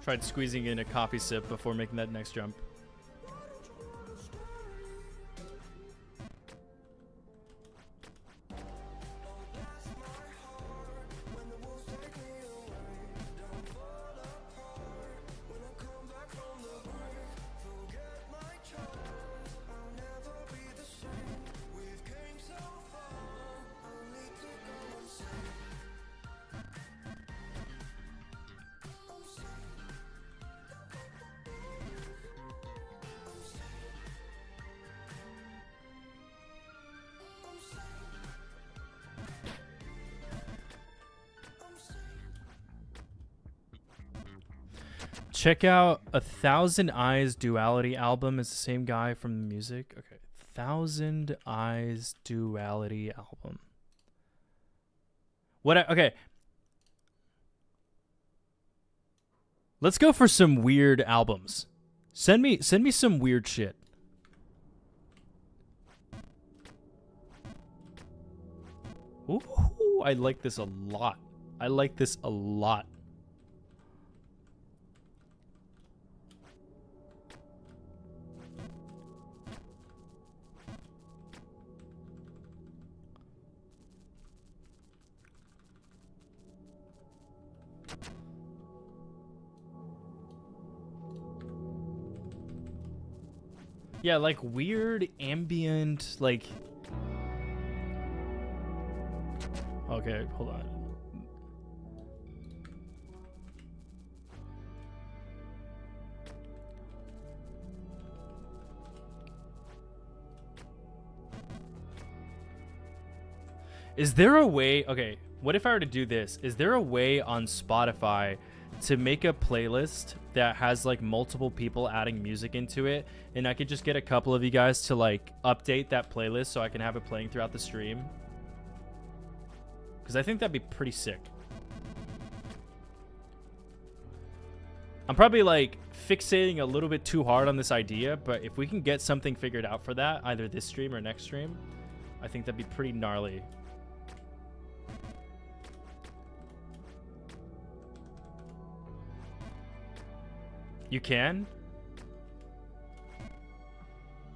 Tried squeezing in a coffee sip before making that next jump. Check out A Thousand Eyes Duality album. Is the same guy from the music. Okay. Thousand Eyes Duality album. Okay. Let's go for some weird albums. Send me some weird shit. Ooh, I like this a lot. I like this a lot. Yeah, like weird ambient, like... Okay, hold on. Is there a way... Okay, what if I were to do this? Is there a way on Spotify to make a playlist that has like multiple people adding music into it, and I could just get a couple of you guys to like update that playlist so I can have it playing throughout the stream? Because I think that'd be pretty sick. I'm probably like fixating a little bit too hard on this idea, but if we can get something figured out for that, either this stream or next stream, I think that'd be pretty gnarly. You can?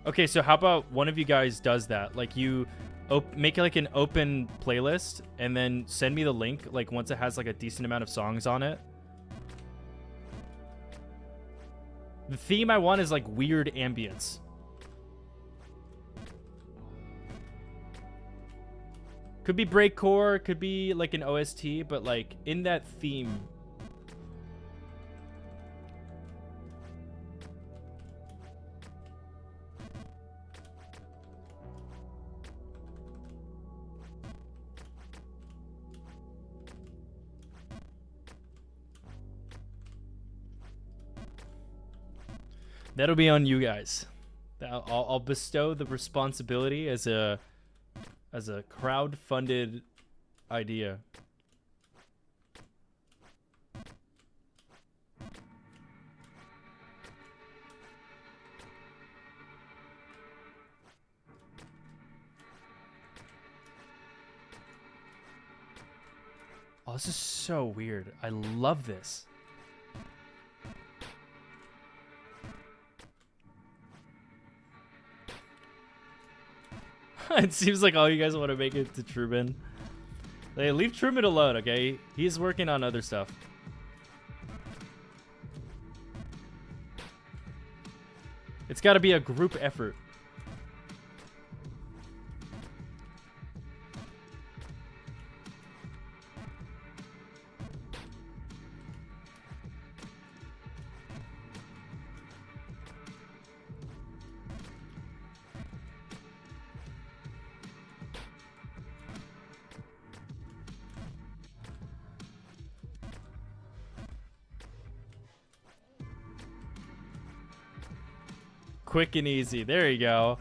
Okay, so how about one of you guys does that? Like you make like an open playlist and then send me the link like once it has like a decent amount of songs on it. The theme I want is like weird ambience. Could be breakcore, could be like an OST, but like in that theme. That'll be on you guys. I'll bestow the responsibility as a crowd-funded idea. Oh, this is so weird. I love this. It seems like all you guys want to make it to Truman. Hey, leave Truman alone, okay? He's working on other stuff. It's got to be a group effort. Quick and easy. There you go.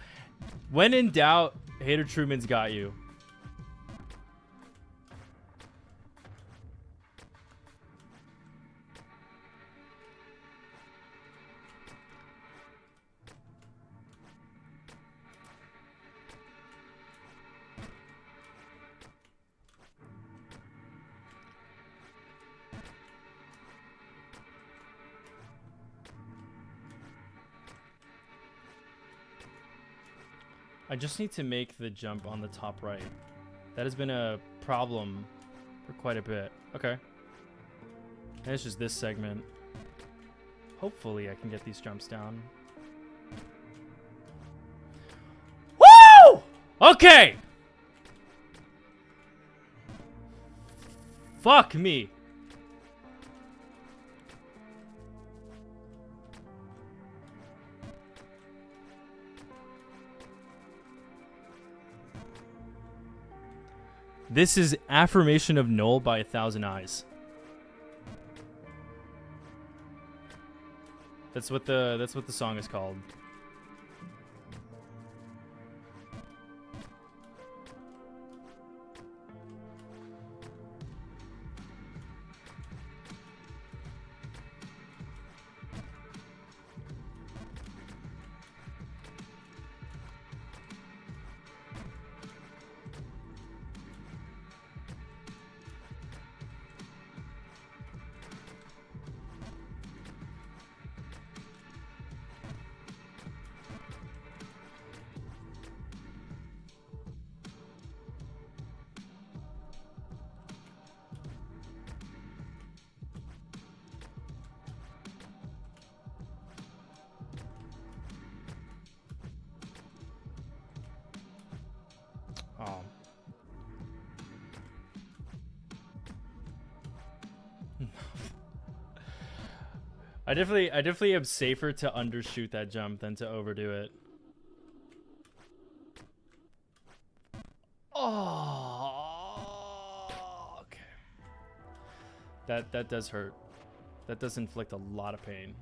When in doubt, Hater Truman's got you. I just need to make the jump on the top right. That has been a problem for quite a bit. Okay. And it's just this segment. Hopefully I can get these jumps down. Woo! Okay! Fuck me. This is Affirmation of Null by 1,000 Eyes. That's what the song is called. Oh. I definitely am safer to undershoot that jump than to overdo it. Oh, okay. That does hurt. That does inflict a lot of pain.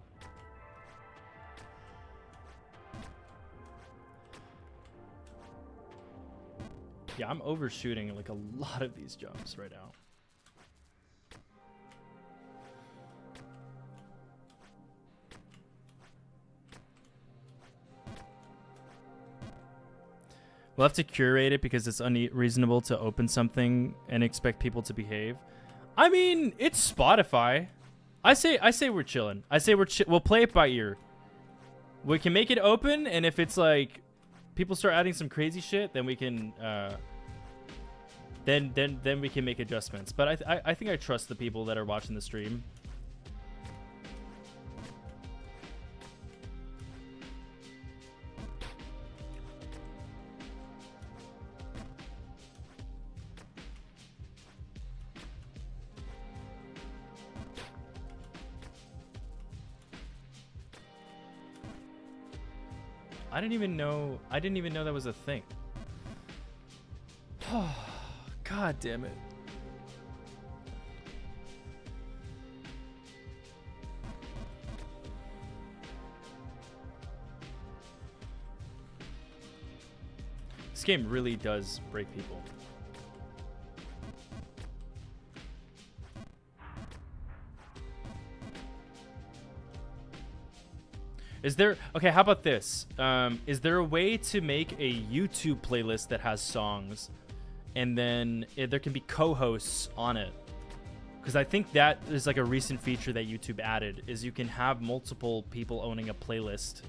Yeah, I'm overshooting like a lot of these jumps right now. We'll have to curate it because it's unreasonable to open something and expect people to behave. I mean, it's Spotify. I say we're chilling. I say we'll play it by ear. We can make it open, and if it's like people start adding some crazy shit, then we can then we can make adjustments. But I think I trust the people that are watching the stream. I didn't even know that was a thing. God damn it. This game really does break people. Is there... Okay, how about this? Is there a way to make a YouTube playlist that has songs and then there can be co-hosts on it? Because I think that is like a recent feature that YouTube added, is you can have multiple people owning a playlist.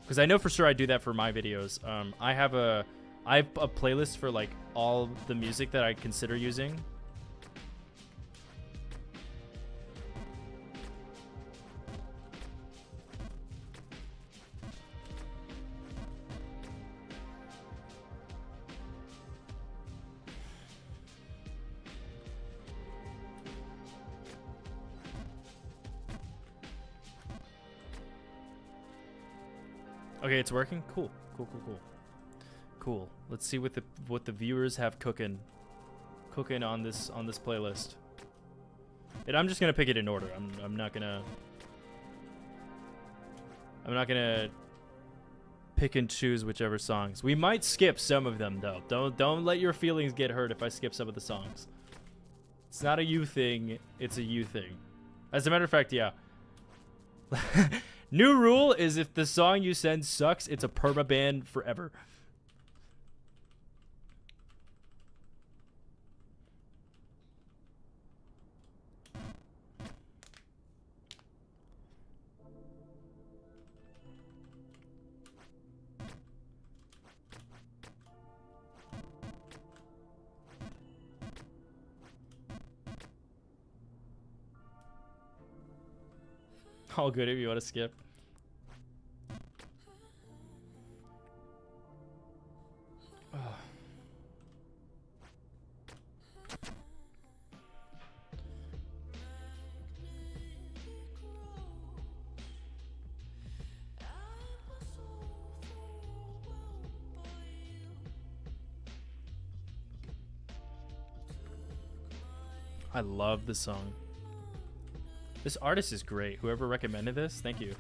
Because I know for sure I do that for my videos. I have a playlist for like all the music that I consider using. Okay, it's working. Cool. Cool. Let's see what the viewers have cooking on this playlist. And I'm just gonna pick it in order. I'm not gonna pick and choose whichever songs. We might skip some of them though. Don't let your feelings get hurt if I skip some of the songs. It's not a you thing. It's a you thing. As a matter of fact, yeah. New rule is if the song you send sucks, it's a permaban forever. All good if you want to skip. I love this song. This artist is great. Whoever recommended this, thank you.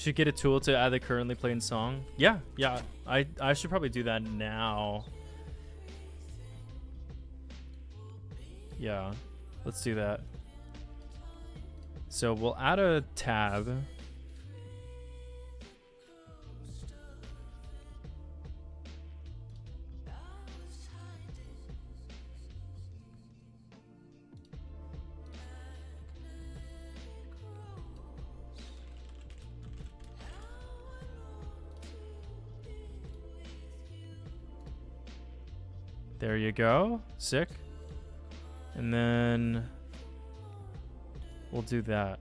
Should get a tool to add the currently playing song. Yeah, yeah. I should probably do that now. Yeah, let's do that. So we'll add a tab. There you go. Sick. And then we'll do that.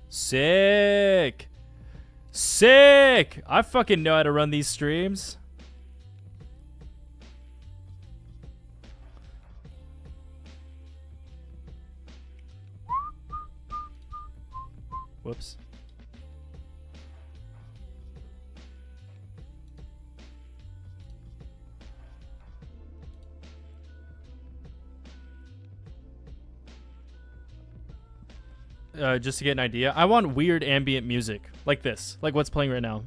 Sick. Sick. I fucking know how to run these streams. Whoops. Just to get an idea, I want weird ambient music like this, like what's playing right now.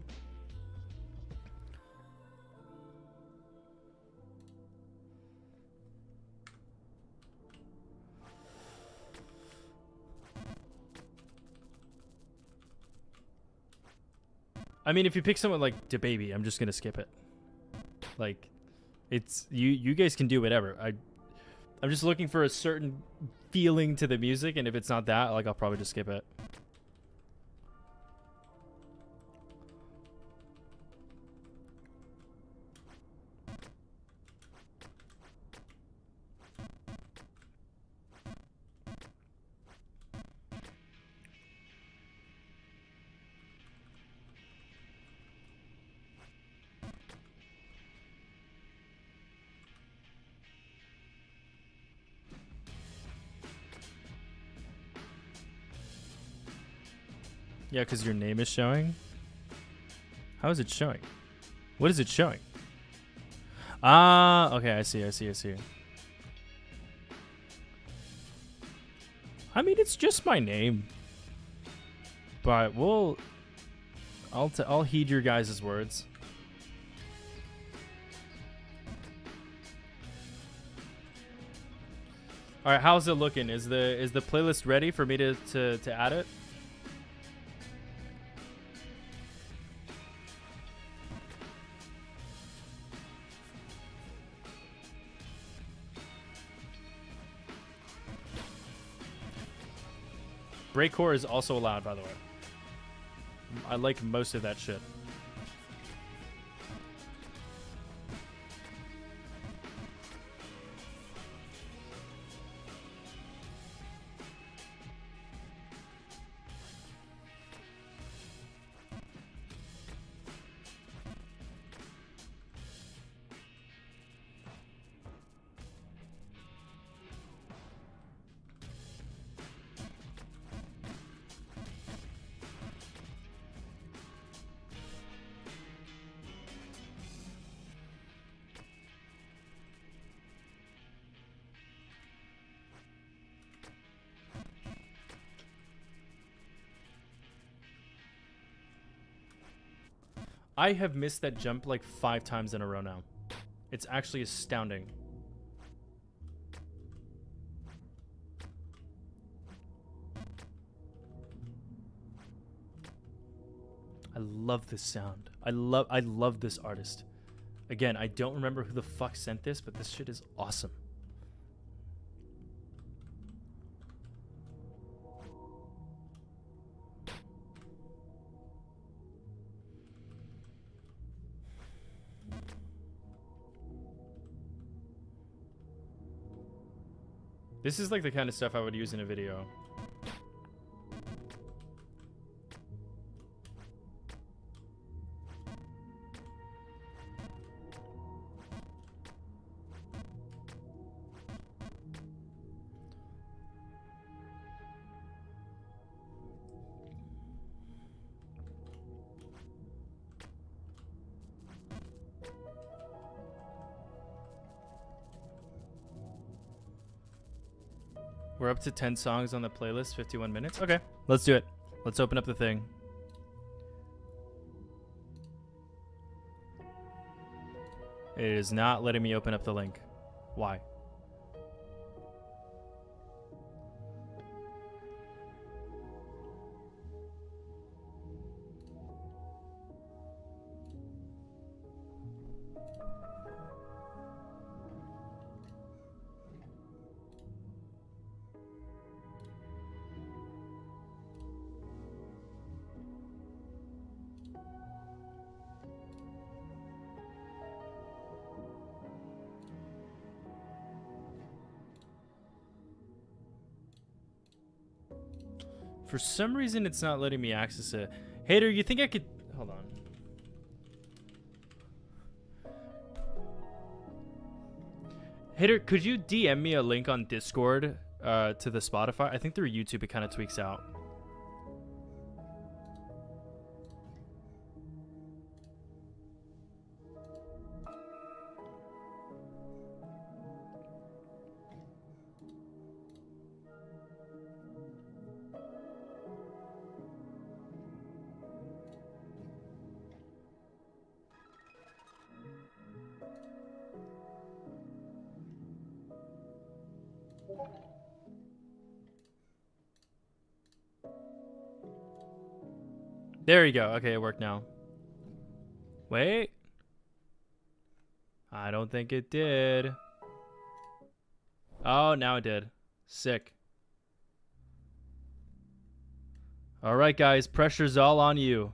I mean, if you pick someone like DaBaby, I'm just gonna skip it. Like, it's you guys can do whatever. I'm just looking for a certain feeling to the music, and if it's not that, like, I'll probably just skip it. Yeah, because your name is showing. How is it showing? What is it showing? Ah, okay, I see. I mean, it's just my name, but I'll heed your guys' words. All right, how's it looking? Is the playlist ready for me to add it? Breakcore is also allowed, by the way. I like most of that shit. I have missed that jump like 5 times in a row now. It's actually astounding. I love this sound. I love this artist. Again, I don't remember who the fuck sent this, but this shit is awesome. This is like the kind of stuff I would use in a video. We're up to 10 songs on the playlist, 51 minutes. Okay, let's do it. Let's open up the thing. It is not letting me open up the link. Why? For some reason, it's not letting me access it. Hater, you think I could... Hold on. Hater, could you DM me a link on Discord to the Spotify? I think through YouTube it kind of tweaks out. There you go. Okay, it worked now. Wait. I don't think it did. Oh, now it did. Sick. All right, guys. Pressure's all on you.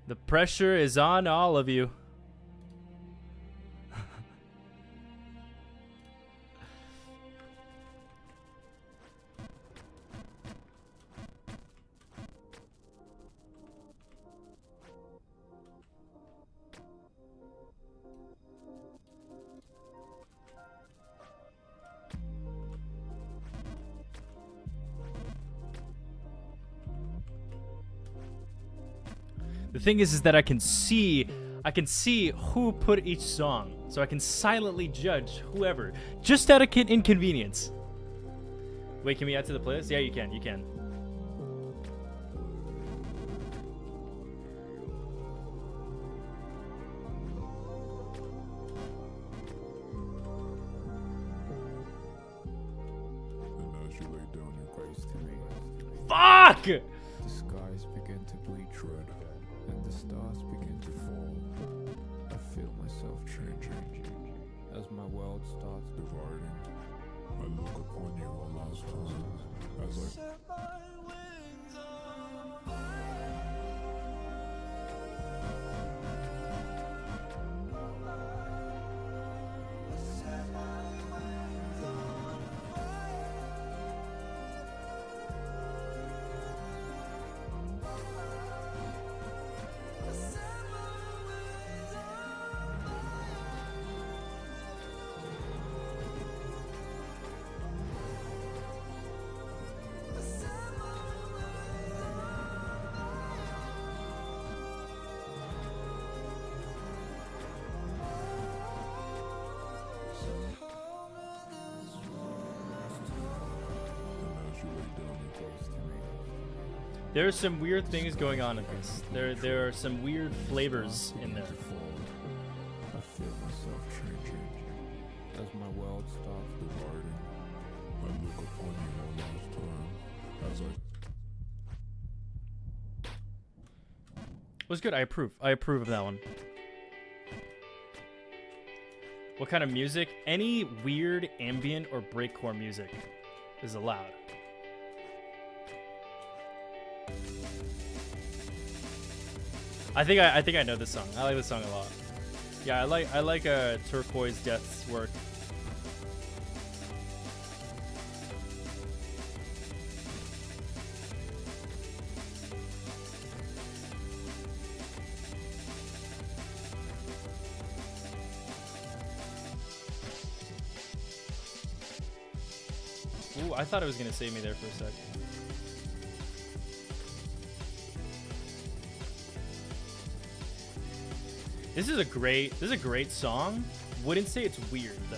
The pressure is on all of you. The thing is that I can see who put each song, so I can silently judge whoever, just out of inconvenience. Wait, can we add to the playlist? Yeah, you can. You can. And as you lay down your grace to me, Fuck! the skies begin to bleach red, and the stars begin to fall. I feel myself changing as my world starts dividing. I look upon you one last time as I set my wings on fire. I set my wings on fire. I set my wings on fire. There are some weird things going on in this. There are some weird flavors in there. I feel myself changing as my world starts dividing. I look upon you one last time as Was good. I approve. I approve of that one. What kind of music? Any weird ambient or breakcore music is allowed. I think I know this song. I like this song a lot. Yeah, I like Turquoise Death's work. Ooh, I thought it was gonna save me there for a sec. This is a great song, wouldn't say it's weird though.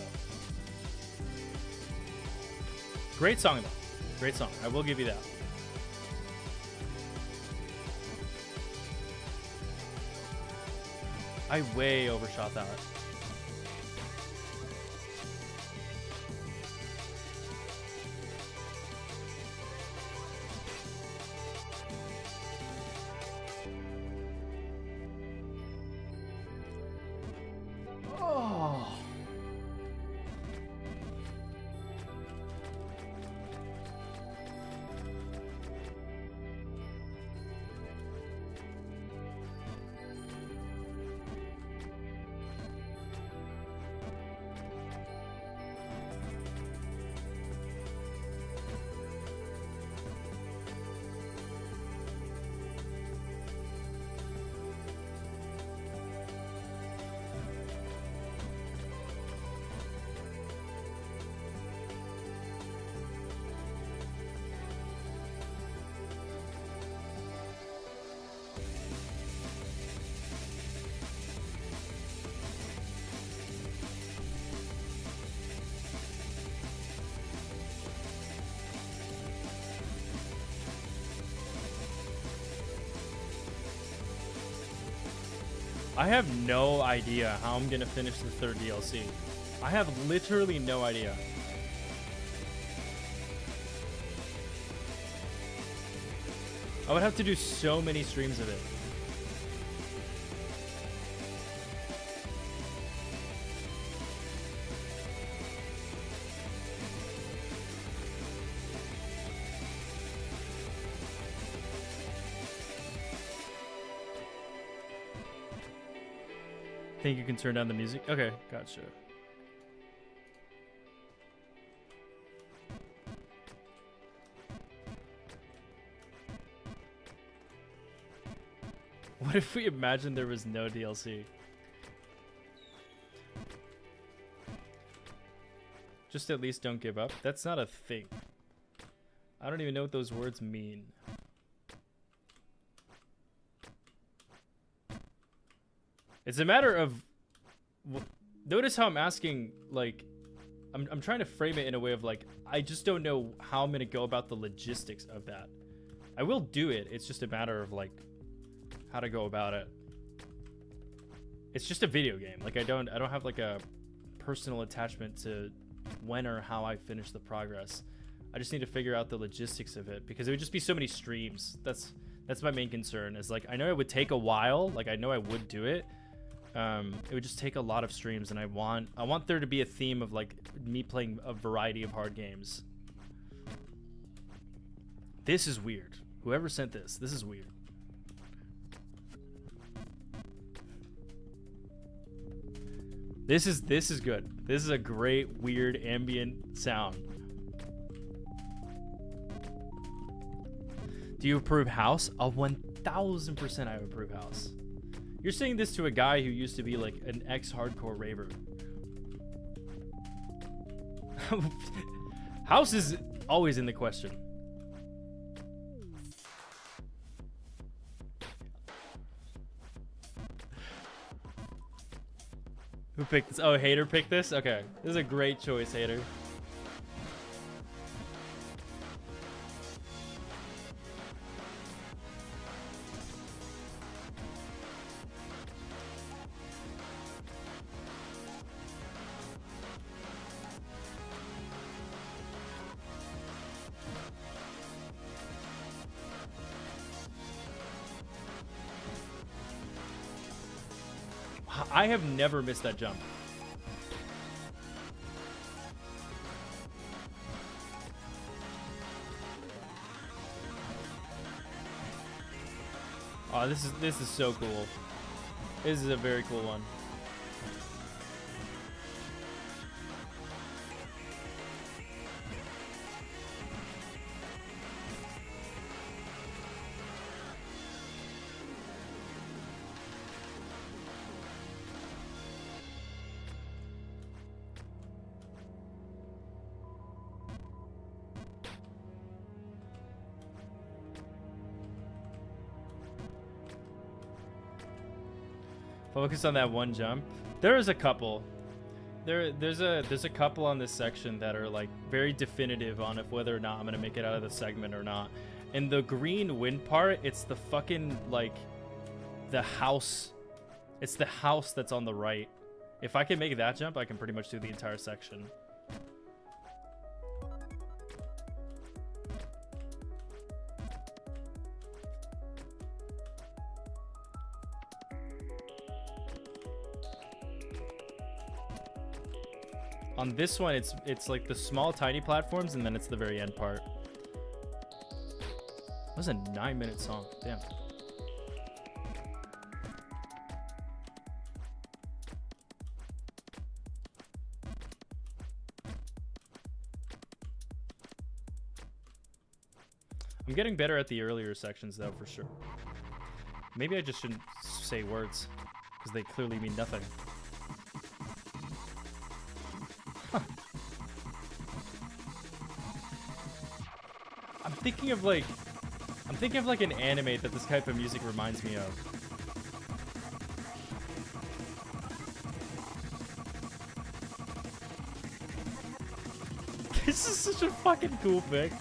Great song though. Great song. I will give you that. I way overshot that. Oh. I have no idea how I'm gonna finish the third DLC. I have literally no idea. I would have to do so many streams of it. Think you can turn down the music? Okay, gotcha. What if we imagined there was no DLC? Just at least don't give up. That's not a thing. I don't even know what those words mean. It's a matter of... Notice how I'm asking, like... I'm trying to frame it in a way of, like, I just don't know how I'm going to go about the logistics of that. I will do it. It's just a matter of, like, how to go about it. It's just a video game. Like, I don't have, like, a personal attachment to when or how I finish the progress. I just need to figure out the logistics of it, because it would just be so many streams. That's my main concern, is, like, I know it would take a while. Like, I know I would do it. It would just take a lot of streams, and I want there to be a theme of, like, me playing a variety of hard games. This is weird. Whoever sent this is weird. This is good. This is a great weird ambient sound. Do you approve House? 1000% I approve House. You're saying this to a guy who used to be like an ex-hardcore raver. House is always in the question. Who picked this? Oh, Hater picked this? Okay. This is a great choice, Hater. I have never missed that jump. Oh, this is so cool. This is a very cool one. Focus on that one jump. There is a couple. There's a couple on this section that are like very definitive on if whether or not I'm gonna make it out of the segment or not. In the green wind part, it's the fucking like the house. It's the house that's on the right. If I can make that jump, I can pretty much do the entire section. On this one, it's like the small, tiny platforms, and then it's the very end part. That was a 9-minute song. Damn. I'm getting better at the earlier sections, though, for sure. Maybe I just shouldn't say words, because they clearly mean nothing. Huh. I'm thinking of like an anime that this type of music reminds me of. This is such a fucking cool pick.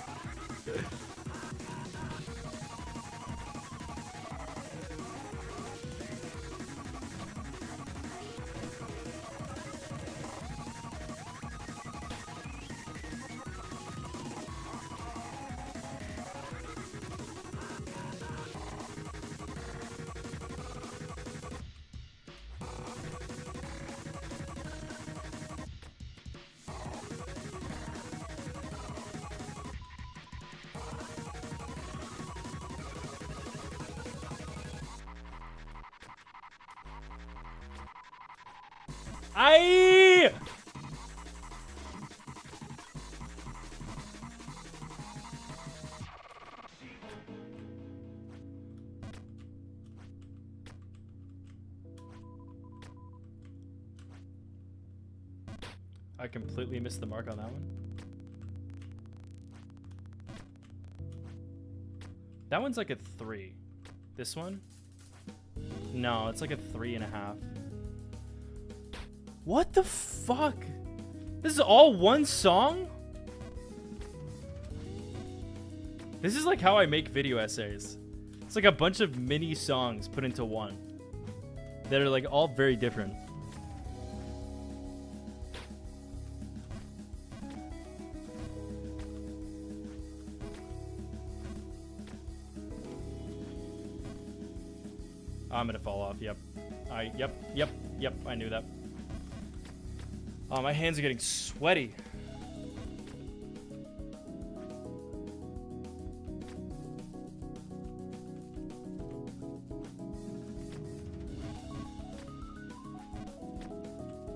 Aye! I completely missed the mark on that one. That one's like a 3. This one? No, it's like a 3.5. What the fuck? This is all one song? This is like how I make video essays. It's like a bunch of mini songs put into one that are like all very different. I'm gonna fall off. Yep. Yep. I knew that. Oh, my hands are getting sweaty.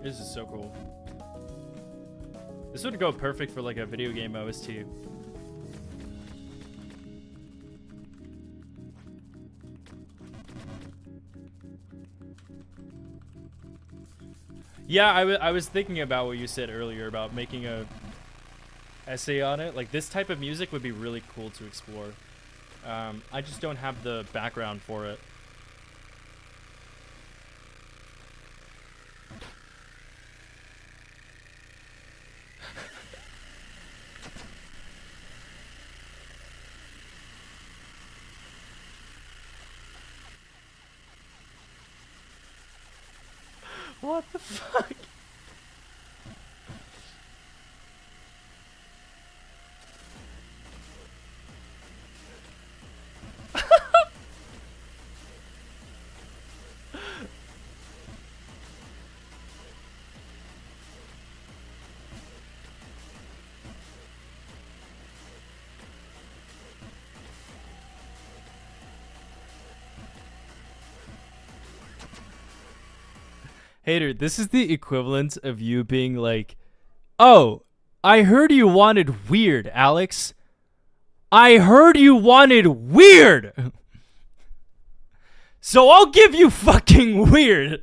This is so cool. This would go perfect for like a video game OST. Yeah, I was thinking about what you said earlier about making a essay on it. Like, this type of music would be really cool to explore. I just don't have the background for it. What the fuck? Hater, this is the equivalent of you being like, "Oh, I heard you wanted weird, Alex. I heard you wanted weird. So I'll give you fucking weird."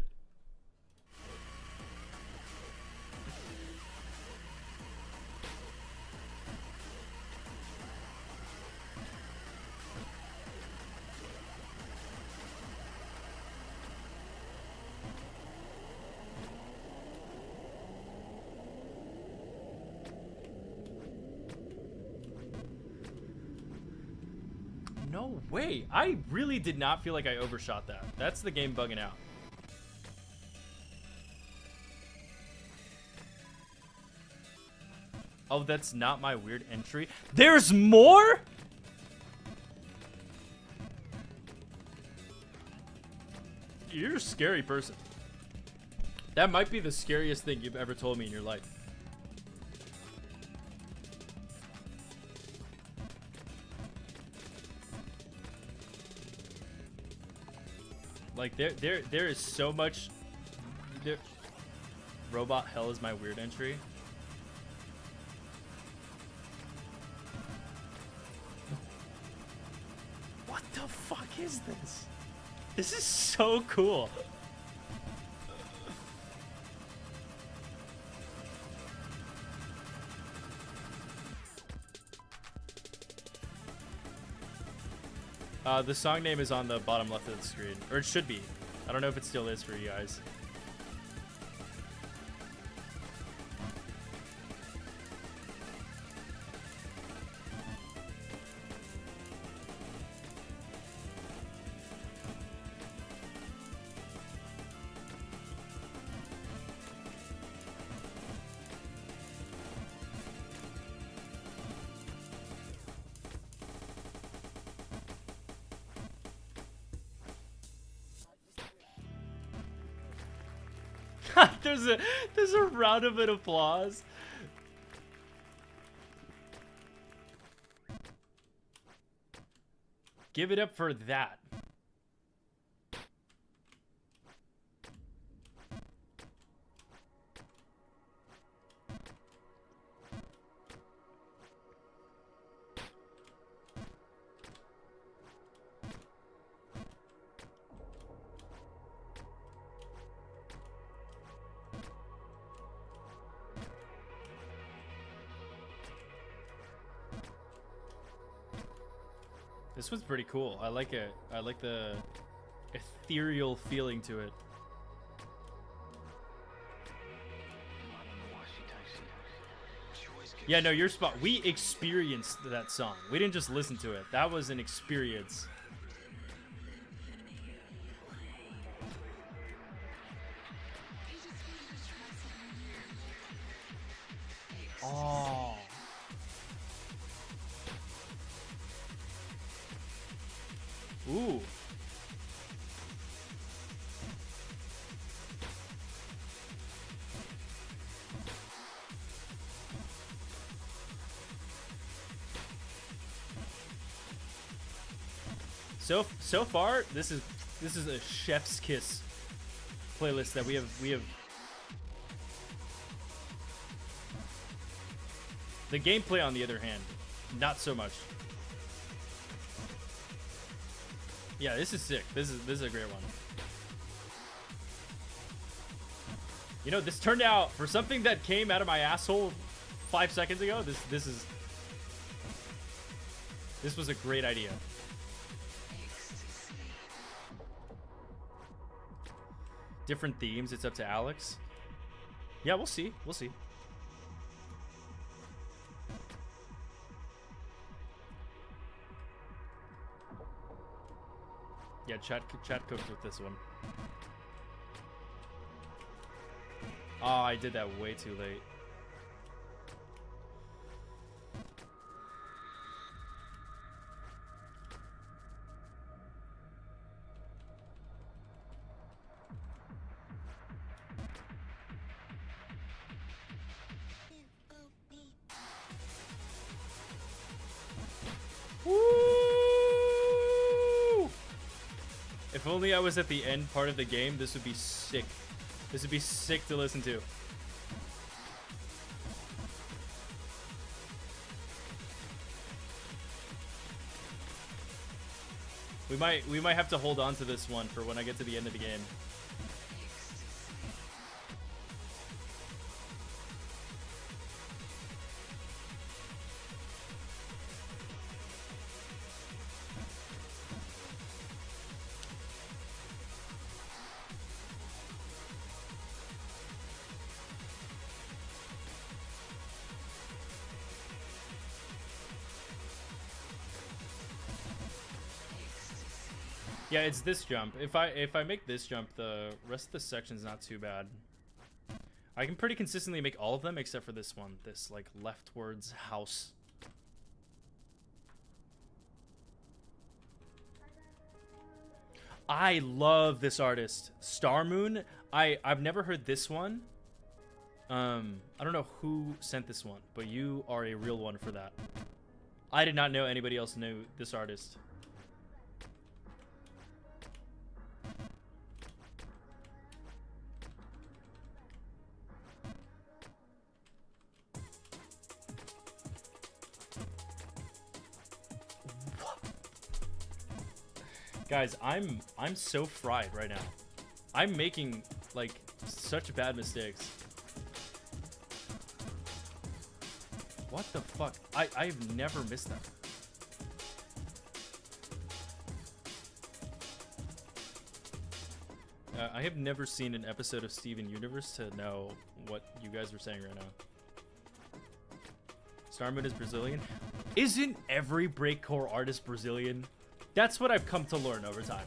No way. I really did not feel like I overshot that. That's the game bugging out. Oh, that's not my weird entry. There's more? You're a scary person. That might be the scariest thing you've ever told me in your life. Like there is so much. Robot hell is my weird entry. What the fuck is this? This is so cool. The song name is on the bottom left of the screen, or it should be. I don't know if it still is for you guys. there's a round of applause. Give it up for that. This was pretty cool. I like it. I like the ethereal feeling to it. Yeah, no, you're spot. We experienced that song. We didn't just listen to it. That was an experience. Oh. Ooh. So far, this is a chef's kiss playlist that we have. The gameplay, on the other hand, not so much. Yeah, this is sick. This is a great one. You know, this turned out, for something that came out of my asshole 5 seconds ago, this was a great idea. Different themes, it's up to Alex. Yeah, we'll see. We'll see. Yeah, chat cooked with this one. Oh, I did that way too late. If only I was at the end part of the game, this would be sick. This would be sick to listen to. We might have to hold on to this one for when I get to the end of the game. Yeah, it's this jump. If I make this jump, the rest of the section's not too bad. I can pretty consistently make all of them except for this one. This, like, leftwards house. I love this artist. Star Moon. I've never heard this one. I don't know who sent this one, but you are a real one for that. I did not know anybody else knew this artist. Guys, I'm so fried right now. I'm making like such bad mistakes. What the fuck? I've never missed that. I have never seen an episode of Steven Universe to know what you guys are saying right now. Starman is Brazilian. Isn't every breakcore artist Brazilian? That's what I've come to learn over time.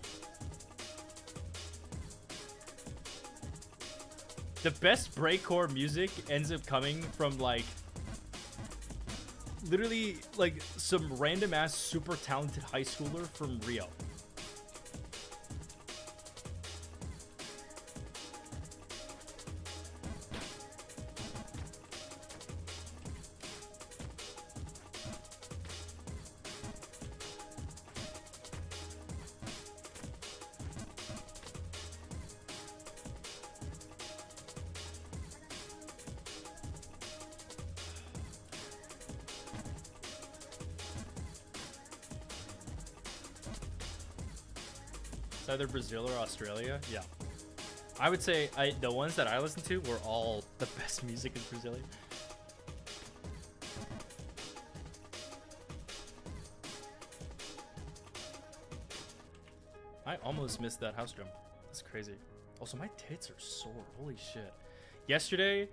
The best breakcore music ends up coming from like literally like some random ass super talented high schooler from Rio. It's either Brazil or Australia. Yeah. I would say the ones that I listened to were all the best music is Brazilian. I almost missed that house drum. That's crazy. Also, my tits are sore. Holy shit. Yesterday,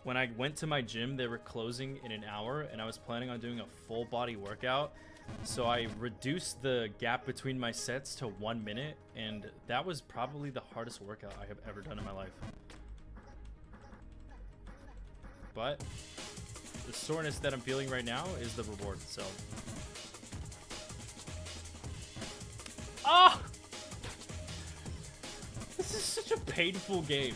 when I went to my gym, they were closing in an hour, and I was planning on doing a full body workout. So I reduced the gap between my sets to 1 minute, and that was probably the hardest workout I have ever done in my life. But the soreness that I'm feeling right now is the reward, so. Ah! This is such a painful game.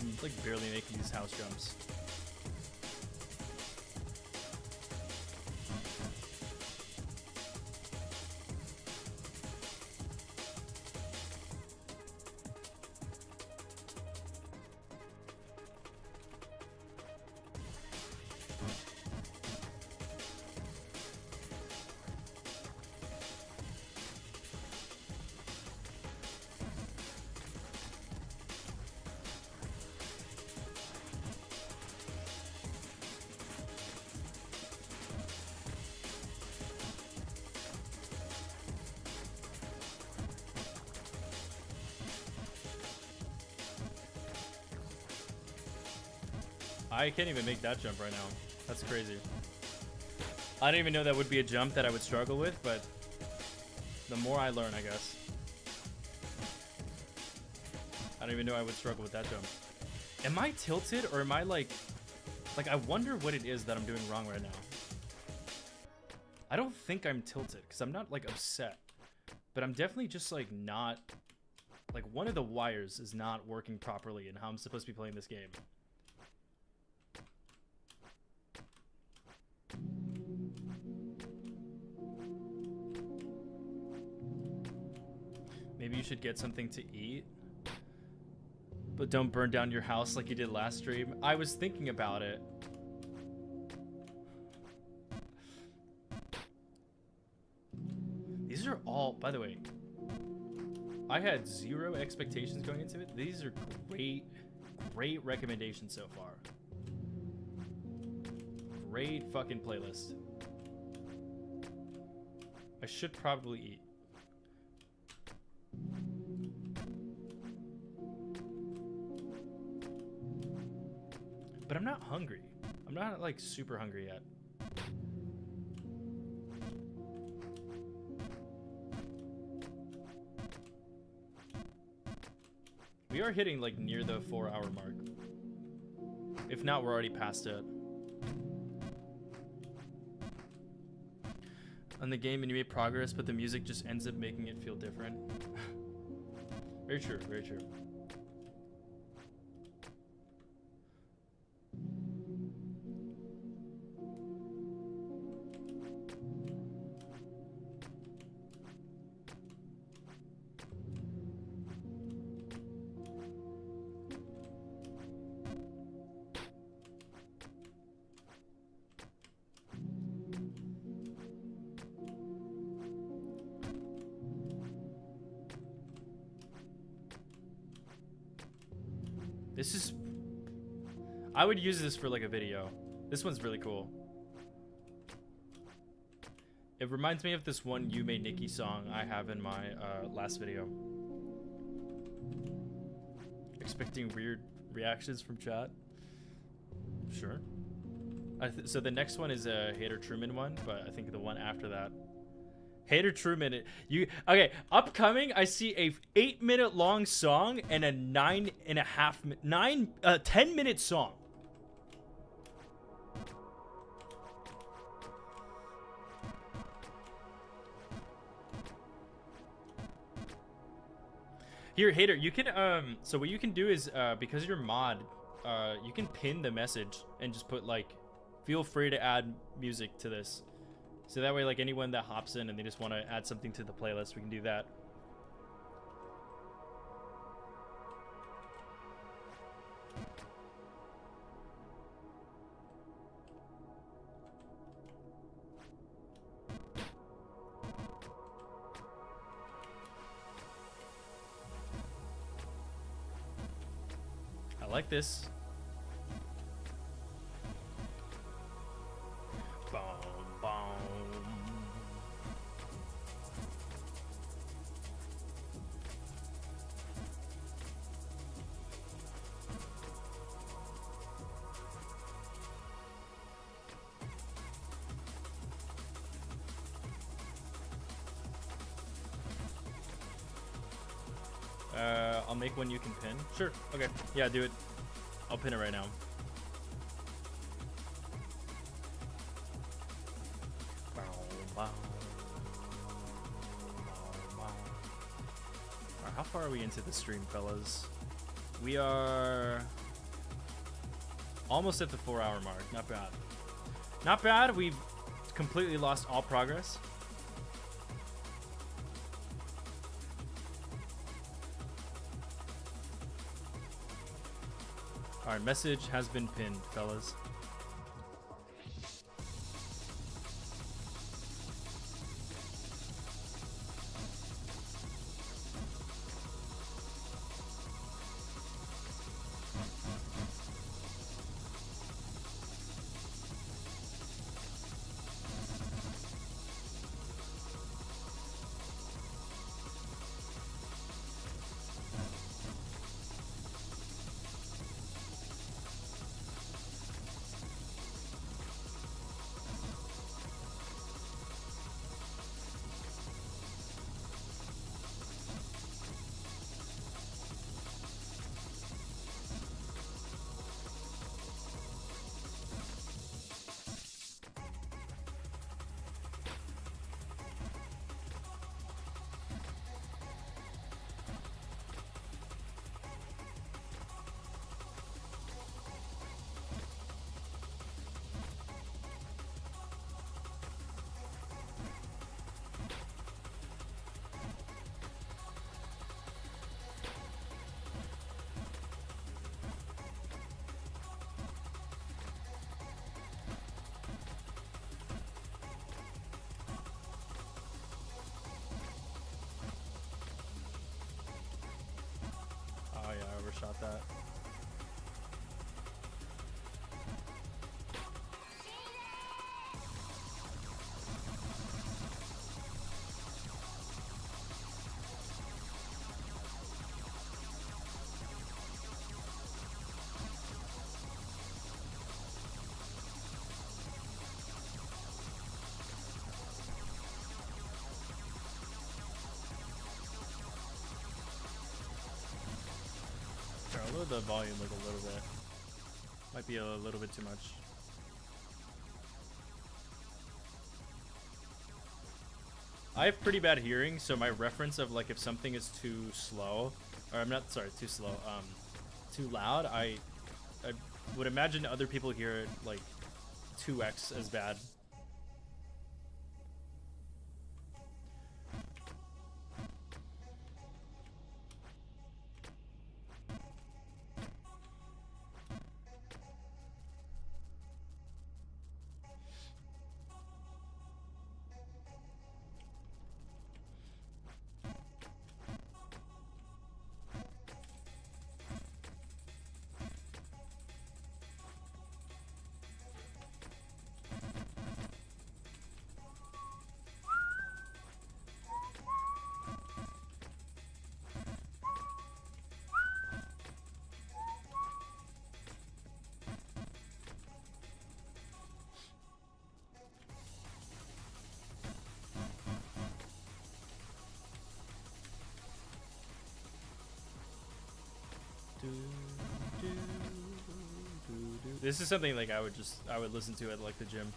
I'm like barely making these house jumps. I can't even make that jump right now. That's crazy. I didn't even know that would be a jump that I would struggle with, but the more I learn, I guess. I don't even know I would struggle with that jump. Am I tilted or am I like I wonder what it is that I'm doing wrong right now. I don't think I'm tilted because I'm not like upset, but I'm definitely just like not, like one of the wires is not working properly in how I'm supposed to be playing this game. Maybe you should get something to eat, but don't burn down your house like you did last stream. I was thinking about it. These These are all, by the way, I had zero expectations going into it. These are great recommendations so far. Great fucking playlist. I should probably eat. But I'm not hungry. I'm not like super hungry yet. We are hitting like near the 4-hour mark. If not, we're already past it. On the game and you made progress, but the music just ends up making it feel different. Very true, very true. This is... I would use this for like a video. This one's really cool. It reminds me of this one You Made Nikki song I have in my last video. Expecting weird reactions from chat? Sure. So the next one is a Hater Truman one, but I think the one after that... Hater Truman, okay, upcoming, I see a 8-minute long song and a 10-minute song. Here, Hater, you can, so what you can do is, because you're mod, you can pin the message and just put, like, feel free to add music to this. So that way, like, anyone that hops in and they just want to add something to the playlist, we can do that. I like this. I'll make one you can pin. Sure. Okay. Yeah, do it. I'll pin it right now. Alright, how far are we into the stream, fellas? We are almost at the 4-hour mark. Not bad. Not bad. We've completely lost all progress. Our message has been pinned, fellas. one-shot that. Sure, I'll lower the volume like a little bit. Might be a little bit too much. I have pretty bad hearing, so my reference of like if something is too slow, or I'm not sorry, too slow, too loud, I would imagine other people hear it like 2x as bad. This is something like I would listen to at like the gym.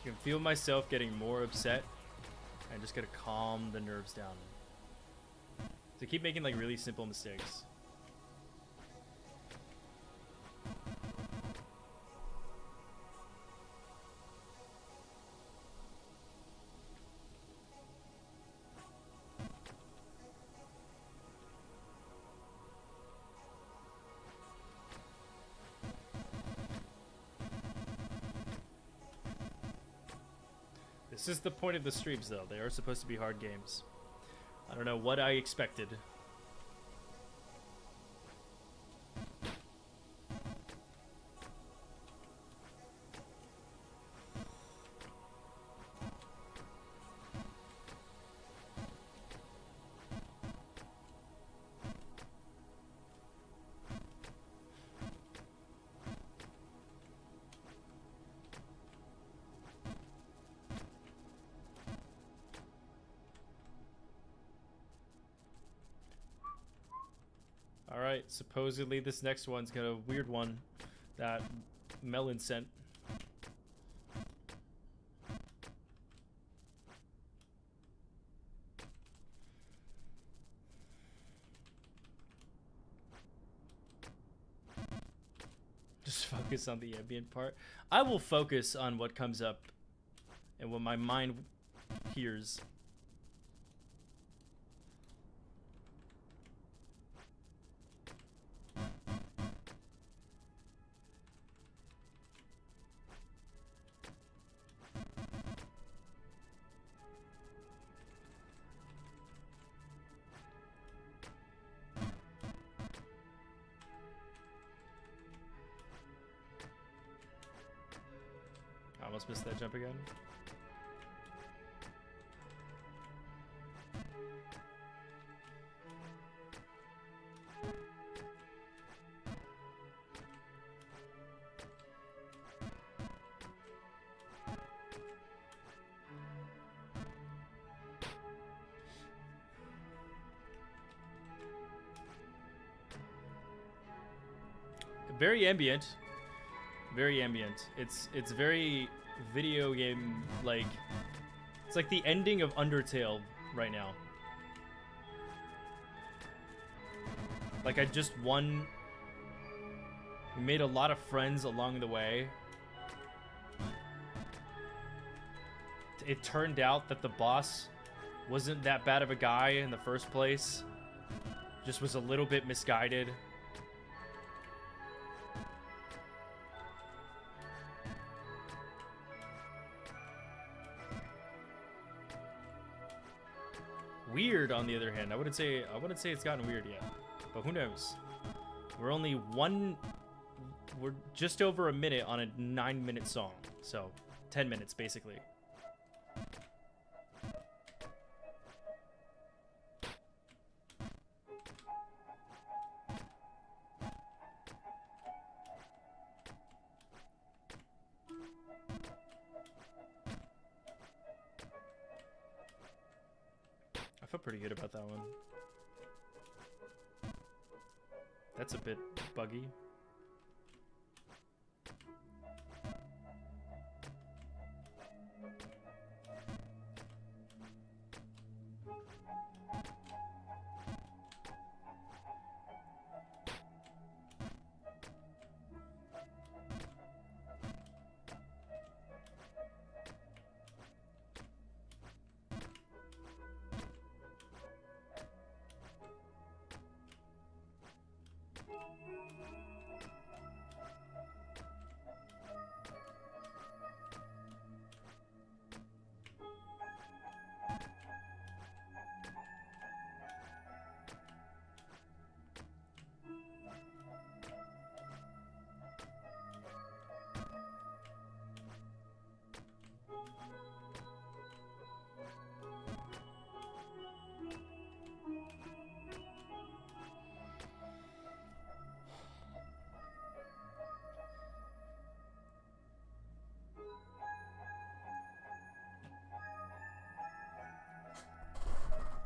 I can feel myself getting more upset. I just gotta calm the nerves down. So keep making like really simple mistakes. This is the point of the streams, though. They are supposed to be hard games. I don't know what I expected. Alright, supposedly this next one's got a weird one that Melon sent. Just focus on the ambient part. I will focus on what comes up and what my mind hears. almost missed that jump again. Very ambient. Very ambient. It's very video game like. It's like the ending of Undertale right now. Like I just won. We made a lot of friends along the way. It turned out that the boss wasn't that bad of a guy in the first place. Just was a little bit misguided. Weird, on the other hand. I wouldn't say it's gotten weird yet, but who knows? We're just over a minute on a 9-minute song, so 10 minutes basically. I feel pretty good about that one. That's a bit buggy.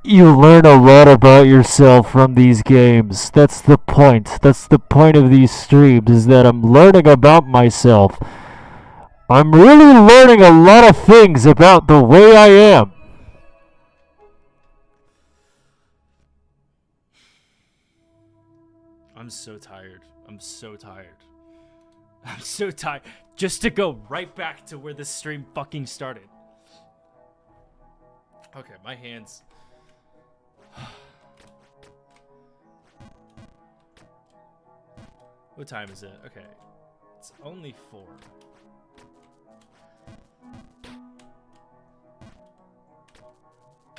You learn a lot about yourself from these games. That's the point. That's the point of these streams, is that I'm learning about myself. I'm really learning a lot of things about the way I am. I'm so tired. I'm so tired. I'm so tired. Just to go right back to where this stream fucking started. Okay, my hands. What time is it? Okay. It's only 4.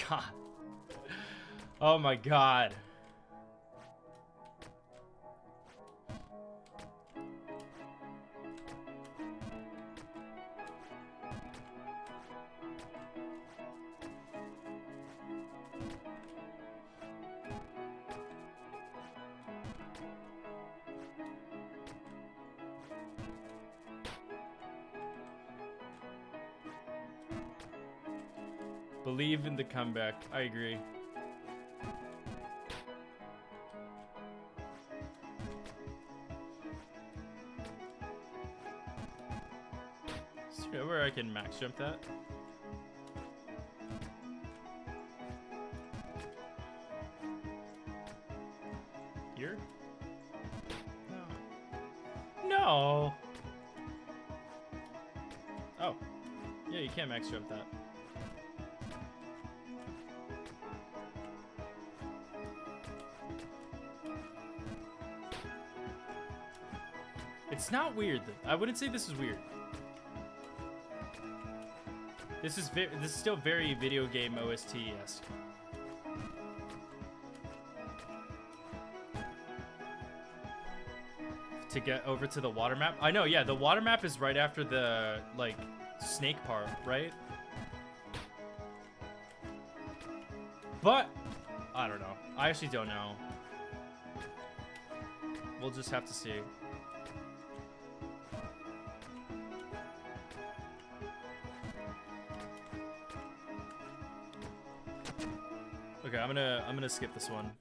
God. Oh my god. Believe in the comeback. I agree. Is there where I can max jump that? Here? No. No. Oh. Yeah, you can't max jump that. It's not weird. I wouldn't say this is weird. This is still very video game OST-esque. To get over to the water map. I know, yeah, the water map is right after the like snake part, right? But I don't know. I actually don't know. We'll just have to see. Okay, I'm gonna skip this one.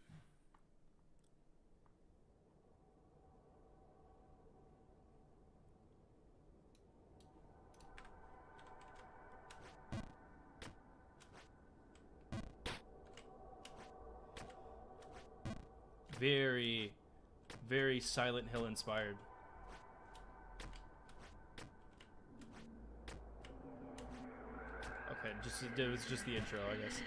Very, very Silent Hill inspired. Okay, it was just the intro, I guess.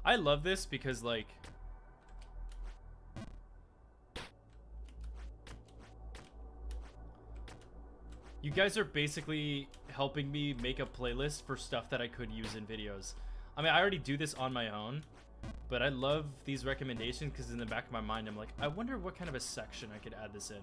I love this because, like, you guys are basically helping me make a playlist for stuff that I could use in videos. I mean, I already do this on my own, but I love these recommendations because in the back of my mind, I'm like, I wonder what kind of a section I could add this in.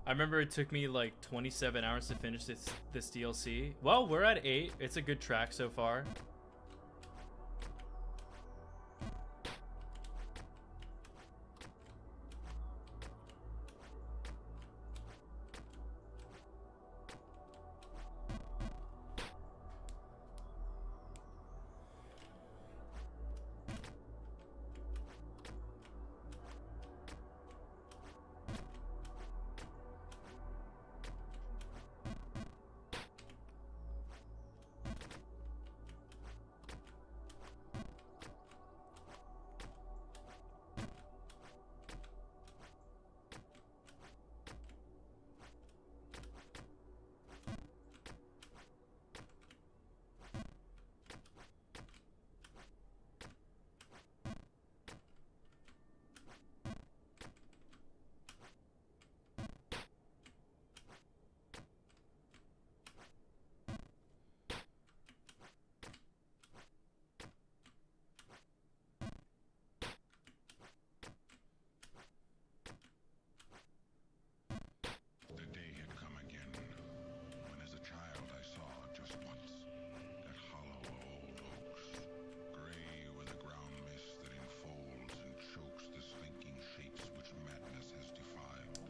I remember it took me like 27 hours to finish this DLC. Well, we're at 8. It's a good track so far.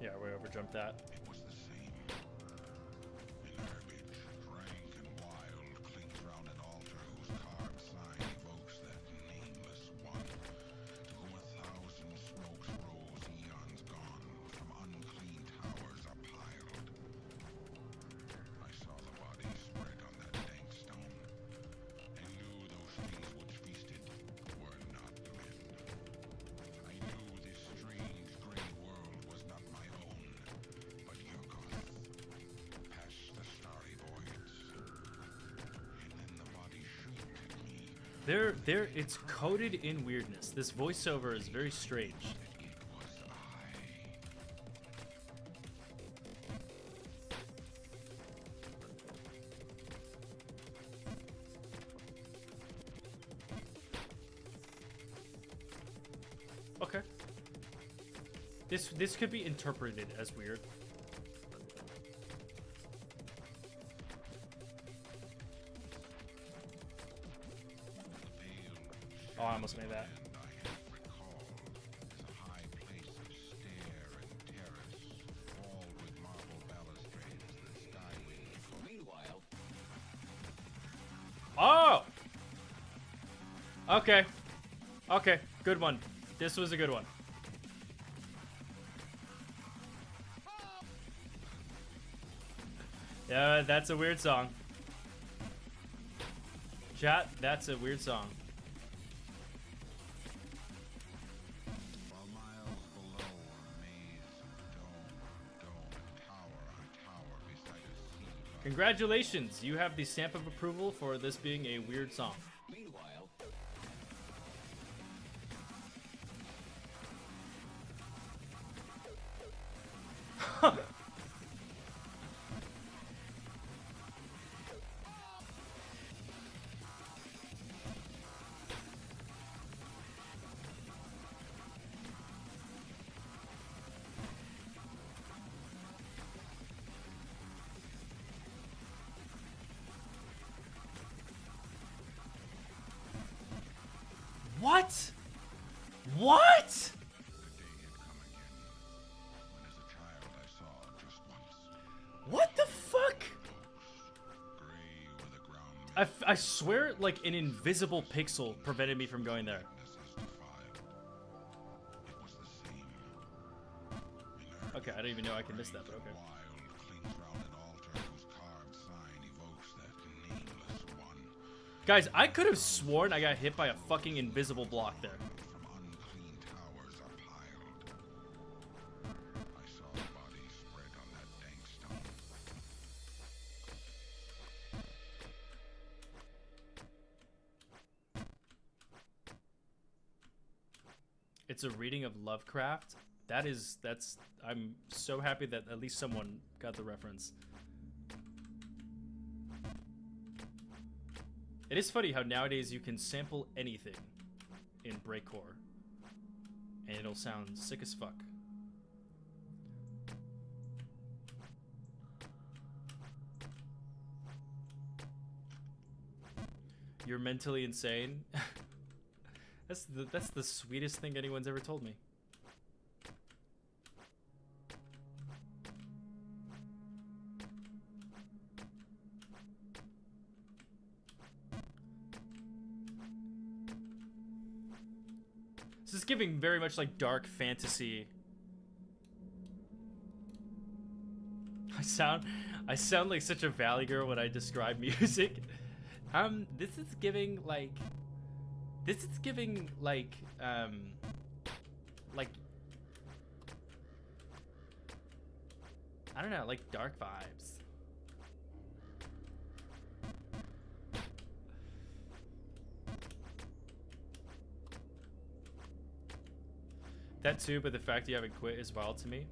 Yeah, we overjumped that. It was the same. In herbage, rank and wild, clings round an altar whose carved sign evokes that nameless one, to whom 1,000 smokes rose eons gone, from unclean towers are piled. I saw the body spread on that dank stone, and knew those things which feasted were not men. I knew this strange grey world was not my own, but Yurgoth, past the starry voids. And then the body shrieked at me It's coded in weirdness. This voiceover is very strange. that it was I. Okay. This could be interpreted as weird. Oh, I almost made that. Oh! Okay. Okay, good one. This was a good one. Yeah, that's a weird song. Chat, that's a weird song. Congratulations, you have the stamp of approval for this being a weird song. Meanwhile, What? What? What the fuck? I swear, like, an invisible pixel prevented me from going there. Okay, I don't even know I can miss that, but okay. Guys, I could have sworn I got hit by a fucking invisible block there. It's a reading of Lovecraft. I'm so happy that at least someone got the reference. It is funny how nowadays you can sample anything in breakcore and it'll sound sick as fuck. You're mentally insane? That's the sweetest thing anyone's ever told me. This is giving very much like dark fantasy. I sound like such a valley girl when I describe music. This is giving like I don't know, like dark vibes. That too, but the fact you haven't quit is wild to me.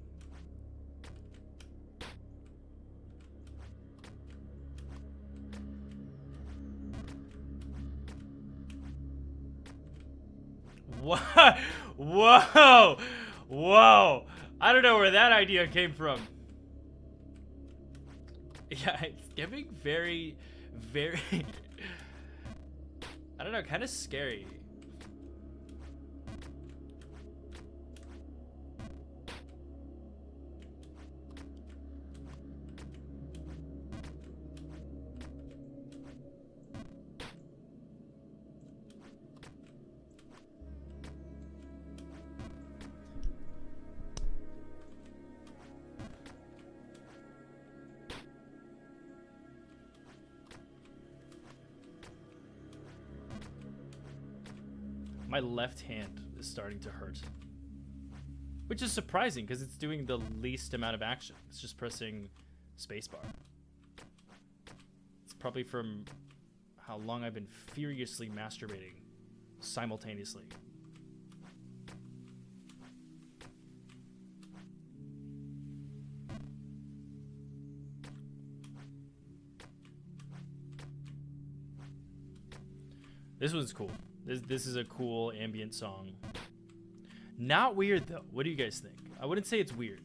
What? Whoa! Whoa! I don't know where that idea came from. Yeah, it's giving very, very... I don't know, kind of scary. My left hand is starting to hurt. Which is surprising, because it's doing the least amount of action. It's just pressing spacebar. It's probably from how long I've been furiously masturbating simultaneously. This one's cool. This is a cool ambient song. Not weird though. What do you guys think? I wouldn't say it's weird.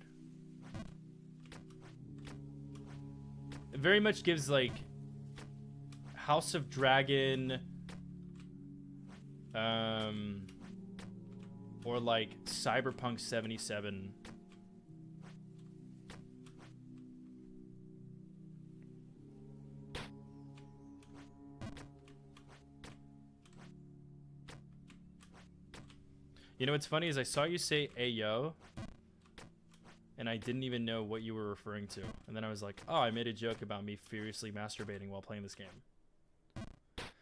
It very much gives like House of Dragon, or like Cyberpunk 77. You know what's funny is I saw you say "Ayo," and I didn't even know what you were referring to. And then I was like, oh, I made a joke about me furiously masturbating while playing this game.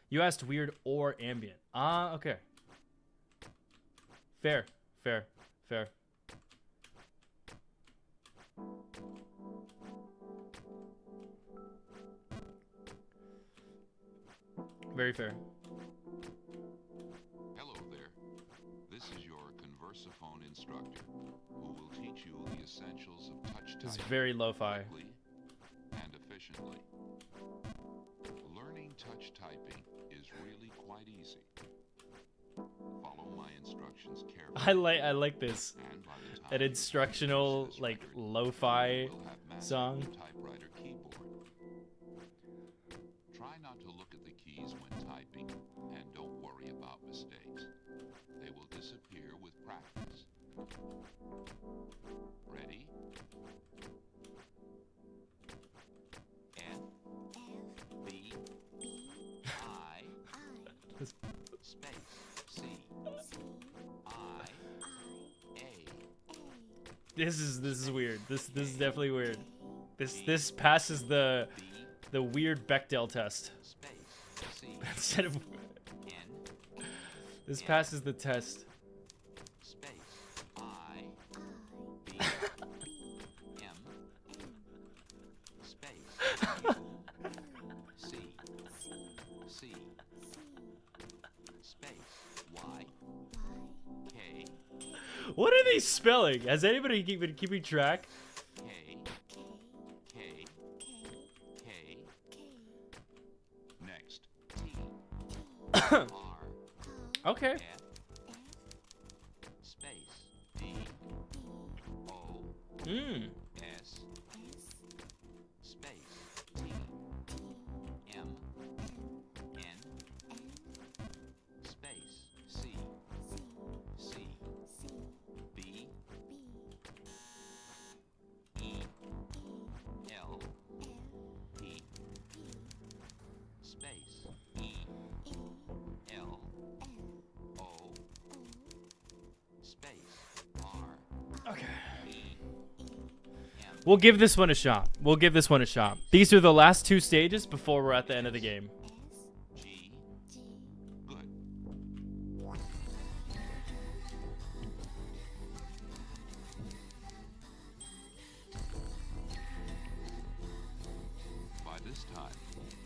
You asked weird or ambient. Ah, okay. Fair, fair, fair. Very fair. Hello there. This is your conversaphone instructor, who will teach you the essentials of touch It's typing very lo-fi. quickly and efficiently. Learning touch typing is really quite easy. Follow my instructions carefully. I like this. And by the time An you instructional finish this like record, lo-fi you will have mastered song. the typewriter keyboard. Try not to look at the keys when typing, and don't worry about mistakes. They will disappear with practice. Ready? F B I space C I A. This is weird. This is definitely weird. This passes the weird Bechdel test. Space C Instead of N this passes the test. space I B M space U C C space Y K What are they spelling? Has anybody been keeping track? K K K next T R Okay. F space D O Mm. S space T M N space C C B E L P space E L O space R Okay. E M We'll give this one a shot. We'll give this one a shot. These are the last two stages before we're at the end of the game. G. Good. By this time,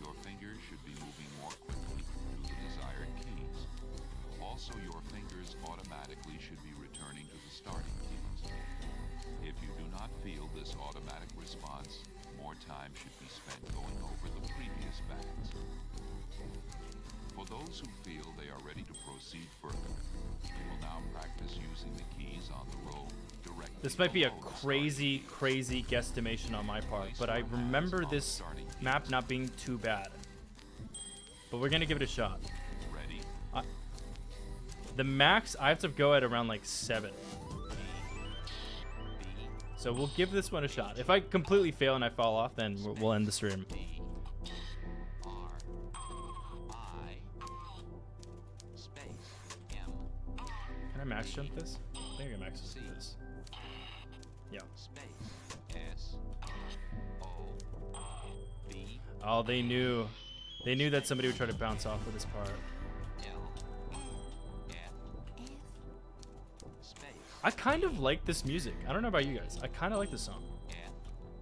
your fingers should be moving more quickly to the desired keys. Also, your fingers automatically should be returning to the starting keys. If you do not feel this automatic response, more time should be spent going over the previous bands. For those who feel they are ready to proceed further, we will now practice using the keys on the row directly. This might be a below the crazy, crazy guesstimation on my part, but I remember this map not being too bad. But we're gonna give it a shot. starting. Ready? The max I have to go at around like 7. B, So we'll give this one a shot. If I completely fail and I fall off, then we'll end the stream. D, R, I, space, M, Can I max jump this? I think I can max jump this. Yeah. space, S, O, B, Oh, they knew. They knew that somebody would try to bounce off with this part. L, F, space, I kind of like this music. I don't know about you guys. I kind of like this song. F,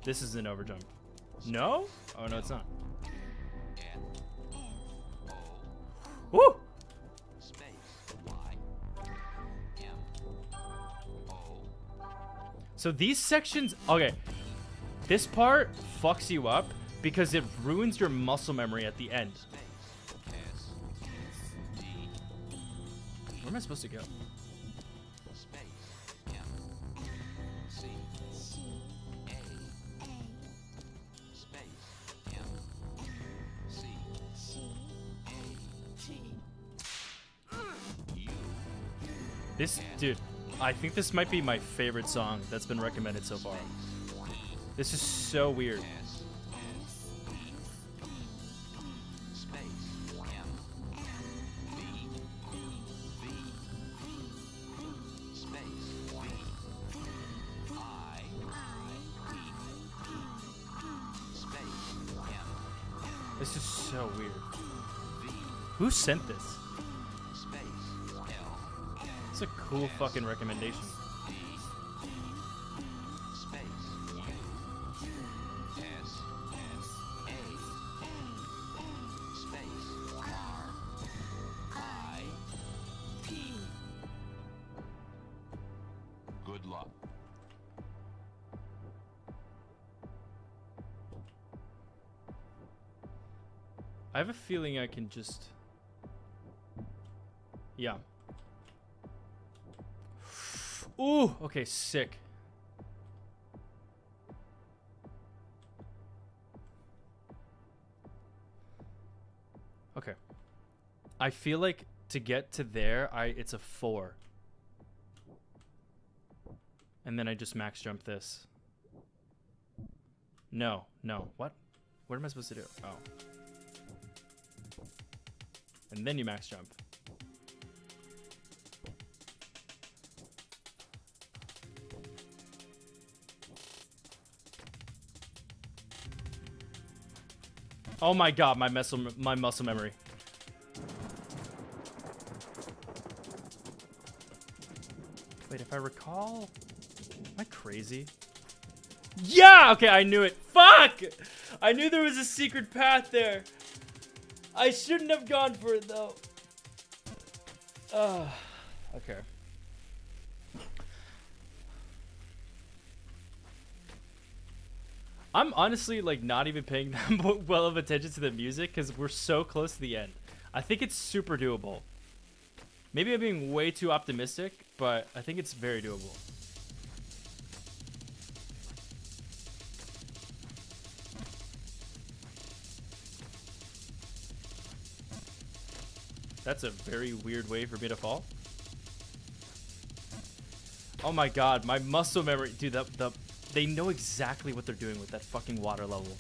This is an overjump. No? Oh, no, it's not. F, O, Woo! space, Y, M, O, So these sections, okay. This part fucks you up because it ruins your muscle memory at the end. space, S, D, Where am I supposed to go? space, This, dude, I think this might be my favorite song that's been recommended so far. This is so weird. This is so weird. Who sent this? It's a cool fucking recommendation. Good luck. I have a feeling I can just... Yeah. Ooh, okay, sick. Okay. I feel like to get to there, it's a 4. And then I just max jump this. No. What? What am I supposed to do? Oh. And then you max jump. Oh my god, my muscle memory. Wait, if I recall, am I crazy? Yeah, okay, I knew it. Fuck! I knew there was a secret path there. I shouldn't have gone for it though. Okay. I'm honestly like not even paying that well of attention to the music because we're so close to the end. I think it's super doable. Maybe I'm being way too optimistic, but I think it's very doable. That's a very weird way for me to fall. Oh my god, my muscle memory, dude. They know exactly what they're doing with that fucking water level.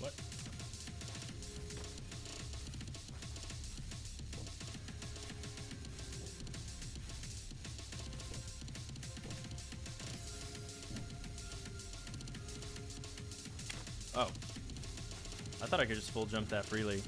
What? Oh. I thought I could just full jump that freely.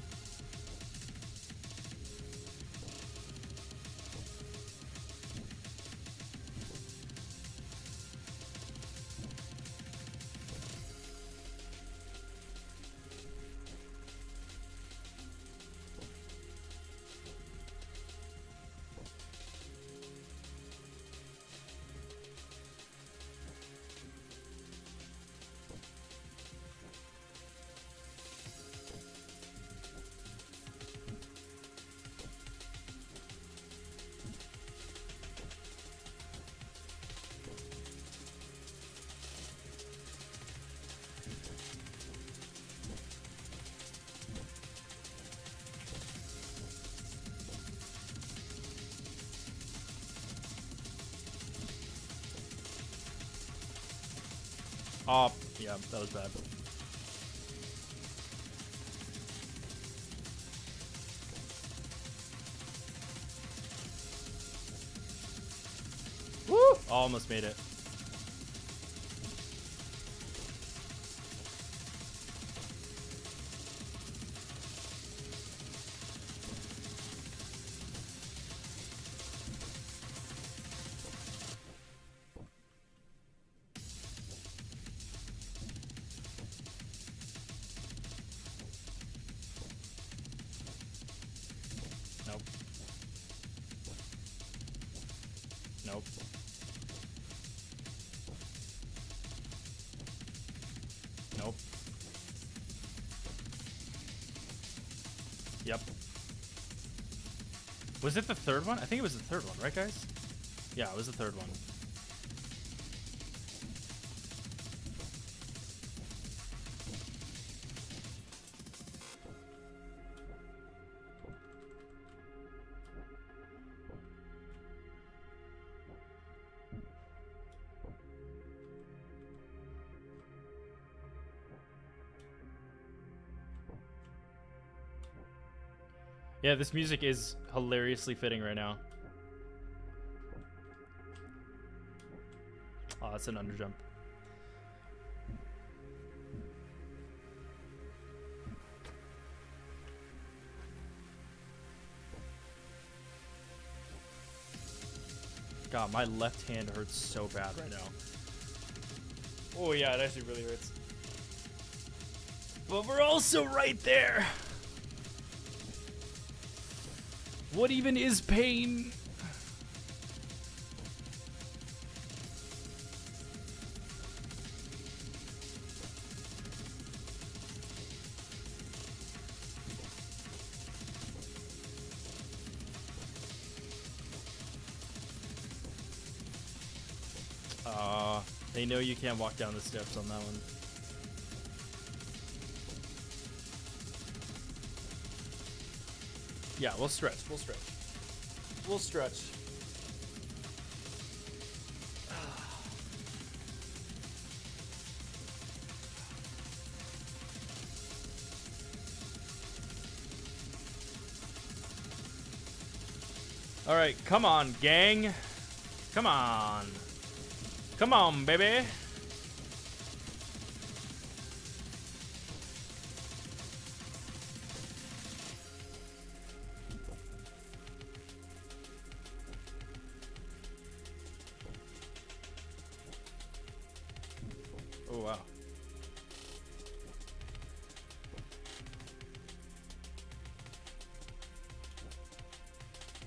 Oh, yeah, that was bad. Woo! Almost made it. Nope. Nope. Nope. Yep. Was it the third one? I think it was the third one, right, guys? Yeah, it was the third one. Yeah, this music is hilariously fitting right now. Oh, that's an underjump. God, my left hand hurts so bad right now. Oh yeah, it actually really hurts. But we're also right there. What even is pain? They know you can't walk down the steps on that one. Yeah, we'll stretch. We'll stretch. We'll stretch. All right, come on, gang. Come on. Come on, baby. Oh, wow.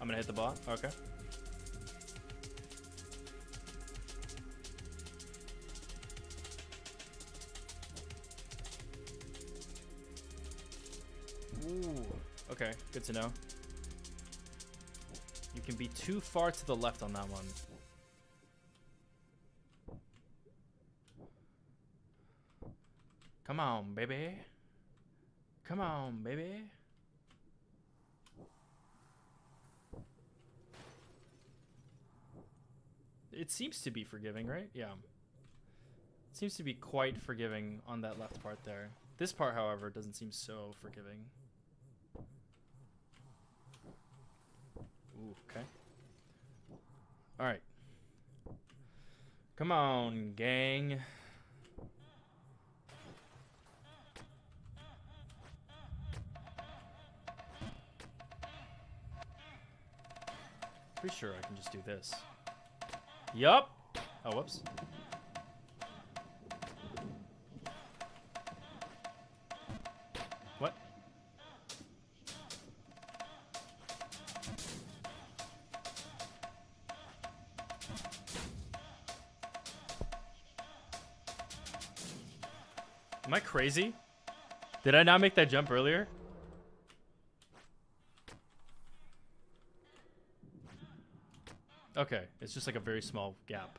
I'm gonna hit the bot. Okay. Ooh. Okay, good to know. You can be too far to the left on that one. Come on, baby. Come on, baby. It seems to be forgiving, right? Yeah. It seems to be quite forgiving on that left part there. This part, however, doesn't seem so forgiving. Ooh, okay. All right. Come on, gang. Pretty sure I can just do this. Yup. Oh, whoops. What? Am I crazy? Did I not make that jump earlier? Okay, it's just like a very small gap.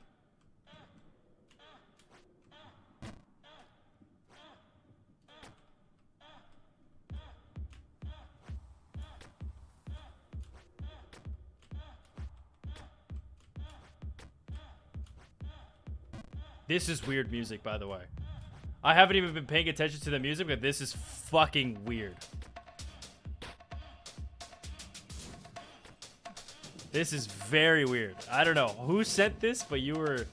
This is weird music, by the way. I haven't even been paying attention to the music, but this is fucking weird. This is very weird. I don't know who sent this, but you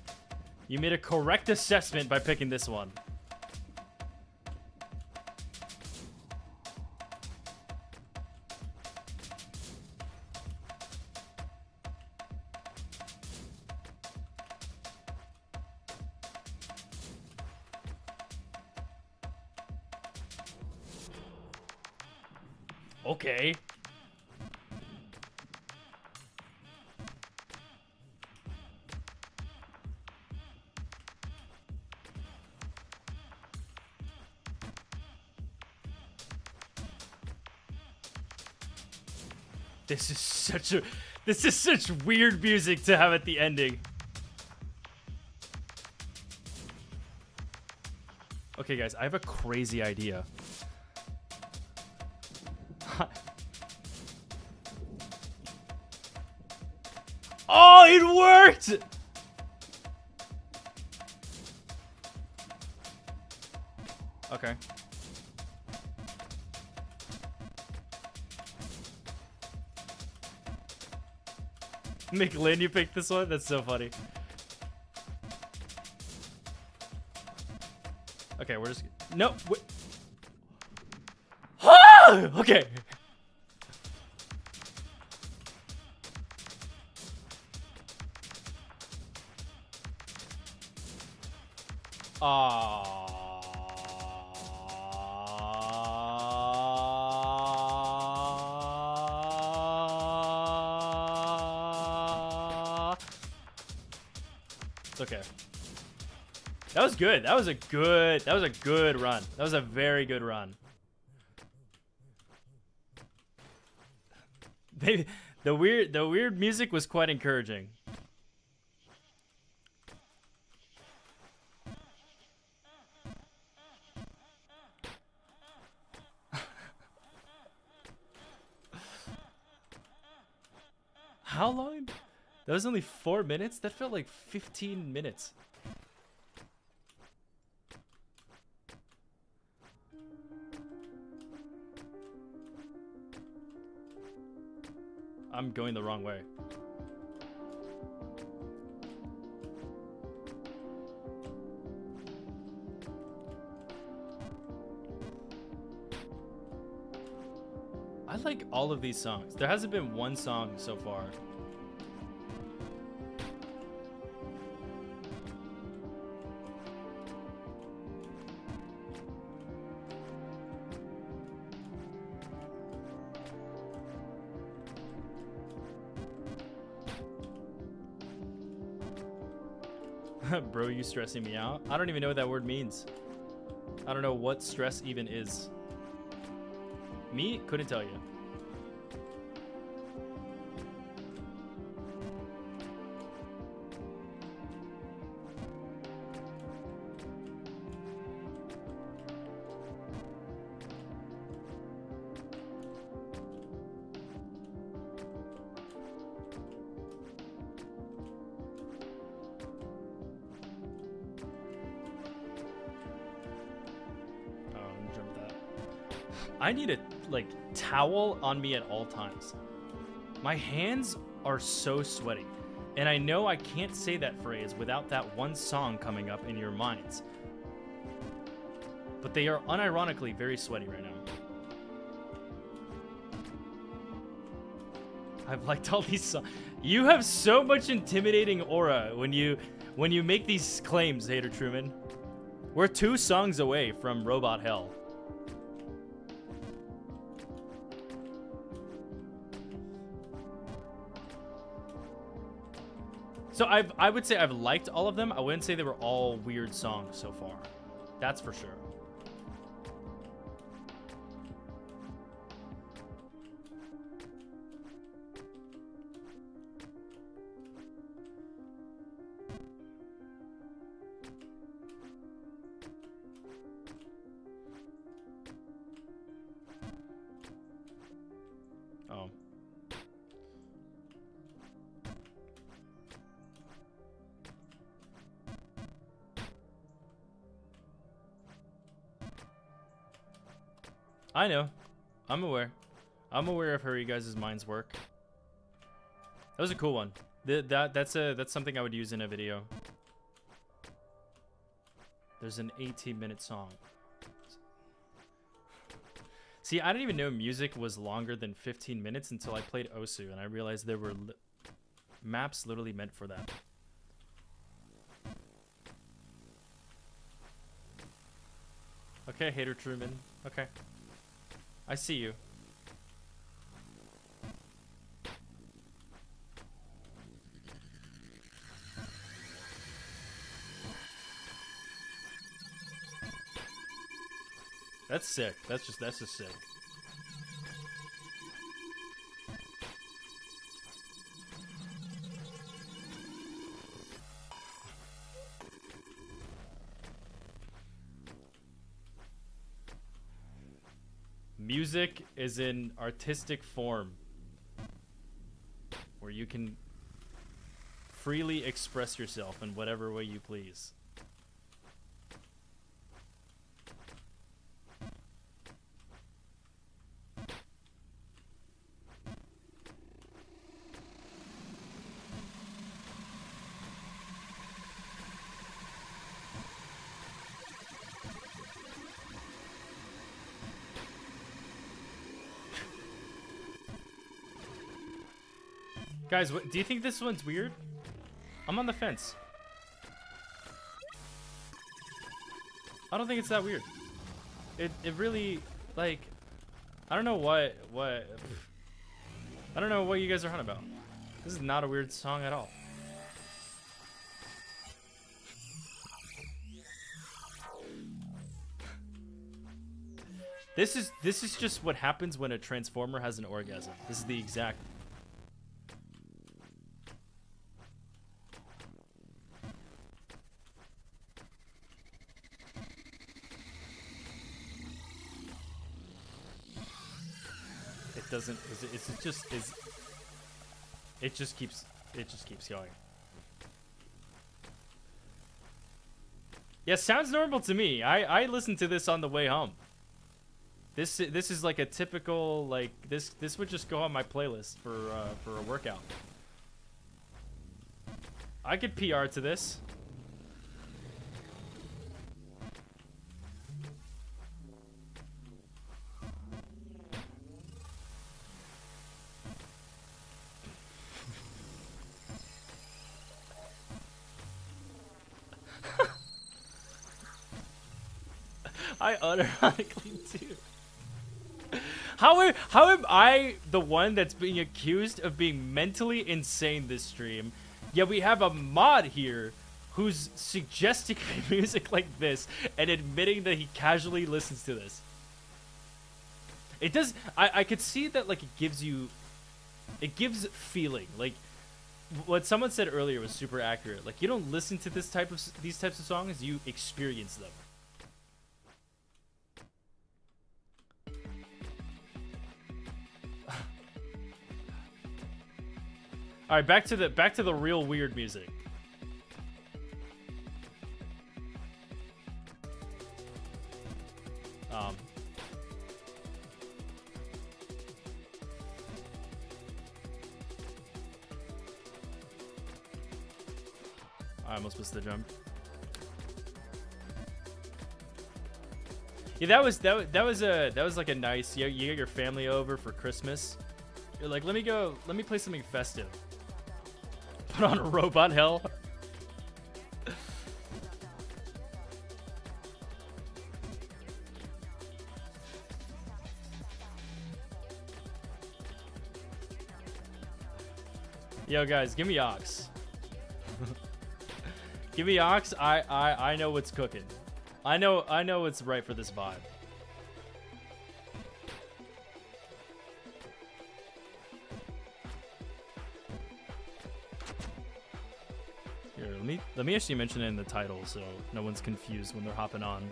made a correct assessment by picking this one. Okay. This is such weird music to have at the ending. Okay, guys, I have a crazy idea. Oh, it worked! Okay. McLean, you picked this one? That's so funny. Okay, we're just... No, wait. Ah! Okay. It's okay. That was good. That was a good run. That was a very good run. The weird music was quite encouraging. How long? That was only 4 minutes? That felt like 15 minutes. I'm going the wrong way. I like all of these songs. There hasn't been one song so far. Bro, you stressing me out? I don't even know what that word means. I don't know what stress even is. Me? Couldn't tell you. I need a towel on me at all times. My hands are so sweaty, and I know I can't say that phrase without that one song coming up in your minds. But they are unironically very sweaty right now. I've liked all these songs. You have so much intimidating aura when you make these claims, Hater Truman. We're 2 songs away from Robot Hell. So I would say I've liked all of them. I wouldn't say they were all weird songs so far. That's for sure. Oh. I know. I'm aware. I'm aware of how you guys' minds work. That was a cool one. That's something I would use in a video. There's an 18-minute song. See, I didn't even know music was longer than 15 minutes until I played Osu, and I realized there were maps literally meant for that. Okay, Hater Truman. Okay. I see you. That's sick. That's just sick. Music is an artistic form where you can freely express yourself in whatever way you please. Guys, what, do you think this one's weird? I'm on the fence. I don't think it's that weird. It really, like, I don't know what I don't know what you guys are on about. This is not a weird song at all. This is just what happens when a transformer has an orgasm. This is the exact. It doesn't. It just keeps going. Yeah, sounds normal to me. I listened to this on the way home. This is like a typical, like, this would just go on my playlist for a workout. I could PR to this. I unironically do. How am I the one that's being accused of being mentally insane this stream? Yet we have a mod here who's suggesting music like this and admitting that he casually listens to this. It does. I could see that, like, it gives feeling. Like what someone said earlier was super accurate. Like, you don't listen to these types of songs, you experience them. All right, back to the real weird music. I almost missed the jump. Yeah, that was like a nice. You get your family over for Christmas. You're like, let me play something festive. Put on a robot hell. Yo guys, give me Ox. Give me Ox. I know what's cooking. I know what's right for this vibe. Here, let me actually mention it in the title so no one's confused when they're hopping on.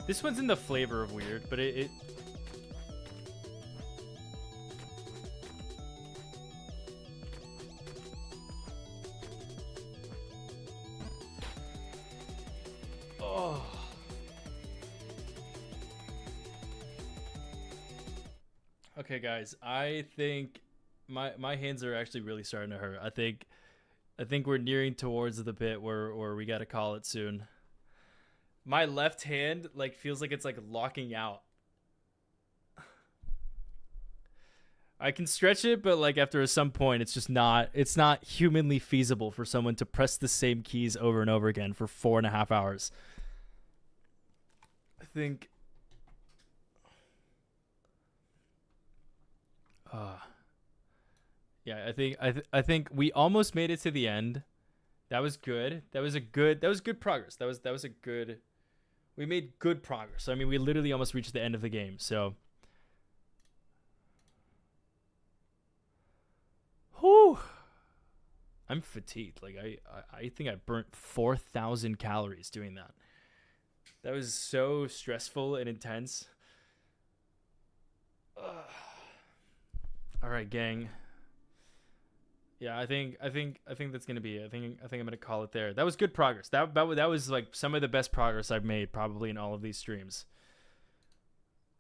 This one's in the flavor of weird, but it oh. Okay, guys, I think my hands are actually really starting to hurt. I think we're nearing towards the bit where we got to call it soon. My left hand, like, feels like it's, like, locking out. I can stretch it, but like after some point, it's not humanly feasible for someone to press the same keys over and over again for 4.5 hours. I think. Yeah, I think we almost made it to the end. That was good. That was good progress. That was a good. We made good progress. I mean, we literally almost reached the end of the game. So. Whew. I'm fatigued. Like I think I burnt 4,000 calories doing that. That was so stressful and intense. Ugh. All right, gang. Yeah, I think that's gonna be it. I think I'm gonna call it there. That was good progress. That was like some of the best progress I've made probably in all of these streams.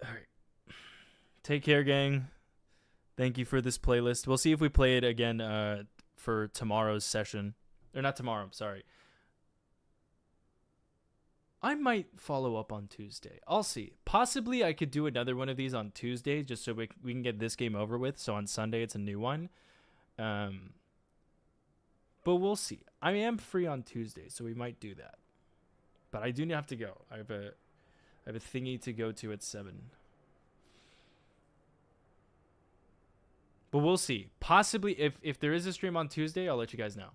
All right, take care, gang. Thank you for this playlist. We'll see if we play it again for tomorrow's session, or not tomorrow. Sorry. I might follow up on Tuesday. I'll see. Possibly I could do another one of these on Tuesday just so we can get this game over with. So on Sunday it's a new one. But we'll see. I am free on Tuesday, so we might do that. But I do have to go. I have a thingy to go to at 7. But we'll see. Possibly if there is a stream on Tuesday, I'll let you guys know.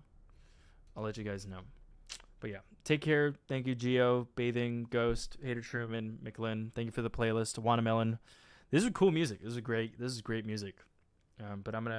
But yeah, take care. Thank you, Geo, Bathing, Ghost, Hater Truman, McLean. Thank you for the playlist. Watermelon. This is cool music. This is great music. But I'm gonna